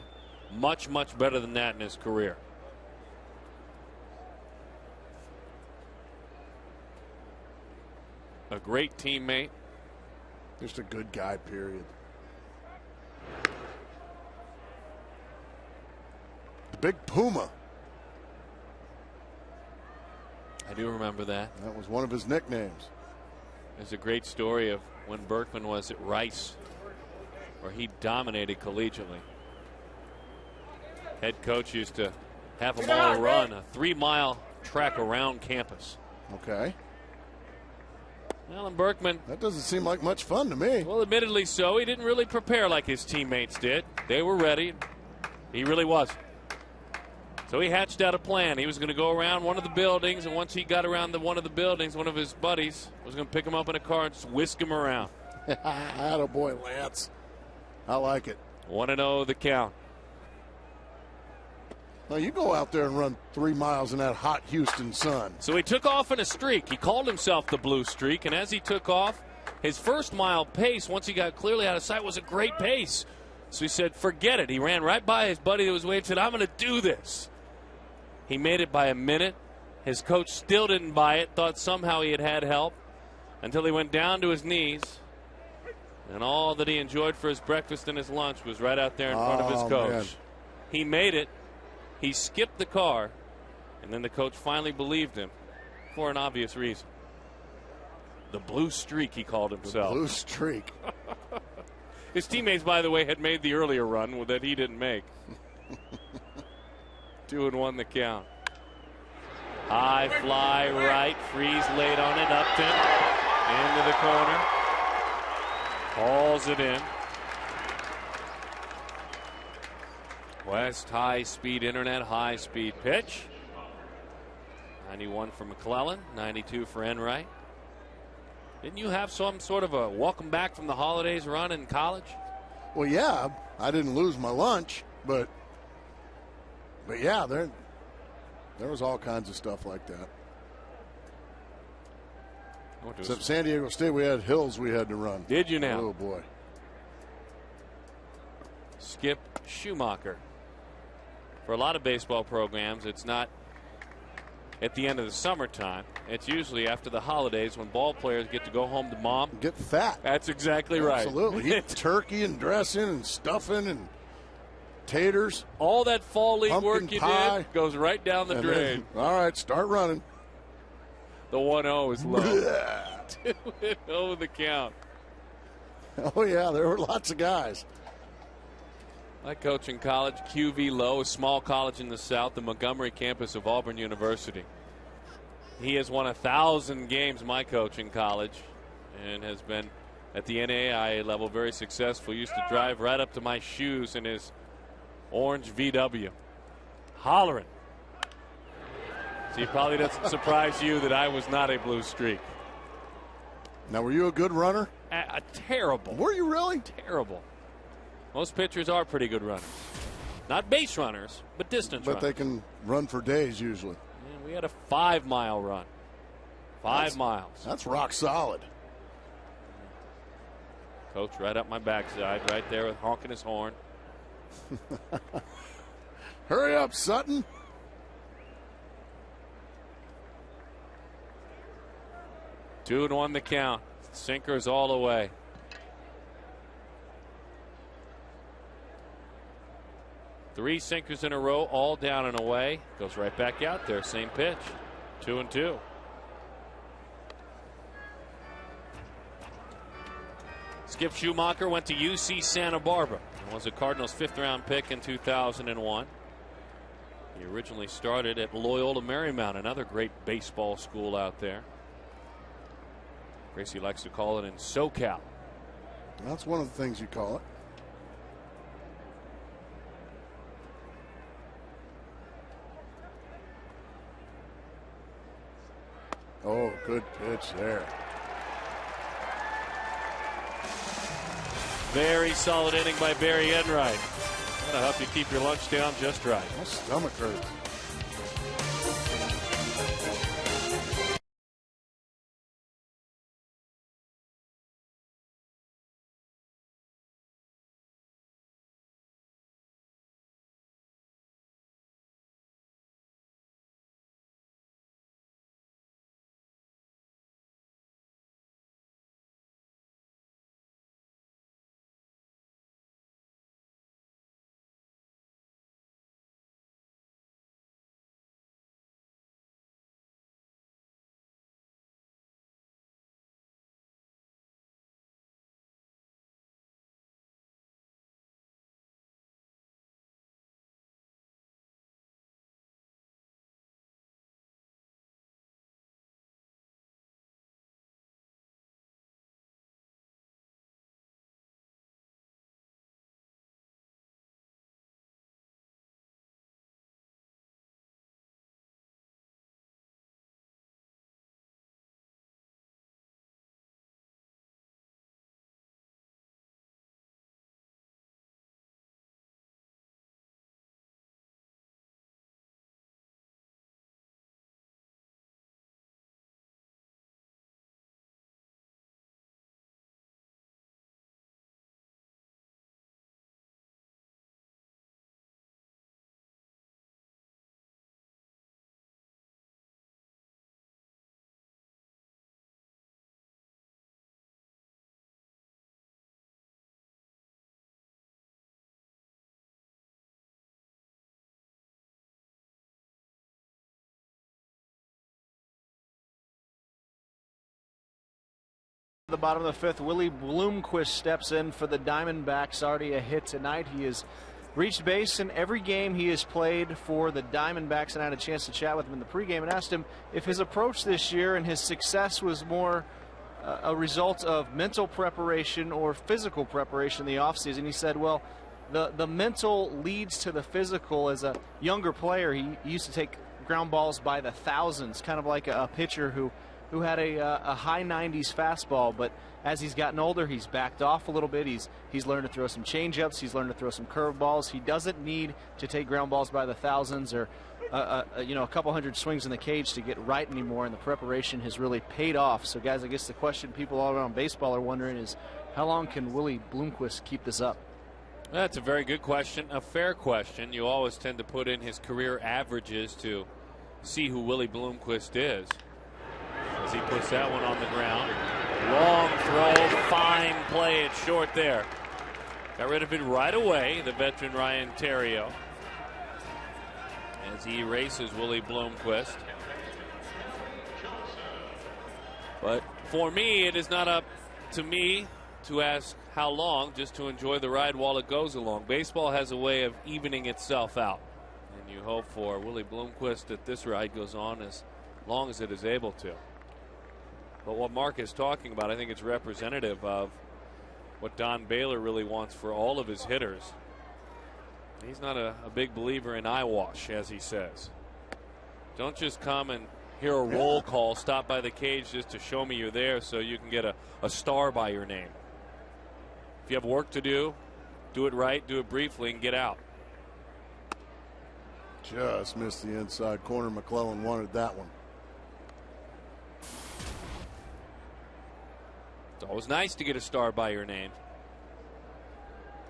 much, much better than that in his career. A great teammate. Just a good guy, period. The Big Puma. I do remember that. That was one of his nicknames. There's a great story of when Berkman was at Rice, where he dominated collegiately. Head coach used to have them all run a 3-mile track around campus. Okay. Well, and Berkman, that doesn't seem like much fun to me. Well, admittedly so. He didn't really prepare like his teammates did. They were ready. He really was. So he hatched out a plan. He was going to go around one of the buildings, and once he got around one of the buildings, one of his buddies was going to pick him up in a car and just whisk him around. Attaboy, Lance. I like it. 1-0 the count. Well, you go out there and run 3 miles in that hot Houston sun. So he took off in a streak. He called himself the Blue Streak, and as he took off, his first mile pace, once he got clearly out of sight, was a great pace. So he said, forget it. He ran right by his buddy that was waiting and said, I'm going to do this. He made it by a minute. His coach still didn't buy it, thought somehow he had help, until he went down to his knees. And all that he enjoyed for his breakfast and his lunch was right out there in front of his coach. Man. He made it. He skipped the car, and then the coach finally believed him for an obvious reason. The Blue Streak, he called himself. The Blue Streak. His teammates, by the way, had made the earlier run that he didn't make. 2-1 the count. High fly right, Freeze late on it, Upton into the corner. Hauls it in. West high-speed internet, high-speed pitch. 91 for McClellan, 92 for Enright. Didn't you have some sort of a welcome back from the holidays run in college? Well, yeah, I didn't lose my lunch, but yeah, there was all kinds of stuff like that. Except San Diego State, we had hills we had to run. Did you now? Oh, boy. Skip Schumacher. For a lot of baseball programs, it's not at the end of the summertime. It's usually after the holidays when ball players get to go home to mom. Get fat. That's exactly right. Absolutely. Eat turkey and dressing and stuffing and taters. All that fall league work you pie. did goes right down the drain. Then, all right, start running. The 1-0 is low. 2-0 the count. Oh, yeah, there were lots of guys. I coach in college, QV Low, a small college in the South, the Montgomery campus of Auburn University. He has won 1,000 games, my coach in college, and has been at the NAIA level very successful. Used to drive right up to my shoes in his orange VW, hollering. So it probably doesn't surprise you that I was not a Blue Streak. Now, were you a good runner? Terrible. Were you really? Terrible. Most pitchers are pretty good runners. Not base runners, but distance runners. But they can run for days usually. Yeah, We had a 5-mile run. 5 miles. That's rock solid. Coach right up my backside, right there, honking his horn. Hurry up, Sutton. Two and one the count. Sinkers all the way. Three sinkers in a row, all down and away. Goes right back out there. Same pitch. 2-2. Skip Schumacher went to UC Santa Barbara and was a Cardinals 5th-round pick in 2001. He originally started at Loyola Marymount, another great baseball school out there. Gracie likes to call it in SoCal. That's one of the things you call it. Oh, good pitch there. Very solid inning by Barry Enright. That'll help you keep your lunch down just right. My stomach hurts. The bottom of the 5th, Willie Bloomquist steps in for the Diamondbacks. Already a hit tonight. He has reached base in every game he has played for the Diamondbacks, and I had a chance to chat with him in the pregame and asked him if his approach this year and his success was more a result of mental preparation or physical preparation in the offseason. He said, well, the mental leads to the physical. As a younger player, he used to take ground balls by the thousands, kind of like a pitcher who had a high 90s fastball, but as he's gotten older, he's backed off a little bit. He's learned to throw some changeups. He's learned to throw some curveballs. He doesn't need to take ground balls by the thousands or a couple hundred swings in the cage to get right anymore, and the preparation has really paid off. So, guys, I guess the question people all around baseball are wondering is, how long can Willie Bloomquist keep this up? That's a very good question, a fair question. You always tend to put in his career averages to see who Willie Bloomquist is. As he puts that one on the ground. Long throw, fine play at short there. Got rid of it right away, the veteran Ryan Theriot, as he erases Willie Bloomquist. But for me, it is not up to me to ask how long, just to enjoy the ride while it goes along. Baseball has a way of evening itself out, and you hope for Willie Bloomquist that this ride goes on as long as it is able to. But what Mark is talking about, I think it's representative of what Don Baylor really wants for all of his hitters. He's not a big believer in eyewash, as he says. Don't just come and hear a roll call, stop by the cage just to show me you're there so you can get a star by your name. If you have work to do it right, do it briefly, and get out. Just missed the inside corner. McClellan wanted that one. It's always nice to get a star by your name.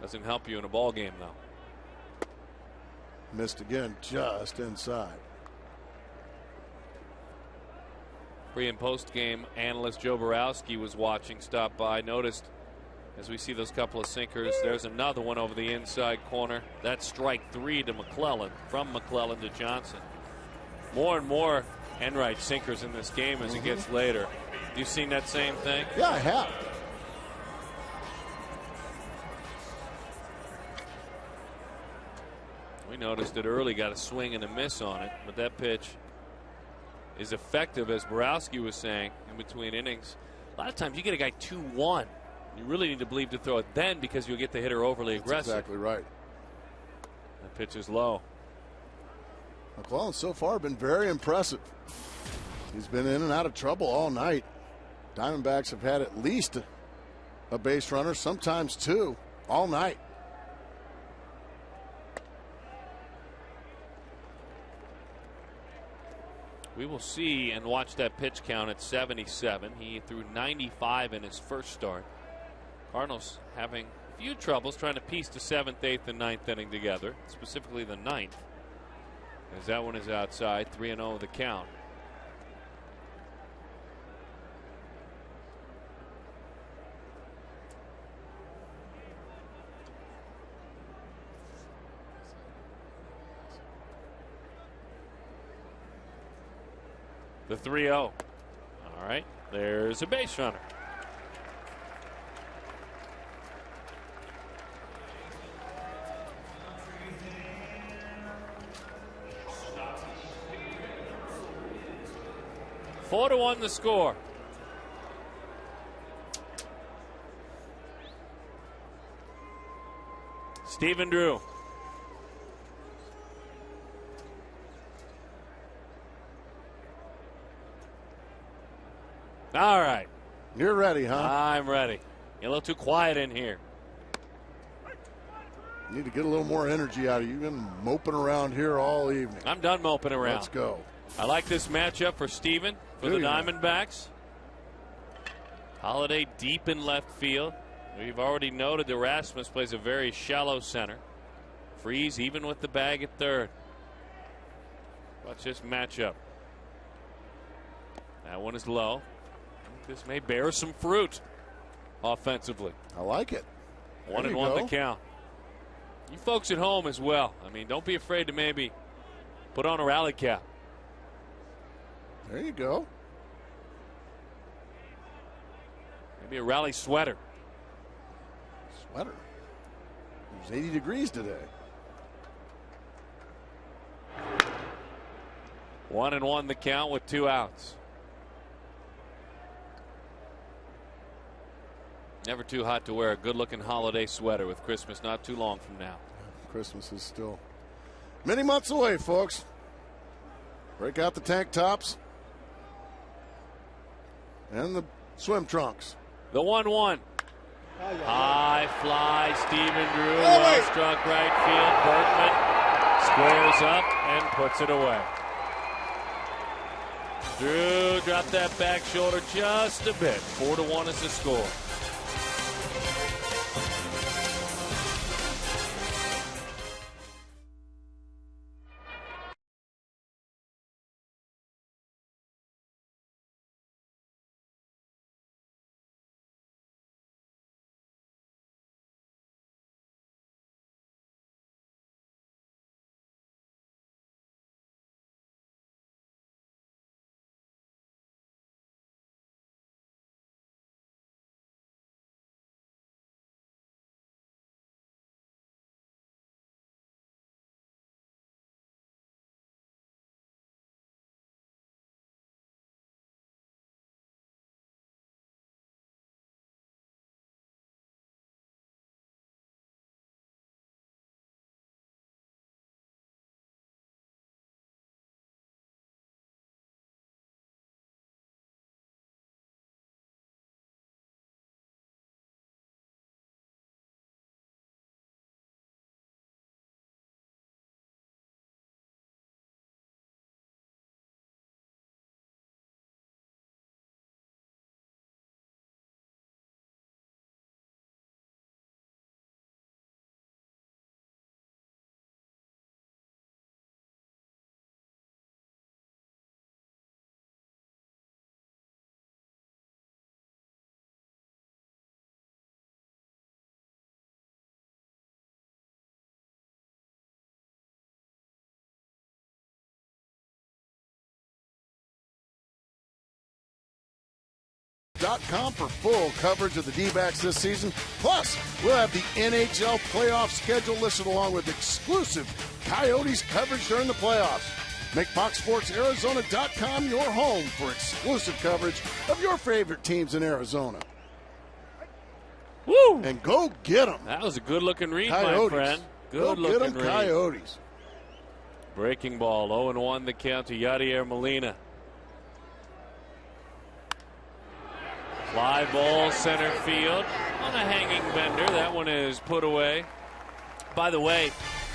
Doesn't help you in a ball game, though. Missed again, just inside. Pre and post game analyst Joe Borowski was watching, stopped by, noticed as we see those couple of sinkers, there's another one over the inside corner. That's strike 3 to McClellan, from McClellan to Johnson. More and more Enright sinkers in this game as it gets later. You seen that same thing? Yeah, I have. We noticed it early, got a swing and a miss on it, but that pitch is effective, as Borowski was saying, in between innings. A lot of times you get a guy 2-1. You really need to believe to throw it then, because you'll get the hitter overly aggressive. That's exactly right. That pitch is low. McClellan so far been very impressive. He's been in and out of trouble all night. Diamondbacks have had at least a base runner, sometimes 2, all night. We will see and watch that pitch count at 77. He threw 95 in his first start. Cardinals having a few troubles trying to piece the 7th, 8th, and 9th inning together, specifically the 9th, as that one is outside. 3-0 the count. The 3-0. All right, there's a base runner. Four to 1 the score. Stephen Drew. All right. You're ready, huh? I'm ready. You're a little too quiet in here. Need to get a little more energy out of you. You've been moping around here all evening. I'm done moping around. Let's go. I like this matchup for Steven, for the Diamondbacks. Holiday deep in left field. We've already noted that Rasmus plays a very shallow center. Freeze even with the bag at third. Watch this matchup. That one is low. This may bear some fruit offensively. I like it. 1-1 the count. You folks at home as well. I mean, don't be afraid to maybe put on a rally cap. There you go. Maybe a rally sweater. Sweater. It was 80 degrees today. 1-1 the count with 2 outs. Never too hot to wear a good-looking holiday sweater with Christmas not too long from now. Christmas is still many months away, folks. Break out the tank tops and the swim trunks. The 1-1. High fly, Stephen Drew, well struck right field. Berkman squares up and puts it away. Drew dropped that back shoulder just a bit. 4-1 is the score. ArizonaCardinals.com for full coverage of the D-backs this season. Plus, we'll have the NHL playoff schedule listed along with exclusive Coyotes coverage during the playoffs. Make FoxSportsArizona.com your home for exclusive coverage of your favorite teams in Arizona. Woo! And go get them. That was a good-looking read, Coyotes. my friend. Go get them, read. Coyotes. Breaking ball, 0-1 the count to Yadier Molina. Fly ball center field on a hanging bender. That one is put away. By the way,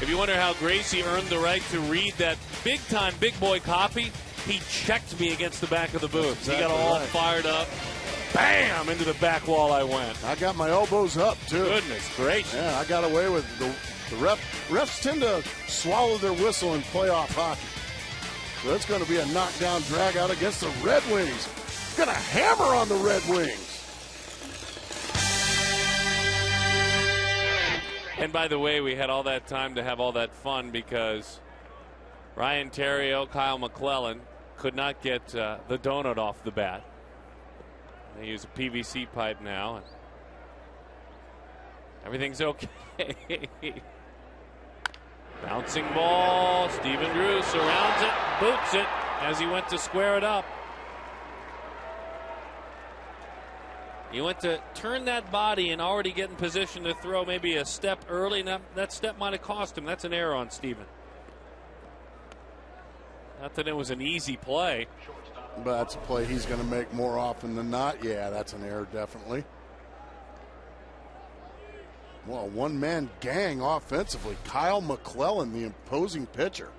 if you wonder how Gracie earned the right to read that big-time big boy copy, he checked me against the back of the booth. Exactly he got all right. fired up. Bam! Into the back wall I went. I got my elbows up, too. Goodness gracious. Yeah, I got away with the refs tend to swallow their whistle in playoff hockey. So it's going to be a knockdown drag out against the Red Wings. Going to hammer on the Red Wings. And by the way, we had all that time to have all that fun because Ryan Theriot, Kyle McClellan could not get the donut off the bat. They use a PVC pipe now, and everything's okay. Bouncing ball. Steven Drew surrounds it, boots it as he went to square it up. He went to turn that body and already get in position to throw maybe a step early. And that step might have cost him. That's an error on Steven. Not that it was an easy play. But that's a play he's going to make more often than not. Yeah, that's an error, definitely. Well, one-man gang offensively. Kyle McClellan, the imposing pitcher.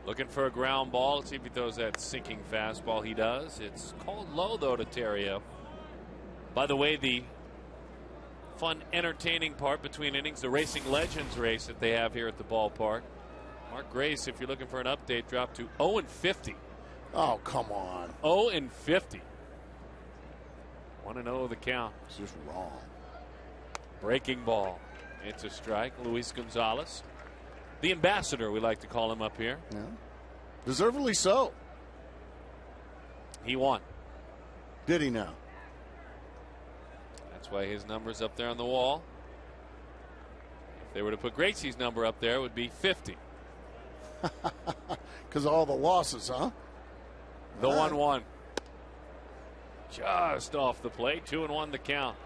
Looking for a ground ball. Let's see if he throws that sinking fastball. He does. It's called low, though, to Theriot. By the way, the fun, entertaining part between innings, the Racing Legends race that they have here at the ballpark. Mark Grace, if you're looking for an update, dropped to 0-50. Oh, come on. 0-50. 1-0 the count. It's just wrong. Breaking ball. It's a strike. Luis Gonzalez. The ambassador, we like to call him up here. Yeah. Deservedly so. He won. Did he now? That's why his number's up there on the wall. If they were to put Gracie's number up there, it would be 50. Because of all the losses, huh? The 1-1. Just off the plate. 2-1 the count.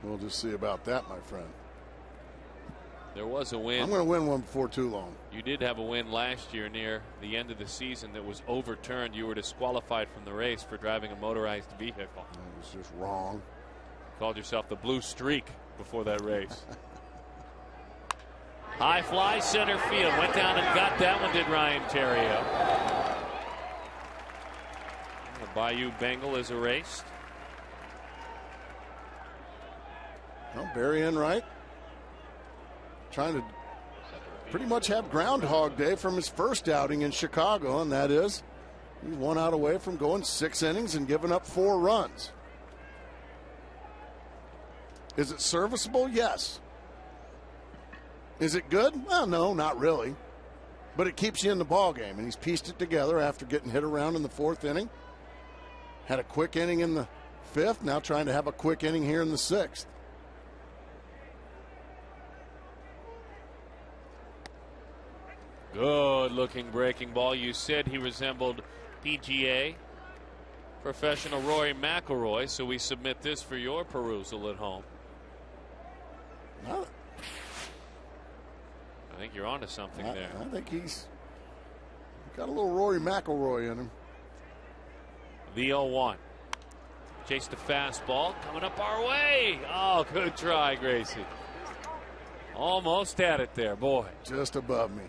We'll just see about that, my friend. There was a win. I'm going to win one before too long. You did have a win last year near the end of the season that was overturned. You were disqualified from the race for driving a motorized vehicle. It was just wrong. Called yourself the Blue Streak before that race. High fly center field. Went down and got that one, did Ryan Theriot. The Bayou Bengal is erased. Well, Barry Enright trying to pretty much have Groundhog Day from his first outing in Chicago, and that is he's 1 out away from going 6 innings and giving up 4 runs. Is it serviceable? Yes. Is it good? Well, no, not really. But it keeps you in the ball game, and he's pieced it together after getting hit around in the 4th inning. Had a quick inning in the 5th, now trying to have a quick inning here in the 6th. Good looking breaking ball. You said he resembled PGA professional Rory McIlroy, so we submit this for your perusal at home. No. I think you're onto something there. I think he's got a little Rory McIlroy in him. The 0-1. Chase the fastball coming up our way. Oh, good try, Gracie. Almost had it there, boy. Just above me.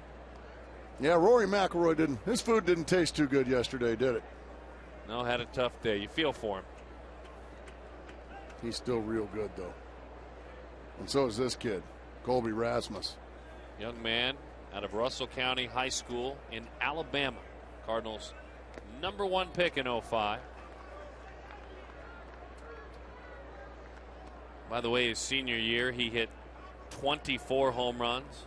Yeah, Rory McIlroy his food didn't taste too good yesterday, did it? No, had a tough day. You feel for him. He's still real good, though. And so is this kid, Colby Rasmus. Young man out of Russell County High School in Alabama. Cardinals' #1 pick in 05. By the way, his senior year, he hit 24 home runs,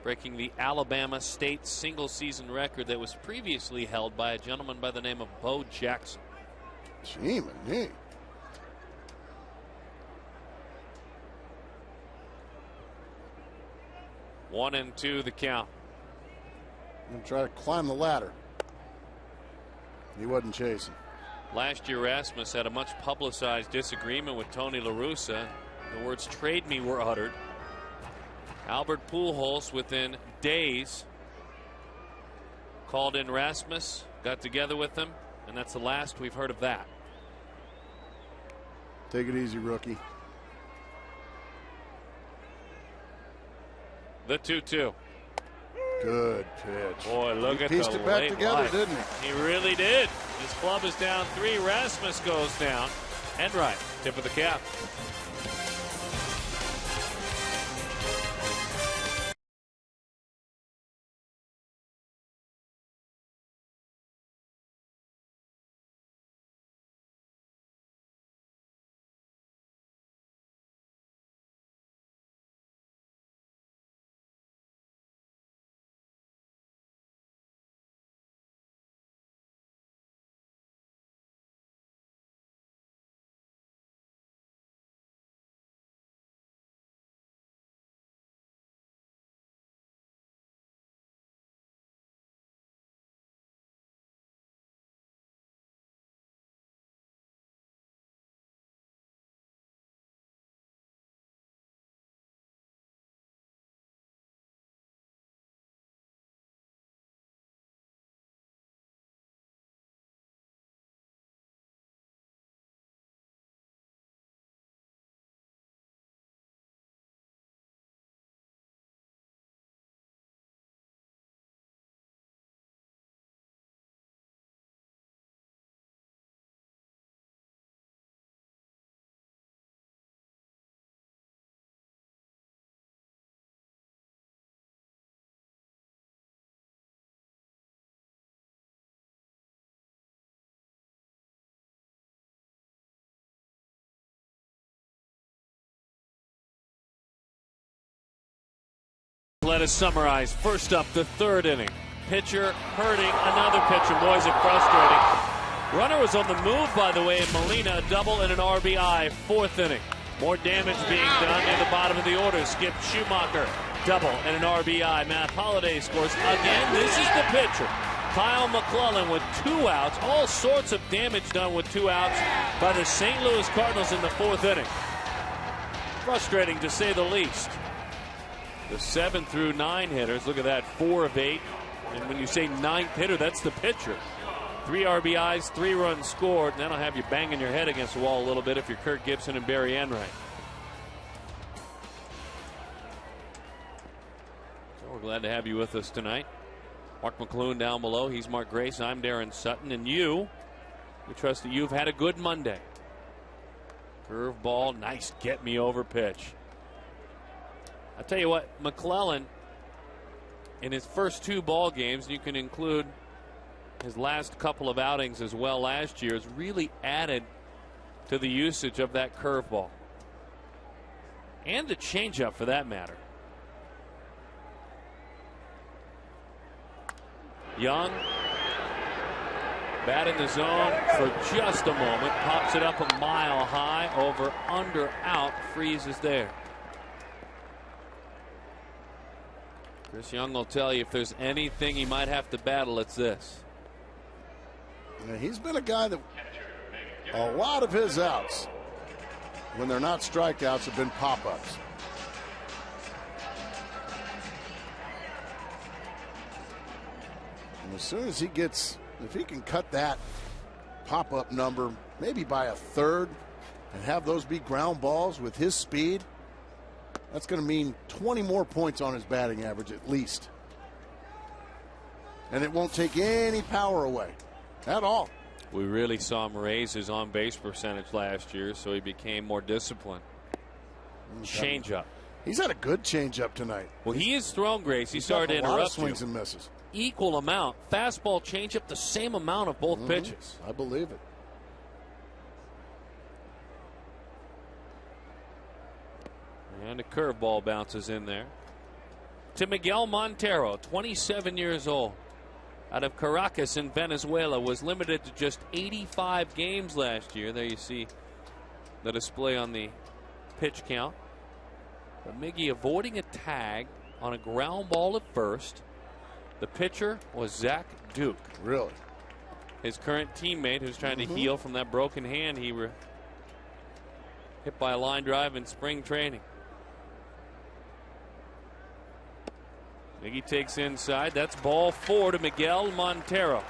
breaking the Alabama State single-season record that was previously held by a gentleman by the name of Bo Jackson. Gee, man. 1-2 the count. And try to climb the ladder. He wasn't chasing. Last year, Rasmus had a much publicized disagreement with Tony La Russa. The words "trade me" were uttered. Albert Pujols, within days, called in Rasmus, got together with him, and that's the last we've heard of that. Take it easy, rookie. The 2-2. Good pitch. Boy, look at the pieced it back late together, life. didn't he? He really did. His club is down 3. Rasmus goes down. And right. Tip of the cap. Let us summarize. First up, the 3rd inning. Pitcher hurting another pitcher. Boy, is it frustrating. Runner was on the move, by the way, in Molina. A double and an RBI. 4th inning. More damage being done near the bottom of the order. Skip Schumacher. Double and an RBI. Matt Holliday scores again. This is the pitcher. Kyle McClellan with 2 outs. All sorts of damage done with 2 outs by the St. Louis Cardinals in the 4th inning. Frustrating to say the least. The 7 through 9 hitters, look at that, 4 of 8. And when you say 9th hitter, that's the pitcher. 3 RBIs, 3 runs scored, and that'll have you banging your head against the wall a little bit if you're Kirk Gibson and Barry Enright. So we're glad to have you with us tonight. Mark McClune down below. He's Mark Grace. I'm Darren Sutton. And we trust that you've had a good Monday. Curveball, nice get-me-over pitch. I'll tell you what, McClellan, in his first 2 ball games, you can include his last couple of outings as well last year, has really added to the usage of that curveball. And the changeup, for that matter. Young, bat in the zone for just a moment, pops it up a mile high, over, under, out, freezes there. Chris Young will tell you if there's anything he might have to battle, it's this. Yeah, he's been a guy that a lot of his outs, when they're not strikeouts, have been pop-ups. And as soon as if he can cut that pop-up number maybe by a 1/3 and have those be ground balls with his speed, that's going to mean 20 more points on his batting average at least. And it won't take any power away at all. We really saw him raise his on-base percentage last year, so he became more disciplined. Changeup. He's had a good changeup tonight. Well, he is thrown, Grace. He started to a lot interrupt of swings you. and misses. equal amount. Fastball, changeup, the same amount of both pitches. I believe it. And a curveball bounces in there. To Miguel Montero, 27 years old. Out of Caracas in Venezuela, was limited to just 85 games last year. There you see the display on the pitch count. But Miggy avoiding a tag on a ground ball at first. The pitcher was Zach Duke. Really? His current teammate, who's trying to heal from that broken hand he hit by a line drive in spring training. Miggy takes inside. That's ball 4 to Miguel Montero.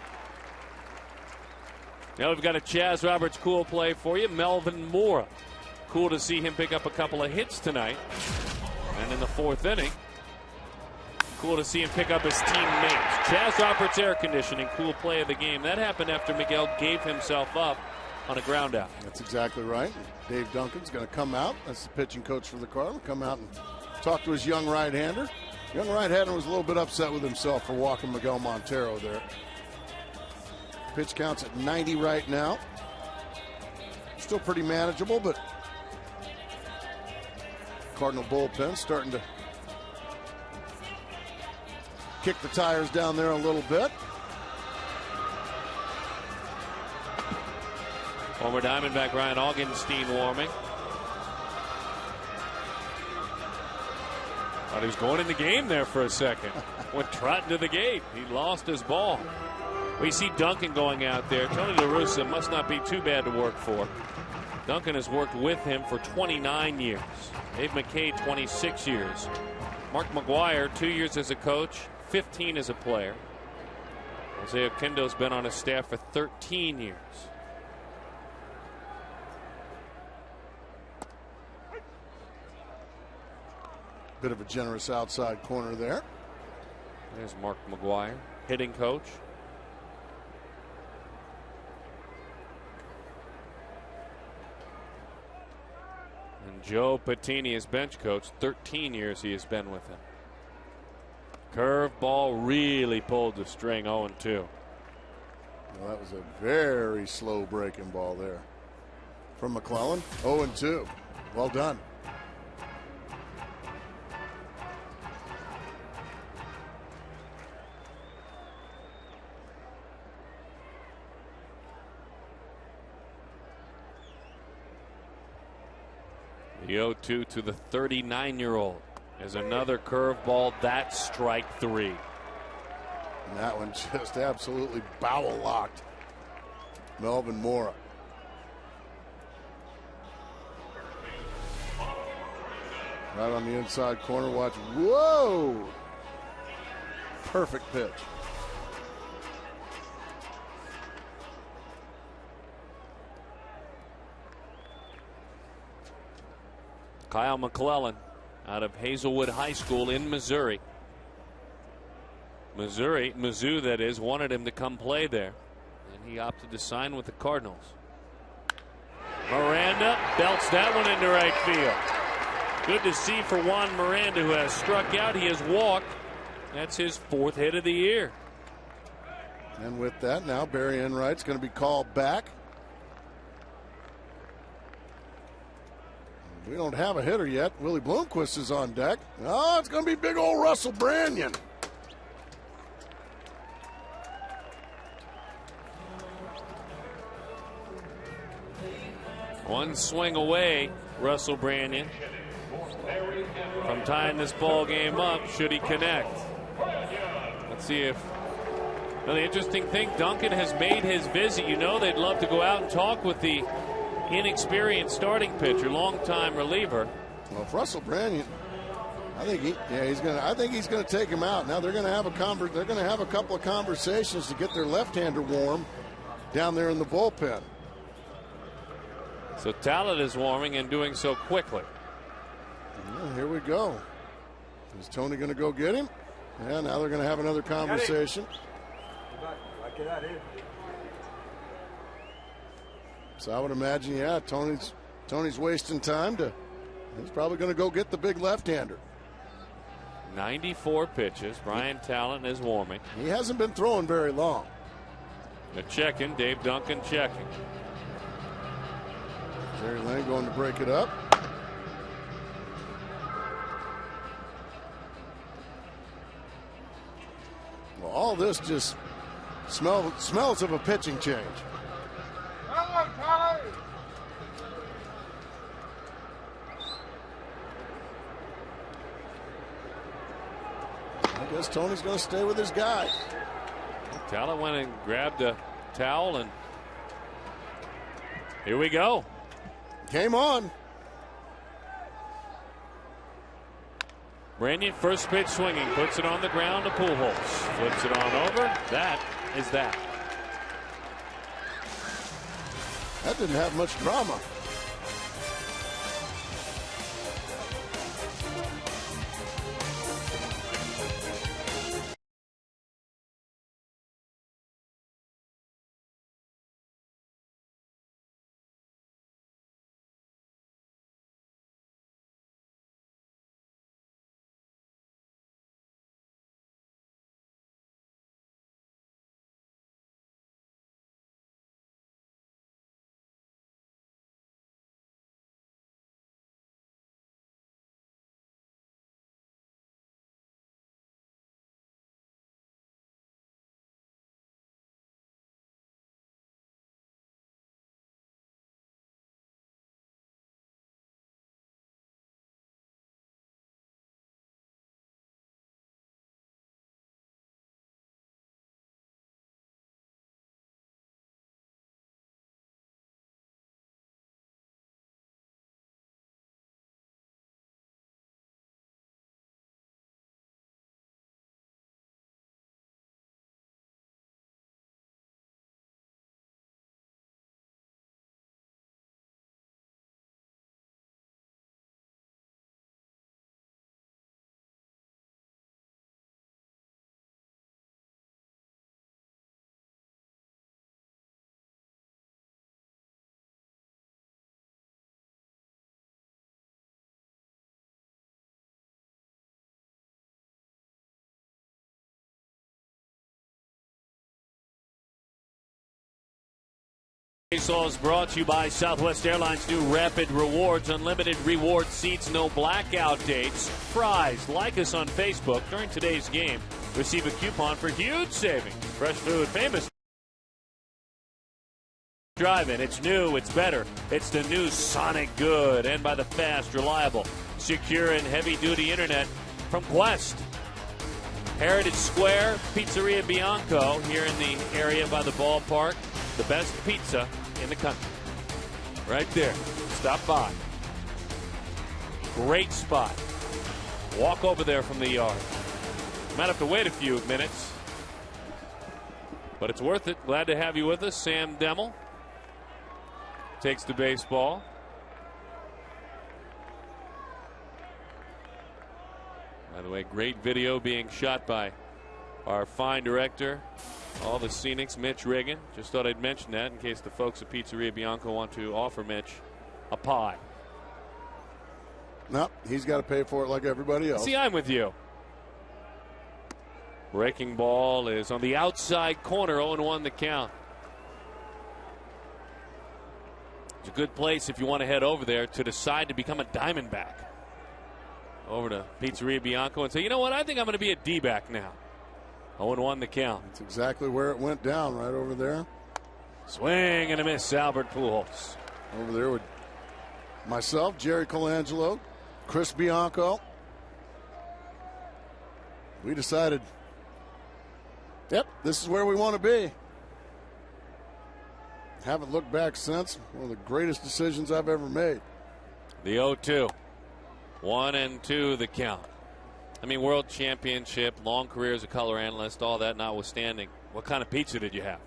Now we've got a Chaz Roberts cool play for you. Melvin Mora. Cool to see him pick up a couple of hits tonight. And in the 4th inning, cool to see him pick up his teammates. Chaz Roberts air conditioning, cool play of the game. That happened after Miguel gave himself up on a ground out. That's exactly right. Dave Duncan's going to come out. That's the pitching coach for the Cardinals. Come out and talk to his young right-hander. Young right-hander was a little bit upset with himself for walking Miguel Montero there. Pitch counts at 90 right now. Still pretty manageable, but Cardinal bullpen starting to kick the tires down there a little bit. Former Diamondback Ryan Augenstein warming. Thought he was going in the game there for a second. Went trotting to the gate. He lost his ball. We see Duncan going out there. Tony La Russa must not be too bad to work for. Duncan has worked with him for 29 years. Dave McKay, 26 years. Mark McGuire, 2 years as a coach, 15 as a player. Jose Oquendo's been on his staff for 13 years. Bit of a generous outside corner there. There's Mark McGuire, hitting coach. And Joe Patini is bench coach. 13 years he has been with him. Curveball really pulled the string. 0-2. Well, that was a very slow breaking ball there from McClellan. 0-2. Well done. The 0-2 to the 39-year-old is another curveball. That's strike 3. And that one just absolutely bowel locked Melvin Mora. Right on the inside corner. Watch. Whoa! Perfect pitch. Kyle McClellan out of Hazelwood High School in Missouri. Mizzou that is, wanted him to come play there, and he opted to sign with the Cardinals. Miranda belts that one into right field. Good to see for Juan Miranda, who has struck out. He has walked. That's his 4th hit of the year. And with that, now Barry Enright's going to be called back. We don't have a hitter yet. Willie Bloomquist is on deck. Oh, it's going to be big old Russell Branyan. One swing away, Russell Branyan, from tying this ball game up, should he connect. Let's see if. Well, the interesting thing, Duncan has made his visit. You know they'd love to go out and talk with the inexperienced starting pitcher, longtime reliever. Well, if Russell Branyan, I think he's going to take him out. Now they're going to have a couple of conversations to get their left-hander warm down there in the bullpen. So Talent is warming and doing so quickly. Well, here we go. Is Tony going to go get him? Yeah, now they're going to have another conversation. So I would imagine, yeah, Tony's wasting time. He's probably going to go get the big left-hander. 94 pitches. Brian Talent is warming. He hasn't been throwing very long. They're checking. Dave Duncan checking. Jerry Lane going to break it up. Well, all this just smells of a pitching change. I guess Tony's going to stay with his guy. Talent went and grabbed a towel, and here we go. Game on. Branyan, first pitch swinging, puts it on the ground to Pujols. Flips it on over. That is that. That didn't have much drama. Baseball is brought to you by Southwest Airlines' new Rapid Rewards. Unlimited reward seats, no blackout dates. Fries. Like us on Facebook. During today's game, receive a coupon for huge savings. Fresh food, famous drive-in. It's new, it's better. It's the new Sonic Good. And by the fast, reliable, secure, and heavy-duty internet from Quest. Heritage Square, Pizzeria Bianco here in the area by the ballpark. The best pizza in the country. Right there. Stop by. Great spot. Walk over there from the yard. Might have to wait a few minutes, but it's worth it. Glad to have you with us. Sam Demmel takes the baseball. By the way, great video being shot by our fine director, all the scenics, Mitch Riggin. Just thought I'd mention that in case the folks at Pizzeria Bianco want to offer Mitch a pie. No, he's got to pay for it like everybody else. See, I'm with you. Breaking ball is on the outside corner, 0-1 the count. It's a good place if you want to head over there to decide to become a Diamondback. Over to Pizzeria Bianco and say, you know what, I think I'm going to be a D-back now. 0-1 the count. That's exactly where it went down, right over there. Swing and a miss, Albert Pujols. Over there with myself, Jerry Colangelo, Chris Bianco. We decided, yep, this is where we want to be. Haven't looked back since. One of the greatest decisions I've ever made. The 0-2. 1-2 the count. I mean, world championship, long career as a color analyst, all that notwithstanding. What kind of pizza did you have?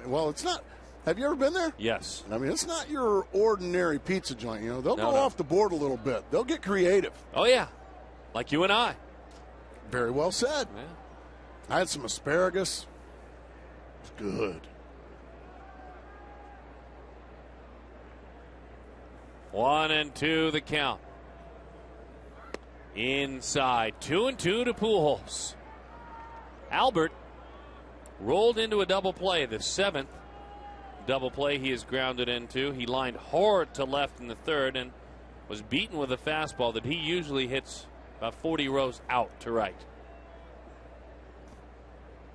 Well, it's not. Have you ever been there? Yes. I mean, it's not your ordinary pizza joint. You know, they'll go off the board a little bit. They'll get creative. Oh, yeah. Like you and I. Very well said. Yeah. I had some asparagus. It's good. 1-2 the count. Inside, 2-2 to Pujols. Albert rolled into a double play, the 7th double play he is grounded into. He lined hard to left in the 3rd and was beaten with a fastball that he usually hits about 40 rows out to right.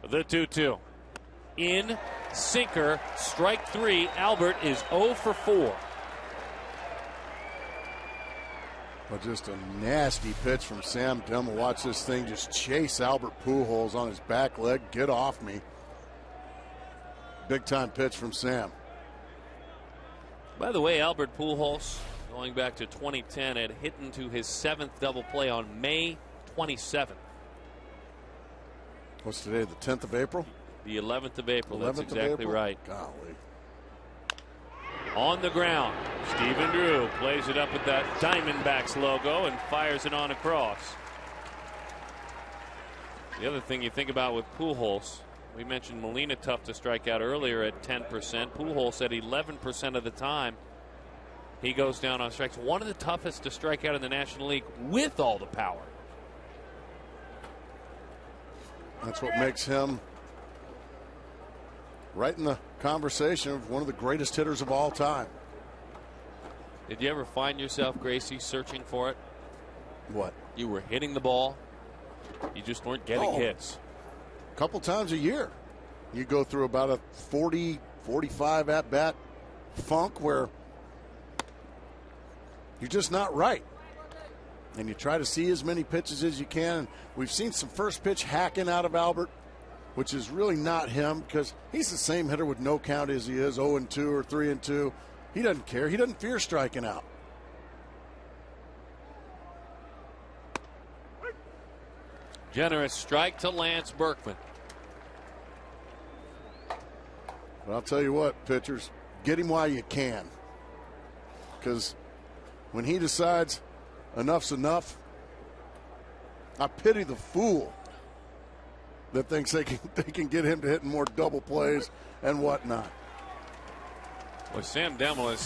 The 2-2. In, sinker, strike 3. Albert is 0 for 4. Well, just a nasty pitch from Sam Demmel. Watch this thing just chase Albert Pujols on his back leg. Get off me. Big time pitch from Sam. By the way, Albert Pujols, going back to 2010, had hit into his 7th double play on May 27th. What's today, the 10th of April? The 11th of April. 11th That's exactly April? right. Golly. On the ground, Stephen Drew plays it up with that Diamondbacks logo and fires it on across. The other thing you think about with Pujols, we mentioned Molina tough to strike out earlier at 10%. Pujols at 11% of the time he goes down on strikes. One of the toughest to strike out in the National League with all the power. That's what makes him right in the conversation of one of the greatest hitters of all time. Did you ever find yourself, Gracie, searching for it? What? You were hitting the ball, you just weren't getting hits. A couple times a year. You go through about a 40, 45 at-bat funk where you're just not right. And you try to see as many pitches as you can. We've seen some first pitch hacking out of Albert, which is really not him because he's the same hitter with no count as he is 0-2 or 3-2. He doesn't care. He doesn't fear striking out. Generous strike to Lance Berkman. But I'll tell you what, pitchers, get him while you can. Because when he decides enough's enough, I pity the fool that thinks they can get him to hitting more double plays and whatnot. Well, Sam Demmel is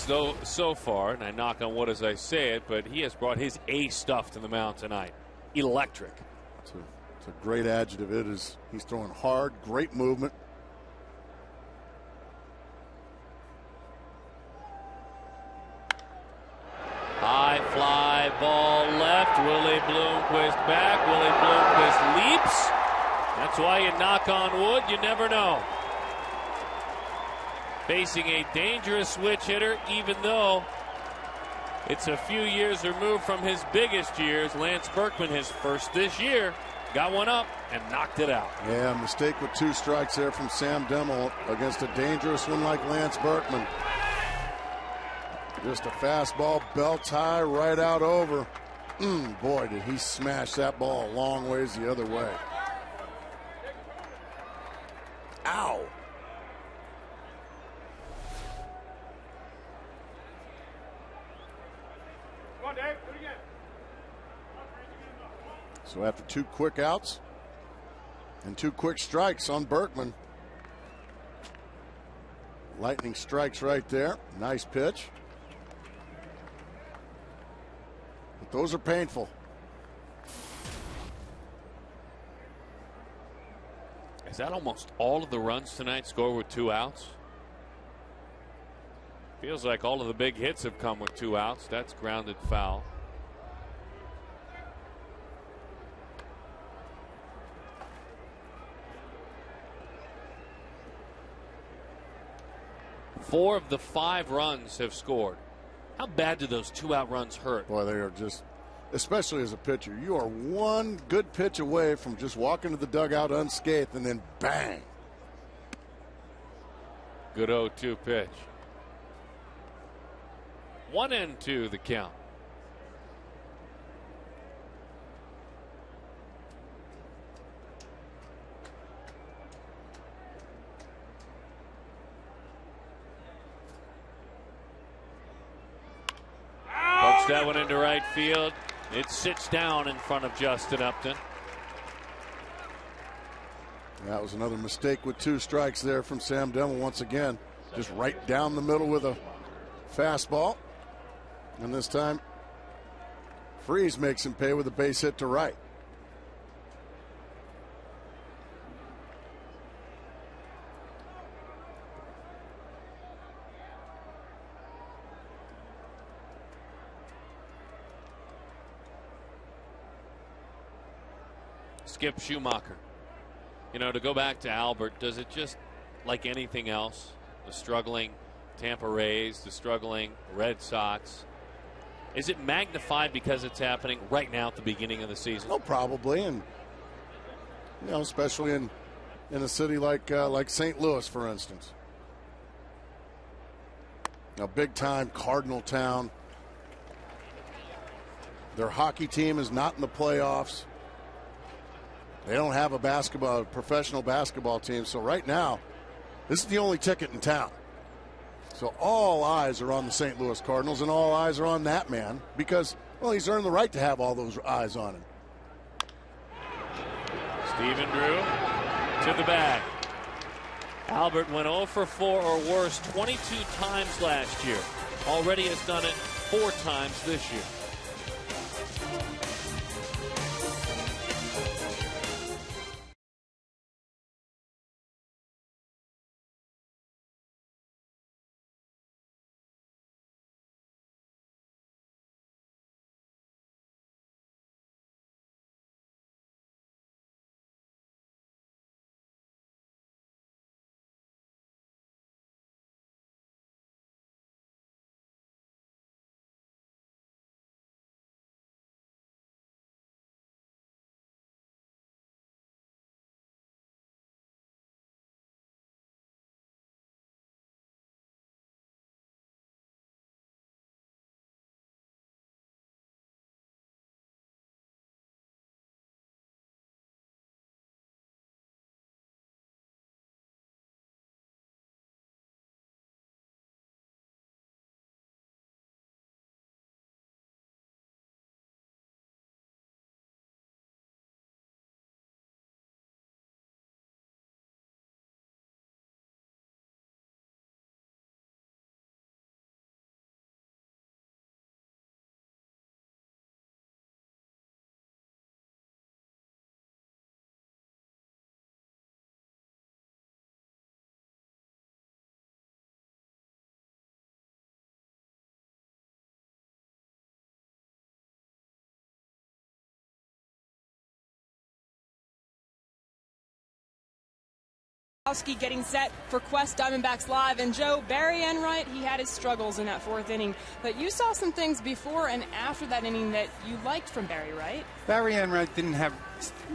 so far, and I knock on wood as I say it, but he has brought his A stuff to the mound tonight. Electric. It's a great adjective. It is. He's throwing hard, great movement. High fly ball left. Willie Bloomquist back. Willie Bloomquist leaps. That's why you knock on wood. You never know. Facing a dangerous switch hitter, even though it's a few years removed from his biggest years. Lance Berkman, his first this year, got one up and knocked it out. Yeah, mistake with 2 strikes there from Sam Demmel against a dangerous one like Lance Berkman. Just a fastball, belt high, right out over. Boy, did he smash that ball a long ways the other way. Ow. Come on, Dave. Do it again. So after 2 quick outs and 2 quick strikes on Berkman, lightning strikes right there. Nice pitch. But those are painful. Is that almost all of the runs tonight scored with 2 outs? Feels like all of the big hits have come with 2 outs. That's grounded foul. Four of the 5 runs have scored. How bad do those 2-out runs hurt? Boy, they are just, especially as a pitcher, you are one good pitch away from just walking to the dugout unscathed and then bang. Good 0-2 pitch. 1-2 the count. Pokes that one into right field. It sits down in front of Justin Upton. That was another mistake with 2 strikes there from Sam Demmel once again. Just right down the middle with a fastball. And this time, Freese makes him pay with a base hit to right. Skip Schumacher. You know, to go back to Albert, does it just, like anything else, the struggling Tampa Rays, the struggling Red Sox, is it magnified because it's happening right now at the beginning of the season? Oh, probably, and you know, especially in a city like St. Louis, for instance, a big-time Cardinal town. Their hockey team is not in the playoffs. They don't have a professional basketball team. So right now, this is the only ticket in town. So all eyes are on the St. Louis Cardinals, and all eyes are on that man because, well, he's earned the right to have all those eyes on him. Stephen Drew to the bag. Albert went 0 for 4 or worse 22 times last year. Already has done it 4 times this year. Getting set for Quest Diamondbacks Live. And Joe, Barry Enright, he had his struggles in that 4th inning, but you saw some things before and after that inning that you liked from Barry, right? Barry Enright didn't have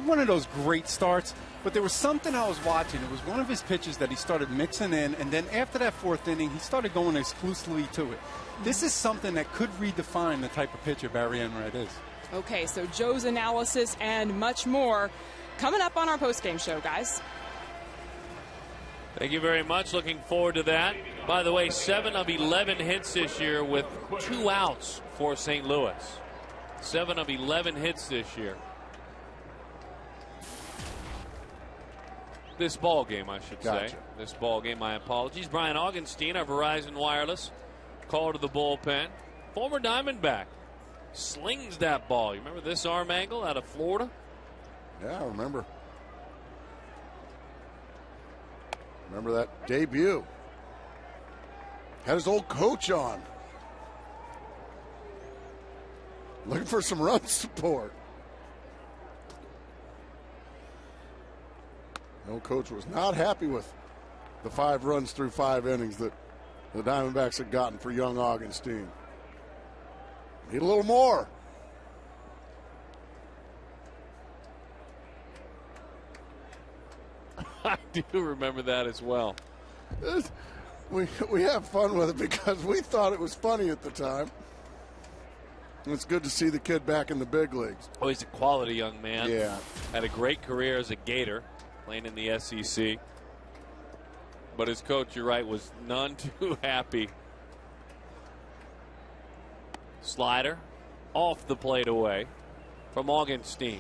one of those great starts, but there was something I was watching. It was one of his pitches that he started mixing in, and then after that 4th inning, he started going exclusively to it. This is something that could redefine the type of pitcher Barry Enright is. Okay, so Joe's analysis and much more coming up on our postgame show, guys. Thank you very much. Looking forward to that. By the way, 7 of 11 hits this year with 2 outs for St. Louis. 7 of 11 hits this year. This ball game, I should say. This ball game, my apologies. Brian Augenstein, our Verizon Wireless call to the bullpen. Former Diamondback slings that ball. You remember this arm angle out of Florida? Yeah, I remember. Remember that debut. Had his old coach on. Looking for some run support. The old coach was not happy with the 5 runs through 5 innings that the Diamondbacks had gotten for young Augenstein. Need a little more. I do remember that as well. We have fun with it because we thought it was funny at the time. It's good to see the kid back in the big leagues. Oh, he's a quality young man. Yeah. Had a great career as a Gator, playing in the SEC. But his coach, you're right, was none too happy. Slider off the plate away from Augenstein.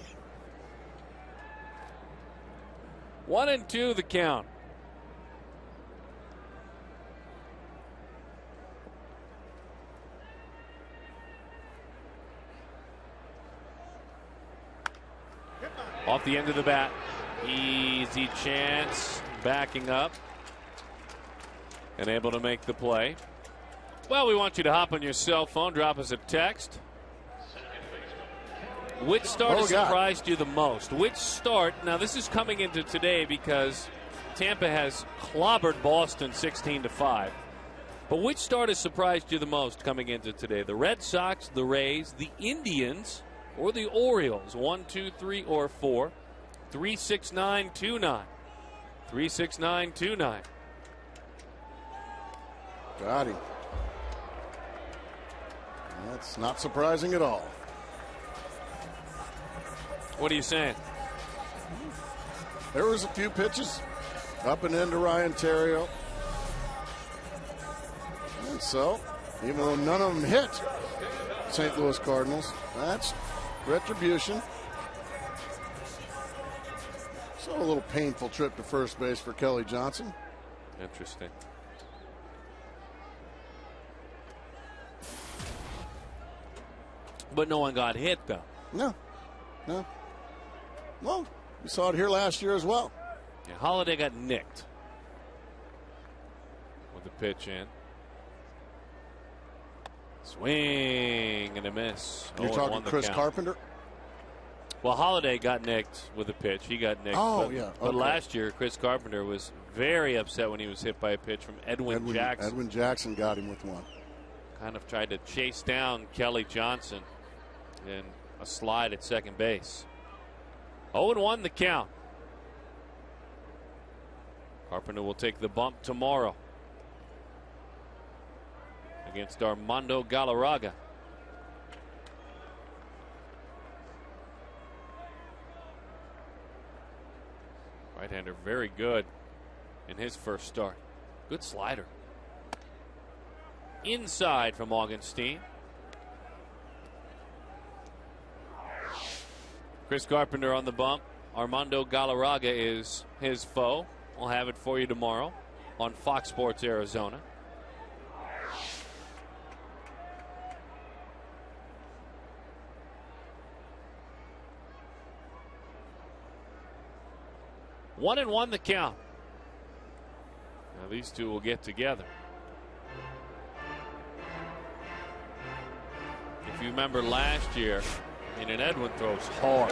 1-2 the count. Off the end of the bat. Easy chance. Backing up. And able to make the play. Well, we want you to hop on your cell phone. Drop us a text. Which start has surprised you the most? Which start? Now, this is coming into today because Tampa has clobbered Boston 16-5. But which start has surprised you the most coming into today? The Red Sox, the Rays, the Indians, or the Orioles? 1, 2, 3, or 4. 36929. 36929. Got him. That's not surprising at all. What are you saying? There was a few pitches up and into Ryan Theriot. And so, even though none of them hit St. Louis Cardinals, that's retribution. So a little painful trip to first base for Kelly Johnson. Interesting. But no one got hit, though. No. Well, we saw it here last year as well. Yeah, Holiday got nicked with the pitch in. Swing and a miss. You're talking Chris Carpenter? Well, Holiday got nicked with a pitch. He got nicked. Oh, yeah. Okay. But last year, Chris Carpenter was very upset when he was hit by a pitch from Edwin Jackson. Edwin Jackson got him with one. Kind of tried to chase down Kelly Johnson in a slide at second base. 0-1 the count. Carpenter will take the bump tomorrow against Armando Galarraga. Right-hander very good in his first start. Good slider. Inside from Augustine. Chris Carpenter on the bump. Armando Galarraga is his foe. We'll have it for you tomorrow on Fox Sports Arizona. One and one the count. Now these two will get together. If you remember last year, and Edwin throws hard.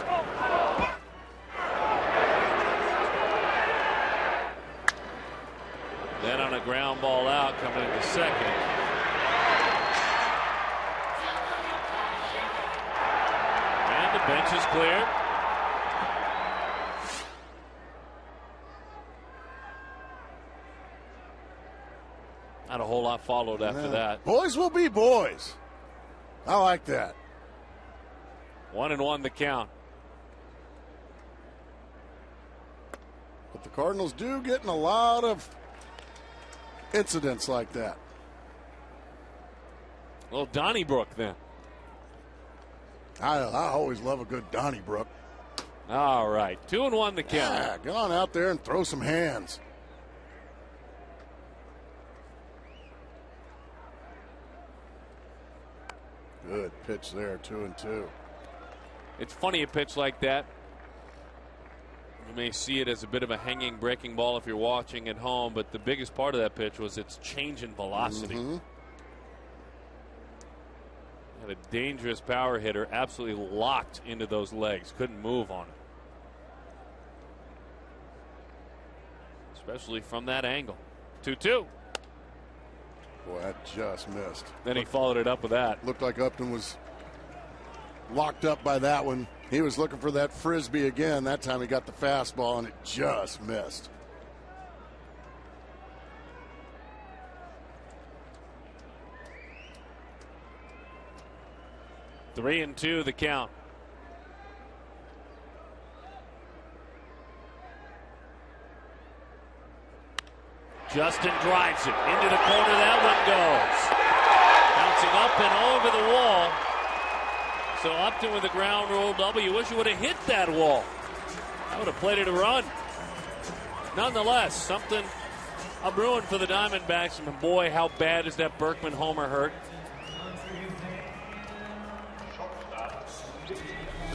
Then on a ground ball out coming into second. And the bench is cleared. Not a whole lot followed after that. Boys will be boys. I like that. 1-1 the count. But the Cardinals do get in a lot of incidents like that. A little Donnybrook then. I always love a good Donnybrook. All right. 2-1 the count. Yeah, get on out there and throw some hands. Good pitch there, 2-2. It's funny a pitch like that. You may see it as a bit of a hanging breaking ball if you're watching at home, but the biggest part of that pitch was its change in velocity. Mm-hmm. Had a dangerous power hitter, absolutely locked into those legs. Couldn't move on it. Especially from that angle. 2-2. Boy, that just missed. Then he followed it up with that. Looked like Upton was locked up by that one. He was looking for that frisbee again. That time he got the fastball and it just missed. Three and two the count. Justin drives it into the corner. That one goes. Bouncing up and over the wall. So Upton with a ground rule double. You wish you would have hit that wall. I would have played it a run. Nonetheless, something a brewing for the Diamondbacks. And boy, how bad is that Berkman homer hurt?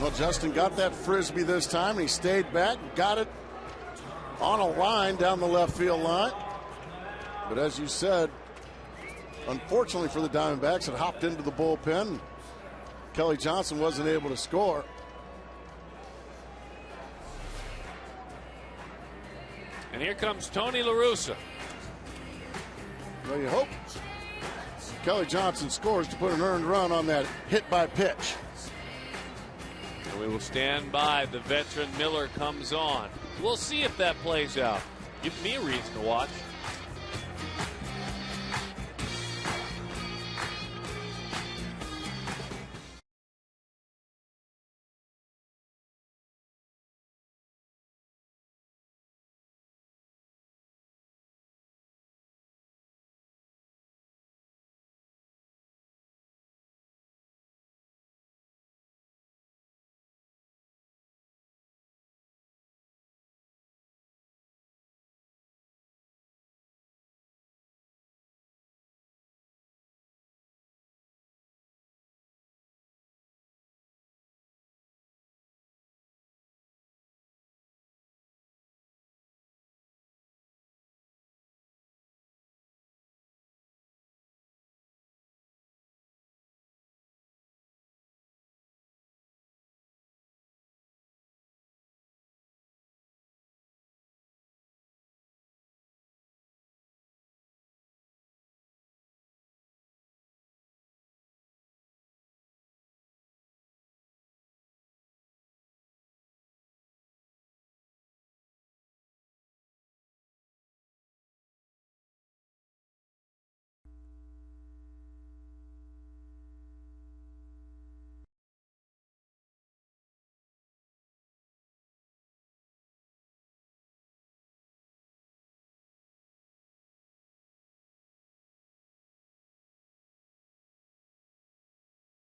Well, Justin got that frisbee this time, and he stayed back, got it on a line down the left field line. But as you said, unfortunately for the Diamondbacks, it hopped into the bullpen. Kelly Johnson wasn't able to score. And here comes Tony La Russa. Well, you hope Kelly Johnson scores to put an earned run on that hit by pitch. And we will stand by. The veteran Miller comes on. We'll see if that plays out. Give me a reason to watch.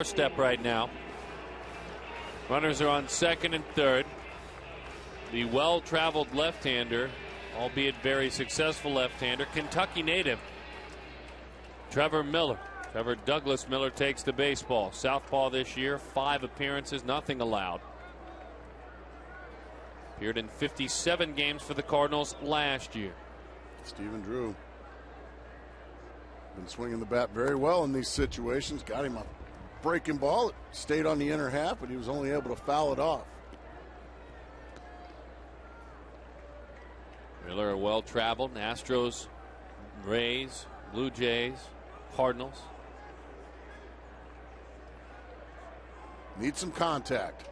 Step right now. Runners are on second and third. The well-traveled left-hander, albeit very successful left-hander, Kentucky native Trevor Douglas Miller takes the baseball. Southpaw this year, 5 appearances, nothing allowed. Appeared in 57 games for the Cardinals last year. Stephen Drew been swinging the bat very well in these situations. Got him a breaking ball. It stayed on the inner half, but he was only able to foul it off. Miller, well-traveled. Astros, Rays, Blue Jays, Cardinals. Need some contact.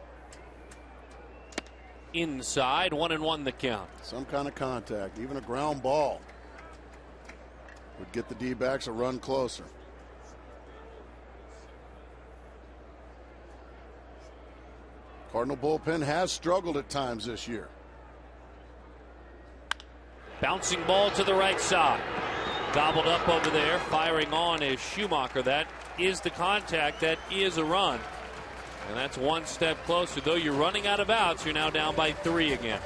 Inside, 1-1 the count. Some kind of contact, even a ground ball would get the D-backs a run closer. Cardinal bullpen has struggled at times this year. Bouncing ball to the right side. Gobbled up over there. Firing on is Schumacher. That is the contact. That is a run. And that's one step closer. Though you're running out of outs, you're now down by 3 again.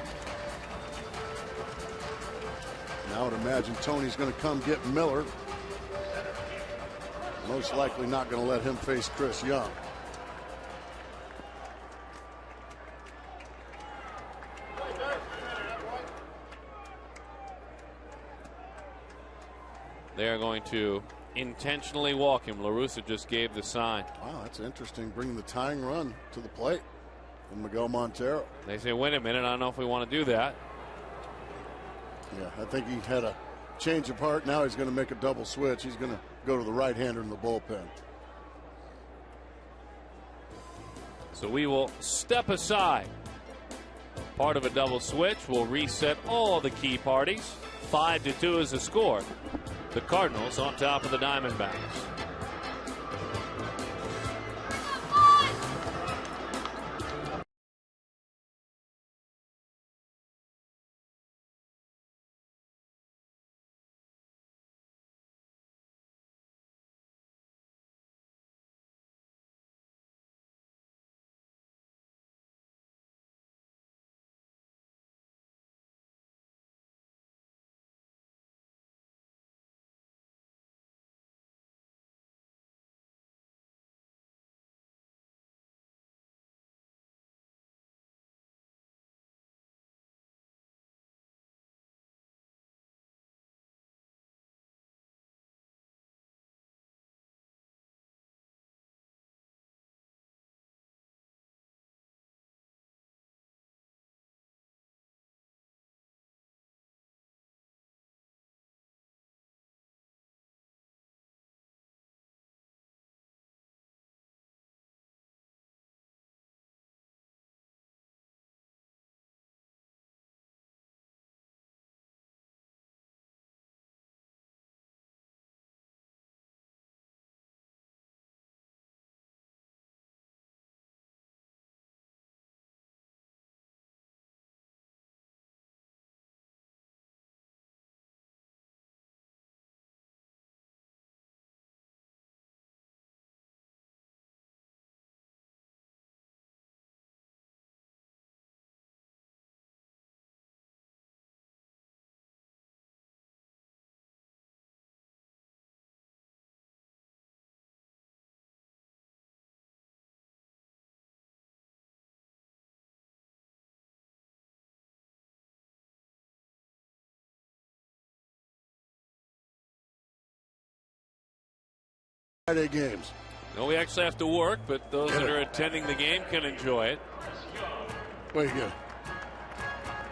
Now I would imagine Tony's going to come get Miller. Most likely not going to let him face Chris Young. They are going to intentionally walk him. La Russa just gave the sign. Wow, that's interesting. Bringing the tying run to the plate from Miguel Montero. They say, wait a minute, I don't know if we want to do that. Yeah, I think he had a change of heart. Now he's going to make a double switch. He's going to go to the right-hander in the bullpen. So we will step aside. Part of a double switch will reset all the key parties. 5-2 is the score. The Cardinals on top of the Diamondbacks. Friday games. No, we actually have to work, but those that are attending the game can enjoy it. What do you get?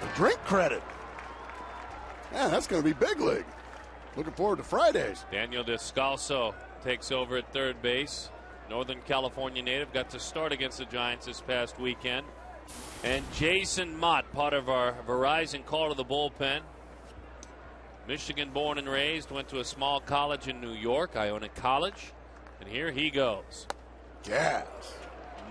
A drink credit. Yeah, that's going to be big league. Looking forward to Fridays. Daniel Descalso takes over at third base. Northern California native, got to start against the Giants this past weekend. And Jason Mott, part of our Verizon call to the bullpen. Michigan born and raised, went to a small college in New York, Iona College. And here he goes. Gas.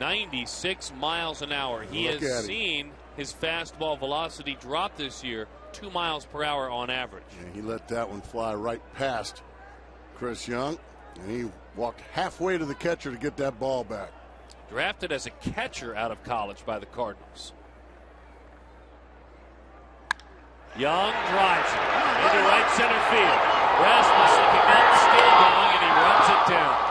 96 miles an hour. He has seen his fastball velocity drop this year 2 miles per hour on average. Yeah, he let that one fly right past Chris Young, and he walked halfway to the catcher to get that ball back. Drafted as a catcher out of college by the Cardinals. Young drives it into right center field. Rasmus looking up, still going, and he runs it down.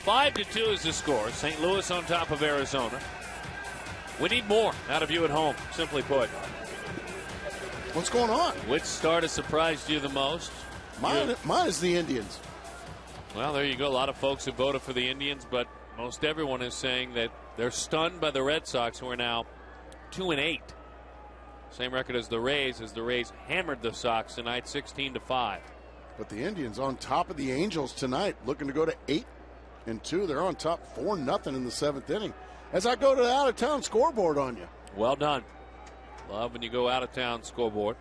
Five to 2 is the score. St. Louis on top of Arizona. We need more out of you at home, simply put. What's going on? Which start has surprised you the most? Mine is the Indians. Well, there you go. A lot of folks have voted for the Indians, but most everyone is saying that they're stunned by the Red Sox, who are now 2-8. Same record as the Rays hammered the Sox tonight, 16-5. But the Indians on top of the Angels tonight, looking to go to 8-2. They're on top 4-0 in the 7th inning. As I go to the out-of-town scoreboard on you. Well done. Love when you go out-of-town scoreboard.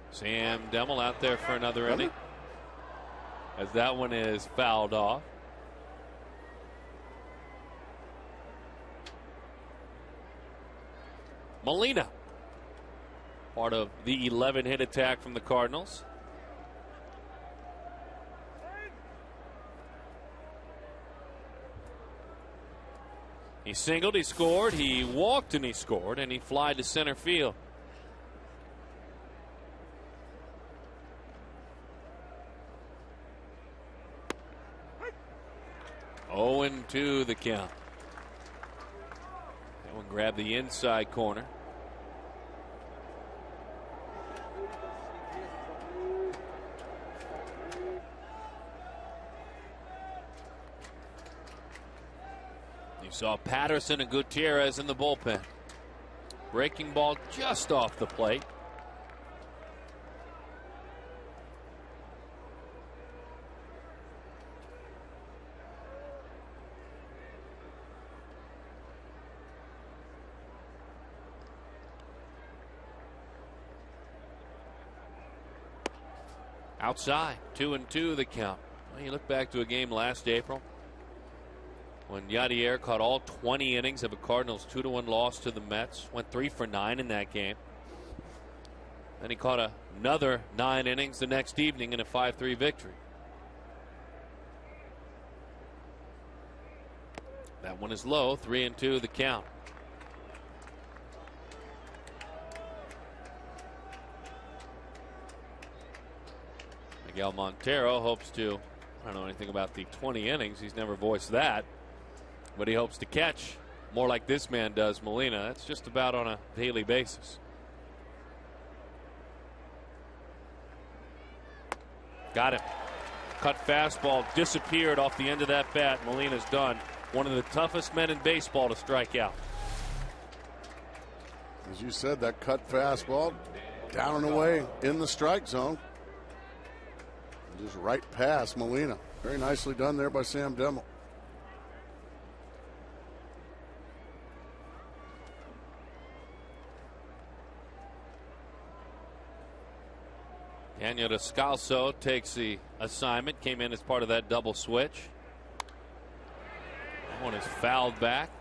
Sam Demmel out there for another inning, as that one is fouled off. Molina, part of the 11-hit attack from the Cardinals. He singled, he scored, he walked and he scored, and he flied to center field. Oh, 0-2 the count. That one grabbed the inside corner. You saw Patterson and Gutierrez in the bullpen. Breaking ball just off the plate. Outside, 2-2 the count. Well, you look back to a game last April when Yadier caught all 20 innings of a Cardinals 2-1 loss to the Mets. Went 3 for 9 in that game. Then he caught another 9 innings the next evening in a 5-3 victory. That one is low, 3-2 the count. Miguel Montero hopes to, I don't know anything about the 20 innings, he's never voiced that, but he hopes to catch more like this man does, Molina. That's just about on a daily basis. Got him. Cut fastball disappeared off the end of that bat. Molina's done. One of the toughest men in baseball to strike out. As you said, that cut fastball down and away in the strike zone. Just right past Molina. Very nicely done there by Sam Demmel. Daniel Descalso takes the assignment. Came in as part of that double switch. That one is fouled back.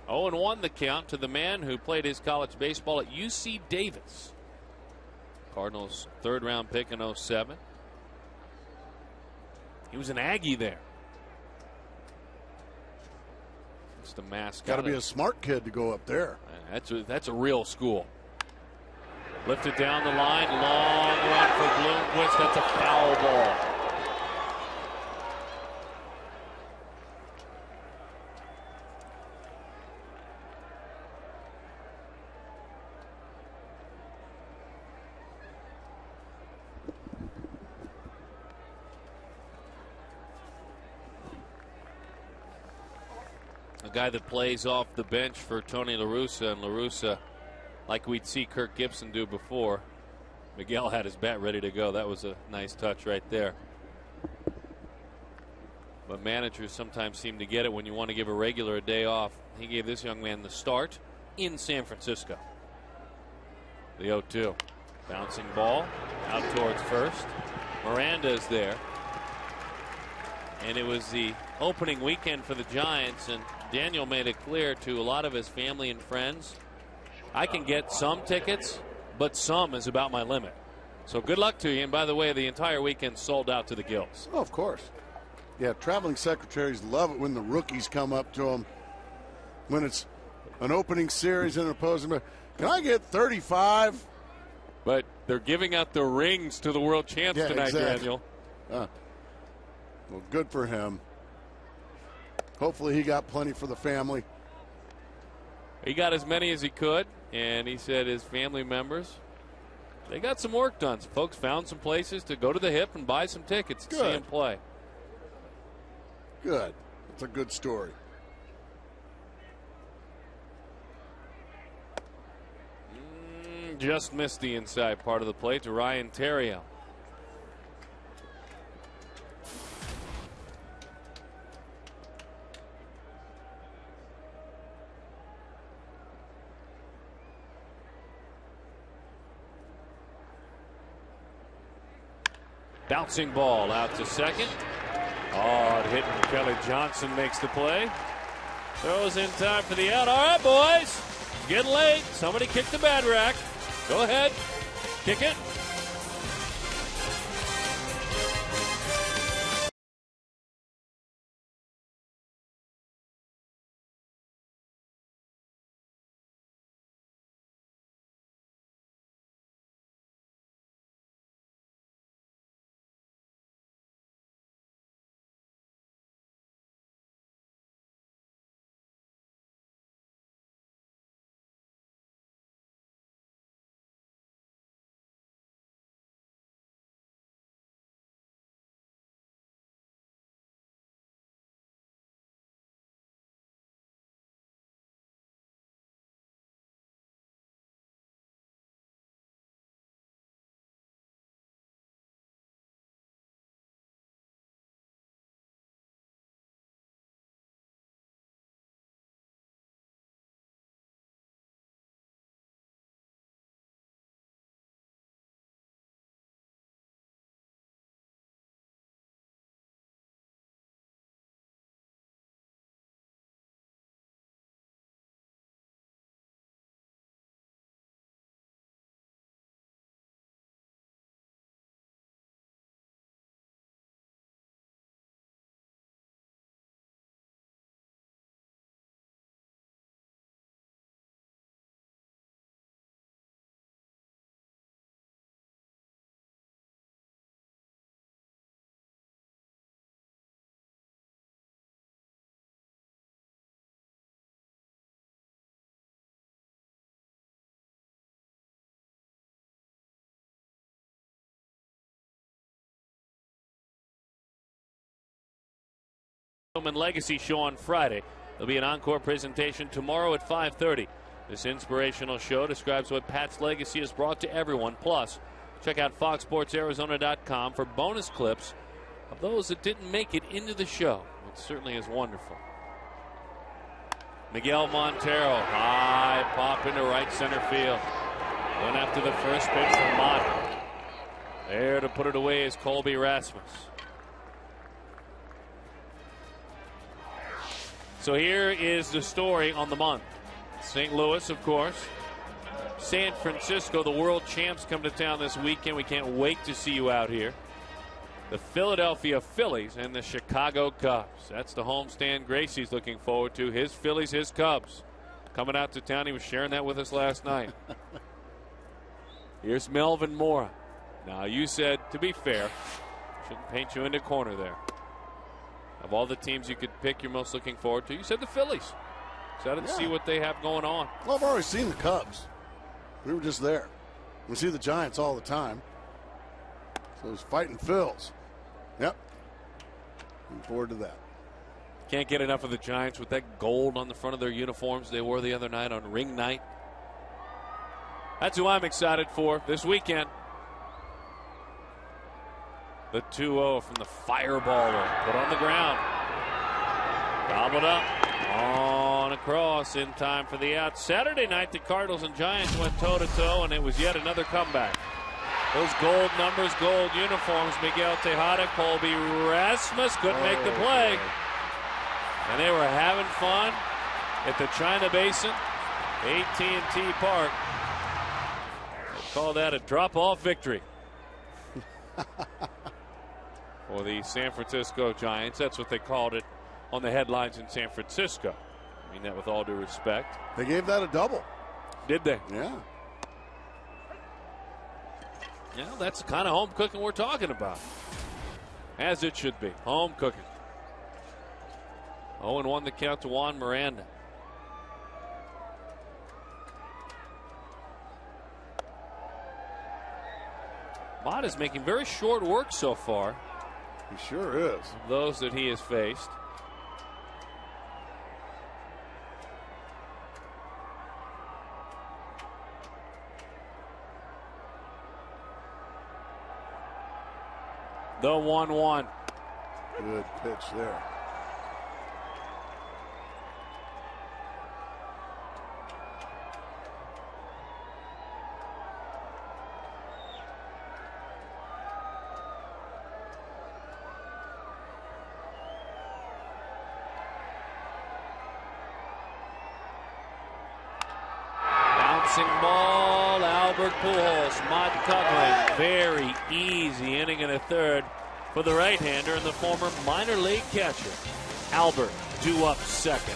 0-1 the count to the man who played his college baseball at UC Davis. Cardinals 3rd round pick in 07. He was an Aggie there. It's the mascot. Got to be a smart kid to go up there. That's a real school. Lifted down the line, long run for Bloomquist. That's a foul ball. A guy that plays off the bench for Tony La Russa, and La Russa, like we'd see Kirk Gibson do before, Miguel had his bat ready to go. That was a nice touch right there. But managers sometimes seem to get it when you want to give a regular a day off. He gave this young man the start in San Francisco. The 0-2. Bouncing ball out towards first. Miranda is there. And it was the opening weekend for the Giants, and Daniel made it clear to a lot of his family and friends, I can get some tickets, but some is about my limit. So good luck to you. And by the way, the entire weekend sold out to the gills. Oh, of course. Yeah, traveling secretaries love it when the rookies come up to them when it's an opening series and an opposing. Can I get 35? But they're giving out the rings to the world champs tonight, exactly. Daniel. Well, good for him. Hopefully he got plenty for the family. He got as many as he could, and he said his family members, they got some work done. Some folks found some places to go to the hip and buy some tickets to see him play. Good. That's a good story. Just missed the inside part of the plate to Ryan Theriot. Bouncing ball out to second. Oh, it hit and Kelly Johnson makes the play. Throws in time for the out. All right, boys. It's getting late. Somebody kick the bad rack. Go ahead. Kick it. Legacy show on Friday. There'll be an encore presentation tomorrow at 5:30. This inspirational show describes what Pat's legacy has brought to everyone. Plus, check out FoxSportsArizona.com for bonus clips of those that didn't make it into the show. It certainly is wonderful. Miguel Montero, high pop into right center field. Went after the first pitch from Mott. There to put it away is Colby Rasmus. So here is the story on the month. St. Louis, of course. San Francisco, the world champs, come to town this weekend. We can't wait to see you out here. The Philadelphia Phillies and the Chicago Cubs. That's the homestand Gracie's looking forward to. His Phillies, his Cubs. Coming out to town. He was sharing that with us last night. Here's Melvin Mora. Now, you said, to be fair, shouldn't paint you into a corner there. Of all the teams you could pick you're most looking forward to, you said the Phillies. Excited to see what they have going on. Well, I've already seen the Cubs. We were just there. We see the Giants all the time. So it's fighting Phils. Yep. Looking forward to that. Can't get enough of the Giants with that gold on the front of their uniforms they wore the other night on ring night. That's who I'm excited for this weekend. The 2-0 from the fireballer. Put on the ground. Gobbled up. On across in time for the out. Saturday night, the Cardinals and Giants went toe-to-toe, and it was yet another comeback. Those gold numbers, gold uniforms. Miguel Tejada, Colby Rasmus couldn't make the play. And they were having fun at the China Basin, AT&T Park. They call that a drop-off victory. For the San Francisco Giants. That's what they called it on the headlines in San Francisco. I mean that with all due respect. They gave that a double. Did they? Yeah. Yeah, that's the kind of home cooking we're talking about. As it should be. Home cooking. 0-1 the count to Juan Miranda. Mott is making very short work so far. He sure is. Those that he has faced. The 1-1. Good pitch there. Ball, Albert Pujols, Mott covering. Very easy inning and a third for the right-hander and the former minor league catcher. Albert due up second.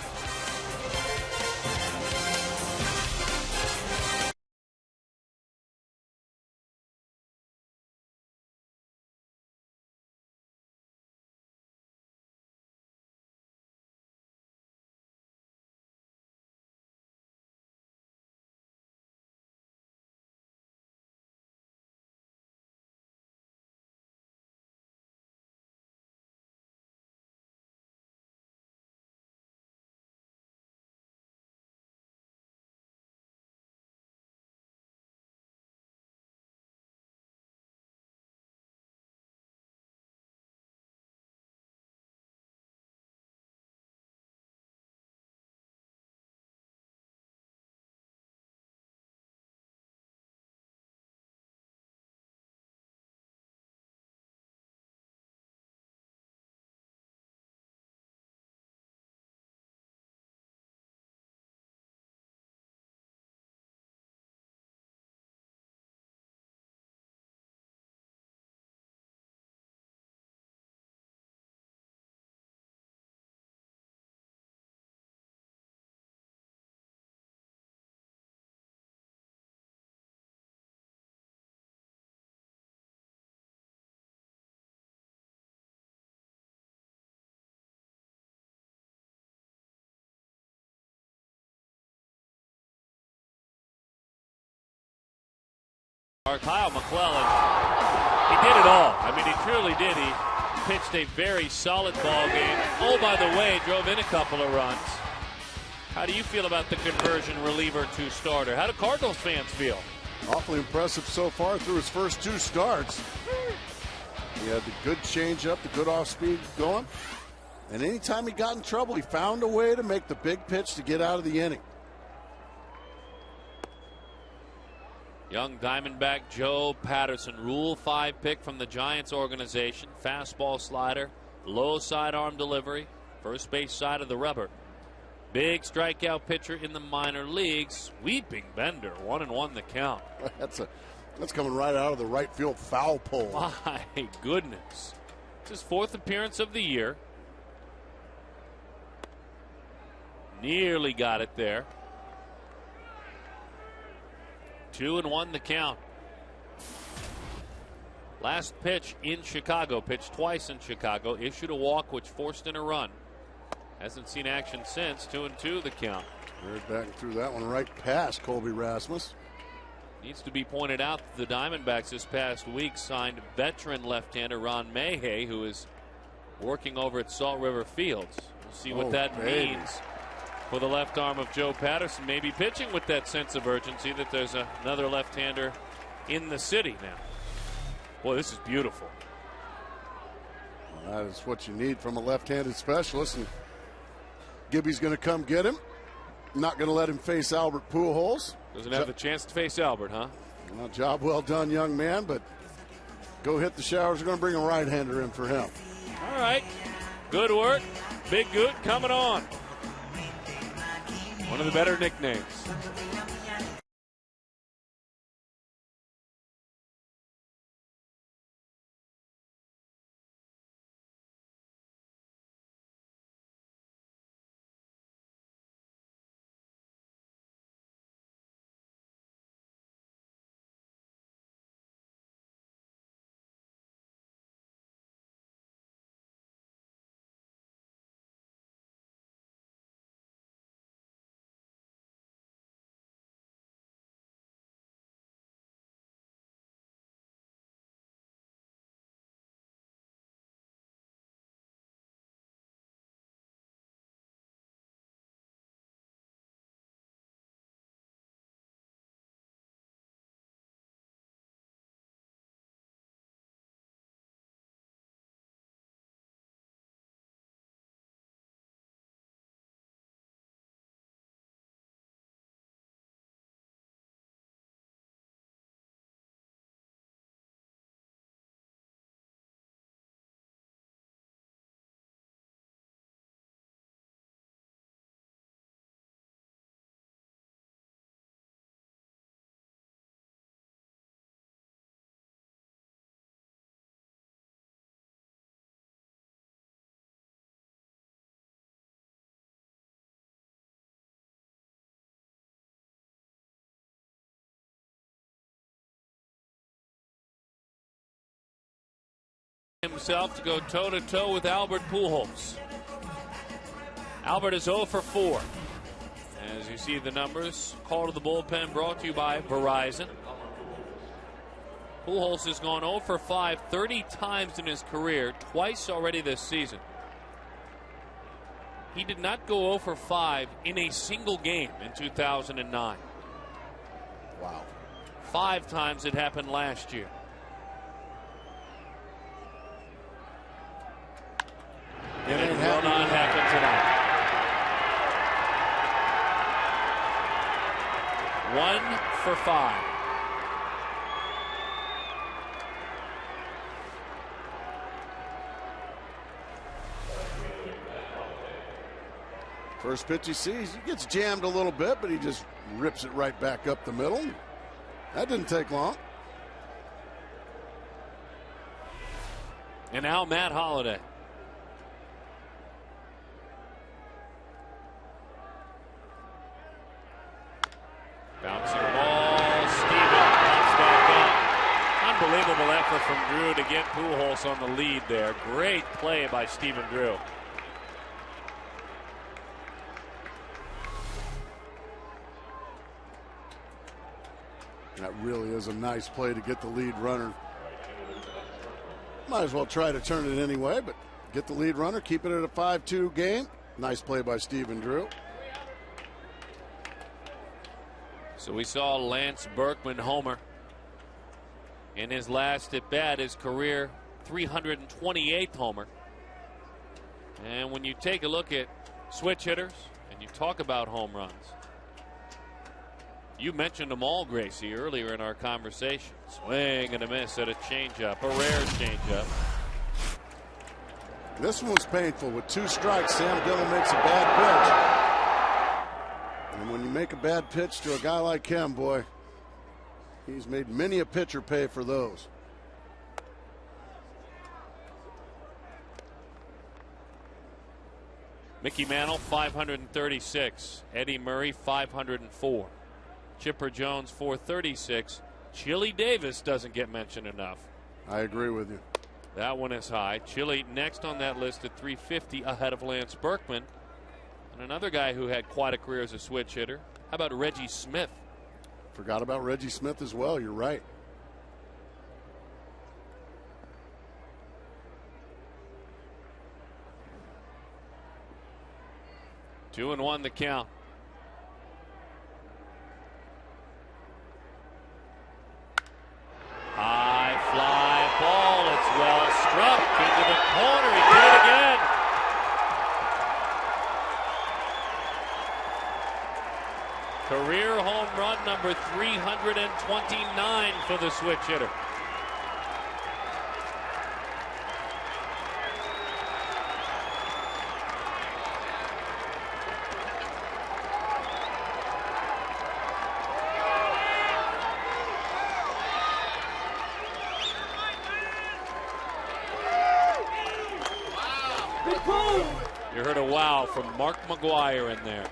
Kyle McClellan, he did it all. I mean, he truly did. He pitched a very solid ball game. Oh, by the way, drove in a couple of runs. How do you feel about the conversion reliever to starter? How do Cardinals fans feel? Awfully impressive so far through his first 2 starts. He had the good changeup, the good off-speed going. And anytime he got in trouble, he found a way to make the big pitch to get out of the inning. Young Diamondback Joe Patterson, Rule 5 pick from the Giants organization. Fastball slider, low sidearm delivery, first base side of the rubber. Big strikeout pitcher in the minor leagues. Sweeping bender, 1-1 the count. That's coming right out of the right field foul pole. My goodness. It's his 4th appearance of the year. Nearly got it there. 2-1 the count. Last pitch in Chicago, pitched twice in Chicago, issued a walk which forced in a run. Hasn't seen action since. 2-2 the count. There's back and threw that one right past Colby Rasmus. Needs to be pointed out that the Diamondbacks this past week signed veteran left-hander Ron Mayhay, who is working over at Salt River Fields. We'll see what that means for the left arm of Joe Patterson. Maybe pitching with that sense of urgency that there's another left-hander in the city now. Boy, this is beautiful. Well, that is what you need from a left-handed specialist. And Gibby's going to come get him. Not going to let him face Albert Pujols. Doesn't have the chance to face Albert, huh? Well, job well done, young man, but go hit the showers. We're going to bring a right-hander in for him. All right. Good work. Big Good coming on. One of the better nicknames. Himself to go toe-to-toe with Albert Pujols. Albert is 0 for 4. As you see the numbers, call to the bullpen brought to you by Verizon. Pujols has gone 0 for 5 30 times in his career, twice already this season. He did not go 0 for 5 in a single game in 2009. Wow. 5 times it happened last year. It ain't will not happen tonight. 1 for 5. First pitch he sees, he gets jammed a little bit, but he just rips it right back up the middle. That didn't take long. And now Matt Holliday. Bouncing ball, Steven comes back up. Unbelievable effort from Drew to get Pujols on the lead there. Great play by Steven Drew. That really is a nice play to get the lead runner Might as well try to turn it anyway, but get the lead runner, keep it at a 5-2 game. Nice play by Stephen Drew. So we saw Lance Berkman homer in his last at bat, his career 328th homer. And when you take a look at switch hitters and you talk about home runs, you mentioned them all, Gracie, earlier in our conversation. Swing and a miss at a changeup, a rare changeup. This one was painful. With 2 strikes, Sam Dillon makes a bad pitch. And when you make a bad pitch to a guy like him, boy, he's made many a pitcher pay for those. Mickey Mantle, 536. Eddie Murray, 504. Chipper Jones, 436. Chili Davis doesn't get mentioned enough. I agree with you. That one is high. Chili next on that list at 350, ahead of Lance Berkman. And another guy who had quite a career as a switch hitter. How about Reggie Smith? Forgot about Reggie Smith as well. You're right. Two and one the count. High fly ball. It's well struck into the corner. He did it again. Career home run number 329 for the switch hitter. You heard a wow from Mark McGuire in there.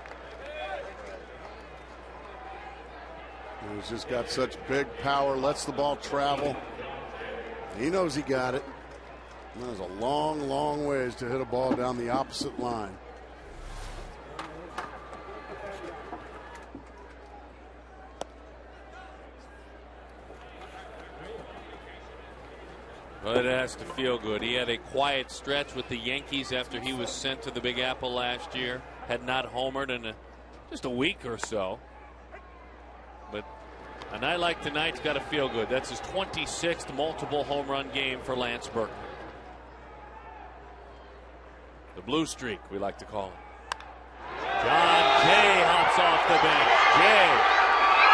He's just got such big power, lets the ball travel. He knows he got it. And there's a long, long ways to hit a ball down the opposite line. Well, it has to feel good. He had a quiet stretch with the Yankees after he was sent to the Big Apple last year. Had not homered in just a week or so. But a night like tonight's got to feel good. That's his 26th multiple home run game for Lance Berkman. The blue streak, we like to call him. John Jay hops off the bench. Jay,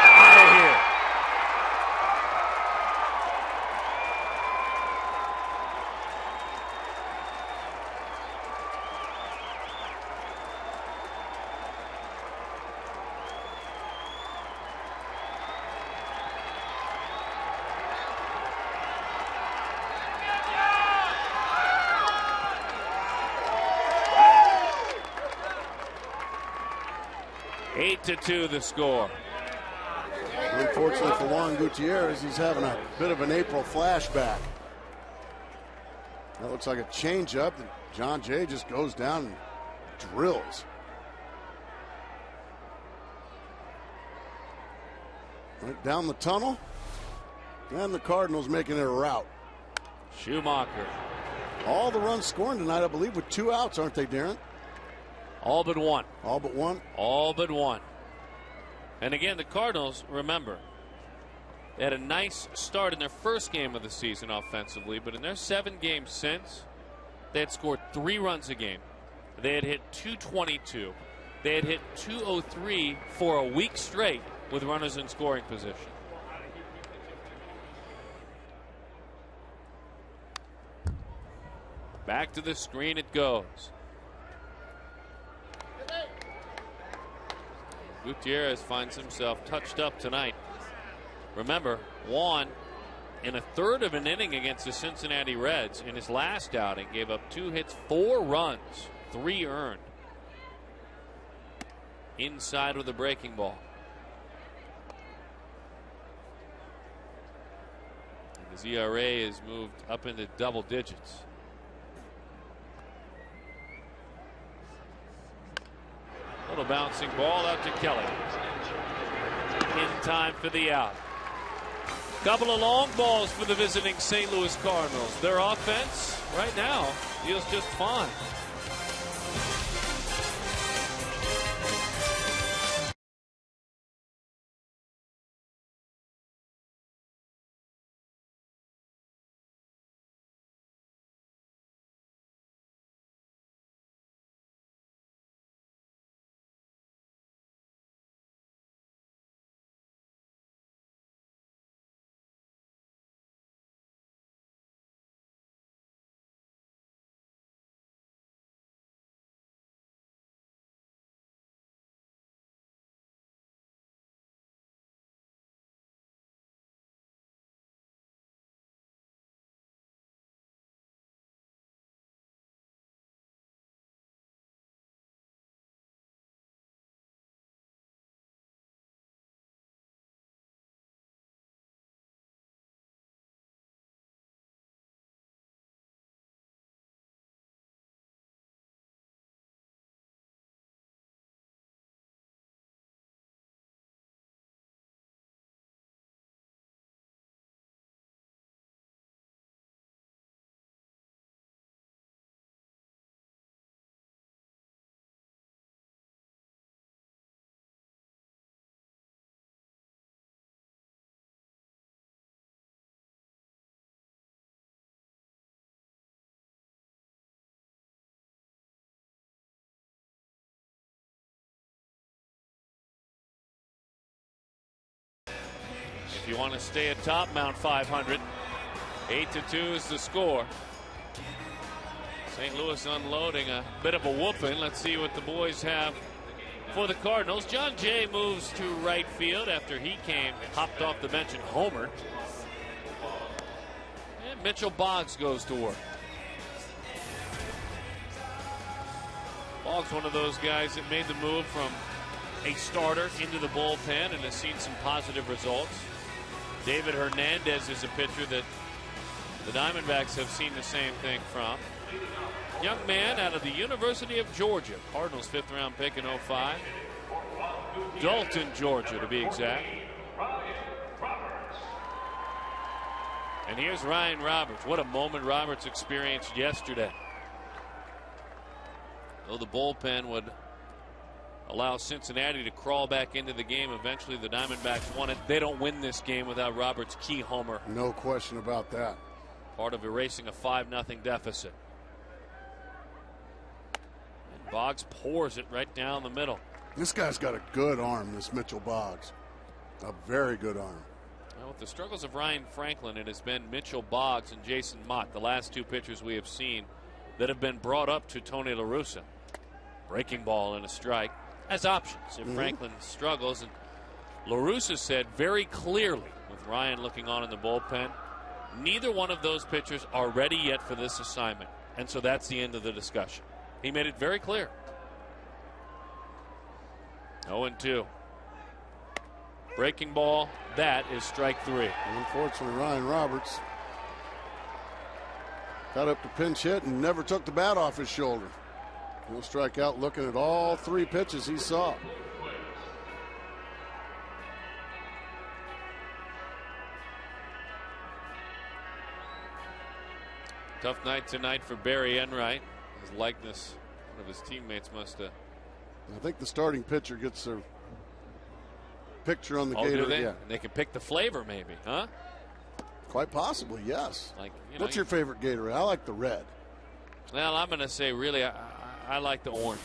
out of here. To 2 the score. Unfortunately for Juan Gutierrez, he's having a bit of an April flashback. That looks like a changeup. John Jay just goes down and drills. Right down the tunnel. And the Cardinals making it a rout. Schumacher. All the runs scoring tonight, I believe, with 2 outs, aren't they, Darren? All but one. All but one? All but one. And again, the Cardinals, remember, they had a nice start in their first game of the season offensively, but in their 7 games since, they had scored 3 runs a game. They had hit .222. They had hit .203 for a week straight with runners in scoring position. Back to the screen it goes. Gutierrez finds himself touched up tonight. Remember, Juan, in a third of an inning against the Cincinnati Reds in his last outing, gave up 2 hits, 4 runs, 3 earned. Inside with a breaking ball. And his ERA is moved up into double digits. Little bouncing ball out to Kelly. In time for the out. Couple of long balls for the visiting St. Louis Cardinals. Their offense right now feels just fine. If you want to stay atop Mount 500, 8-2 is the score. St. Louis unloading a bit of a whooping. Let's see what the boys have for the Cardinals. John Jay moves to right field after he hopped off the bench and homered. And Mitchell Boggs goes to work. Boggs, one of those guys that made the move from a starter into the bullpen and has seen some positive results. David Hernandez is a pitcher that the Diamondbacks have seen the same thing from. Young man out of the University of Georgia. Cardinals 5th round pick in 05. Dalton, Georgia to be exact. And here's Ryan Roberts. What a moment Roberts experienced yesterday. Though the bullpen would allow Cincinnati to crawl back into the game. Eventually the Diamondbacks won it. They don't win this game without Roberts' key homer. No question about that. Part of erasing a 5-0 deficit. And Boggs pours it right down the middle. This guy's got a good arm, this Mitchell Boggs. A very good arm. Now, with the struggles of Ryan Franklin, it has been Mitchell Boggs and Jason Mott, the last two pitchers we have seen that have been brought up to Tony La Russa. Breaking ball and a strike as options if Franklin struggles. And La Russa said very clearly, with Ryan looking on in the bullpen, neither one of those pitchers are ready yet for this assignment. And so that's the end of the discussion. He made it very clear. 0-2. Breaking ball, that is strike 3. Unfortunately, Ryan Roberts got up to pinch hit and never took the bat off his shoulder. He'll strike out looking at all 3 pitches he saw. Tough night tonight for Barry Enright. His likeness, one of his teammates must have. I think the starting pitcher gets their picture on the Gator. Do they? Yeah. They can pick the flavor maybe, huh? Quite possibly, yes. Like, what's your favorite Gator? I like the red. Well, I'm going to say really I like the orange.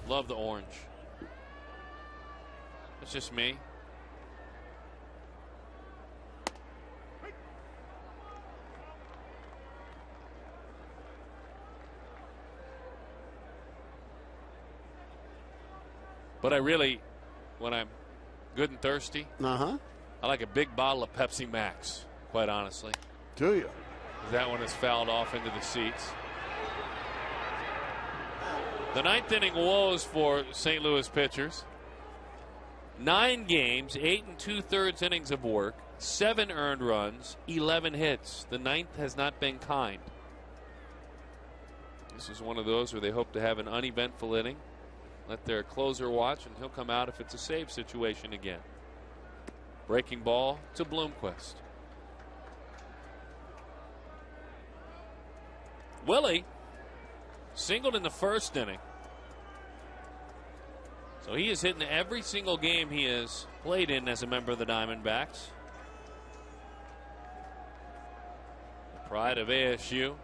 Love the orange. It's just me. But I really, when I'm good and thirsty, I like a big bottle of Pepsi Max, quite honestly. Do you? That one is fouled off into the seats. The 9th inning woes for St. Louis pitchers. 9 games, 8 2/3 innings of work, 7 earned runs, 11 hits. The 9th has not been kind. This is one of those where they hope to have an uneventful inning. Let their closer watch, and he'll come out if it's a save situation again. Breaking ball to Bloomquist. Willie singled in the first inning. So he is hitting every single game he has played in as a member of the Diamondbacks. The pride of ASU.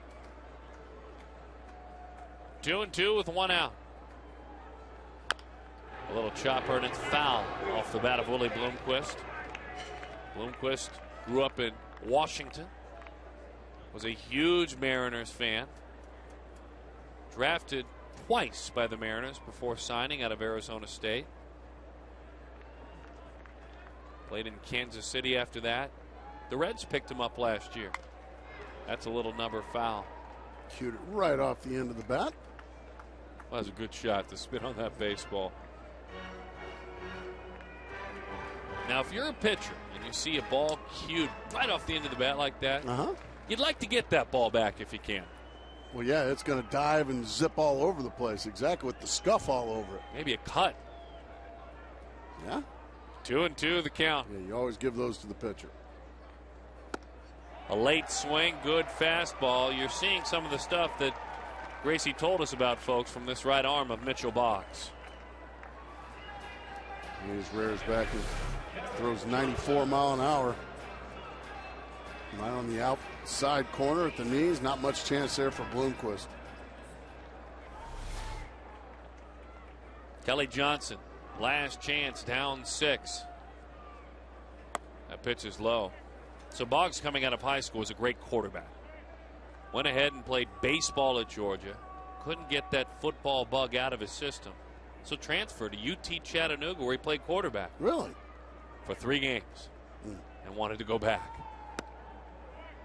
2-2 with one out. A little chopper and it's foul off the bat of Willie Bloomquist. Bloomquist grew up in Washington. Was a huge Mariners fan. Drafted twice by the Mariners before signing out of Arizona State. Played in Kansas City after that. The Reds picked him up last year. That's a little number foul. Cued it right off the end of the bat. Well, that was a good shot to spin on that baseball. Now, if you're a pitcher and you see a ball cued right off the end of the bat like that, you'd like to get that ball back if you can. Well, yeah, it's going to dive and zip all over the place. Exactly, with the scuff all over it. Maybe a cut. Yeah. 2-2 the count. Yeah, you always give those to the pitcher. A late swing, good fastball. You're seeing some of the stuff that Gracie told us about, folks, from this right arm of Mitchell Boggs. He's rears back and throws 94 mile an hour. Right on the outside corner at the knees. Not much chance there for Bloomquist. Kelly Johnson, last chance, down 6. That pitch is low. So Boggs, coming out of high school, was a great quarterback. Went ahead and played baseball at Georgia. Couldn't get that football bug out of his system. So transferred to UT Chattanooga, where he played quarterback. Really? For 3 games. And wanted to go back.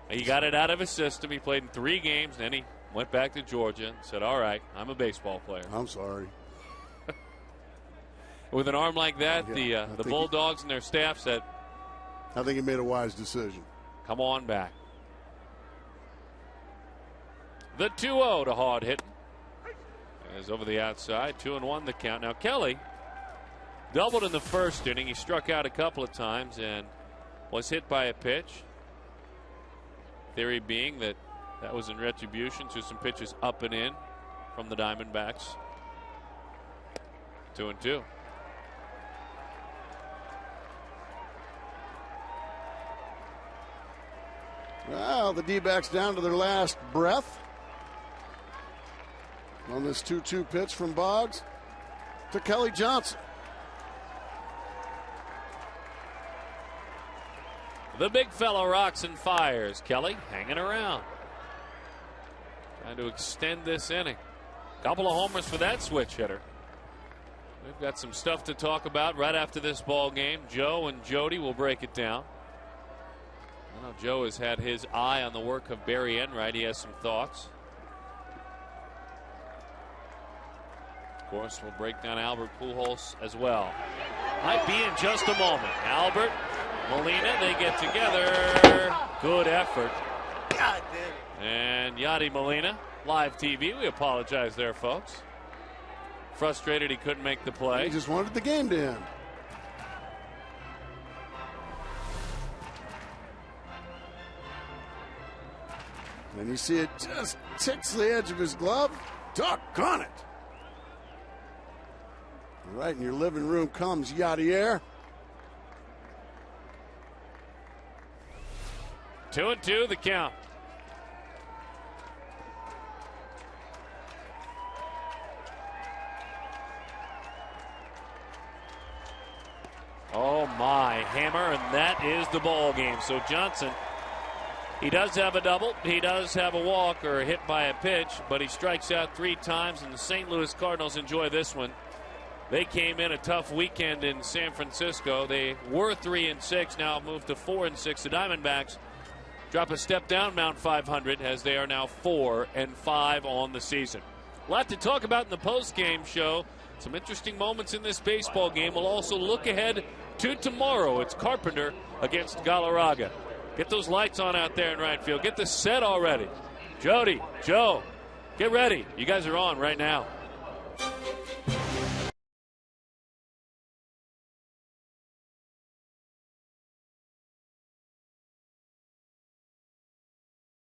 He got it out of his system. He played in 3 games. Then he went back to Georgia and said, all right, I'm a baseball player. I'm sorry. With an arm like that, yeah, the Bulldogs and their staff said, I think he made a wise decision. Come on back. The 2-0 to hard hitting. Is over the outside. 2-1 the count. Now Kelly doubled in the first inning. He struck out a couple of times and was hit by a pitch. Theory being that that was in retribution to some pitches up and in from the Diamondbacks. 2-2. Well, the D-backs down to their last breath on this 2-2 pitch from Boggs to Kelly Johnson. The big fella rocks and fires. Kelly hanging around, trying to extend this inning. Couple of homers for that switch hitter. We've got some stuff to talk about right after this ball game. Joe and Jody will break it down. I know Joe has had his eye on the work of Barry Enright. He has some thoughts. Of course, we'll break down Albert Pujols as well. Might be in just a moment. Albert, Molina, they get together. Good effort. God damn it. And Yadi Molina, live TV. We apologize there, folks. Frustrated he couldn't make the play. He just wanted the game to end. And you see it just ticks the edge of his glove. Doggone it. Right in your living room comes Yadier. 2-2 the count. Oh my, hammer, and that is the ball game. So Johnson, he does have a double, he does have a walk or a hit by a pitch, but he strikes out 3 times, and the St. Louis Cardinals enjoy this one. They came in a tough weekend in San Francisco. They were 3-6, now moved to 4-6. The Diamondbacks drop a step down Mount 500 as they are now 4-5 on the season. A lot to talk about in the post-game show. Some interesting moments in this baseball game. We'll also look ahead to tomorrow. It's Carpenter against Galarraga. Get those lights on out there in right field. Get the set already. Jody, Joe, get ready. You guys are on right now.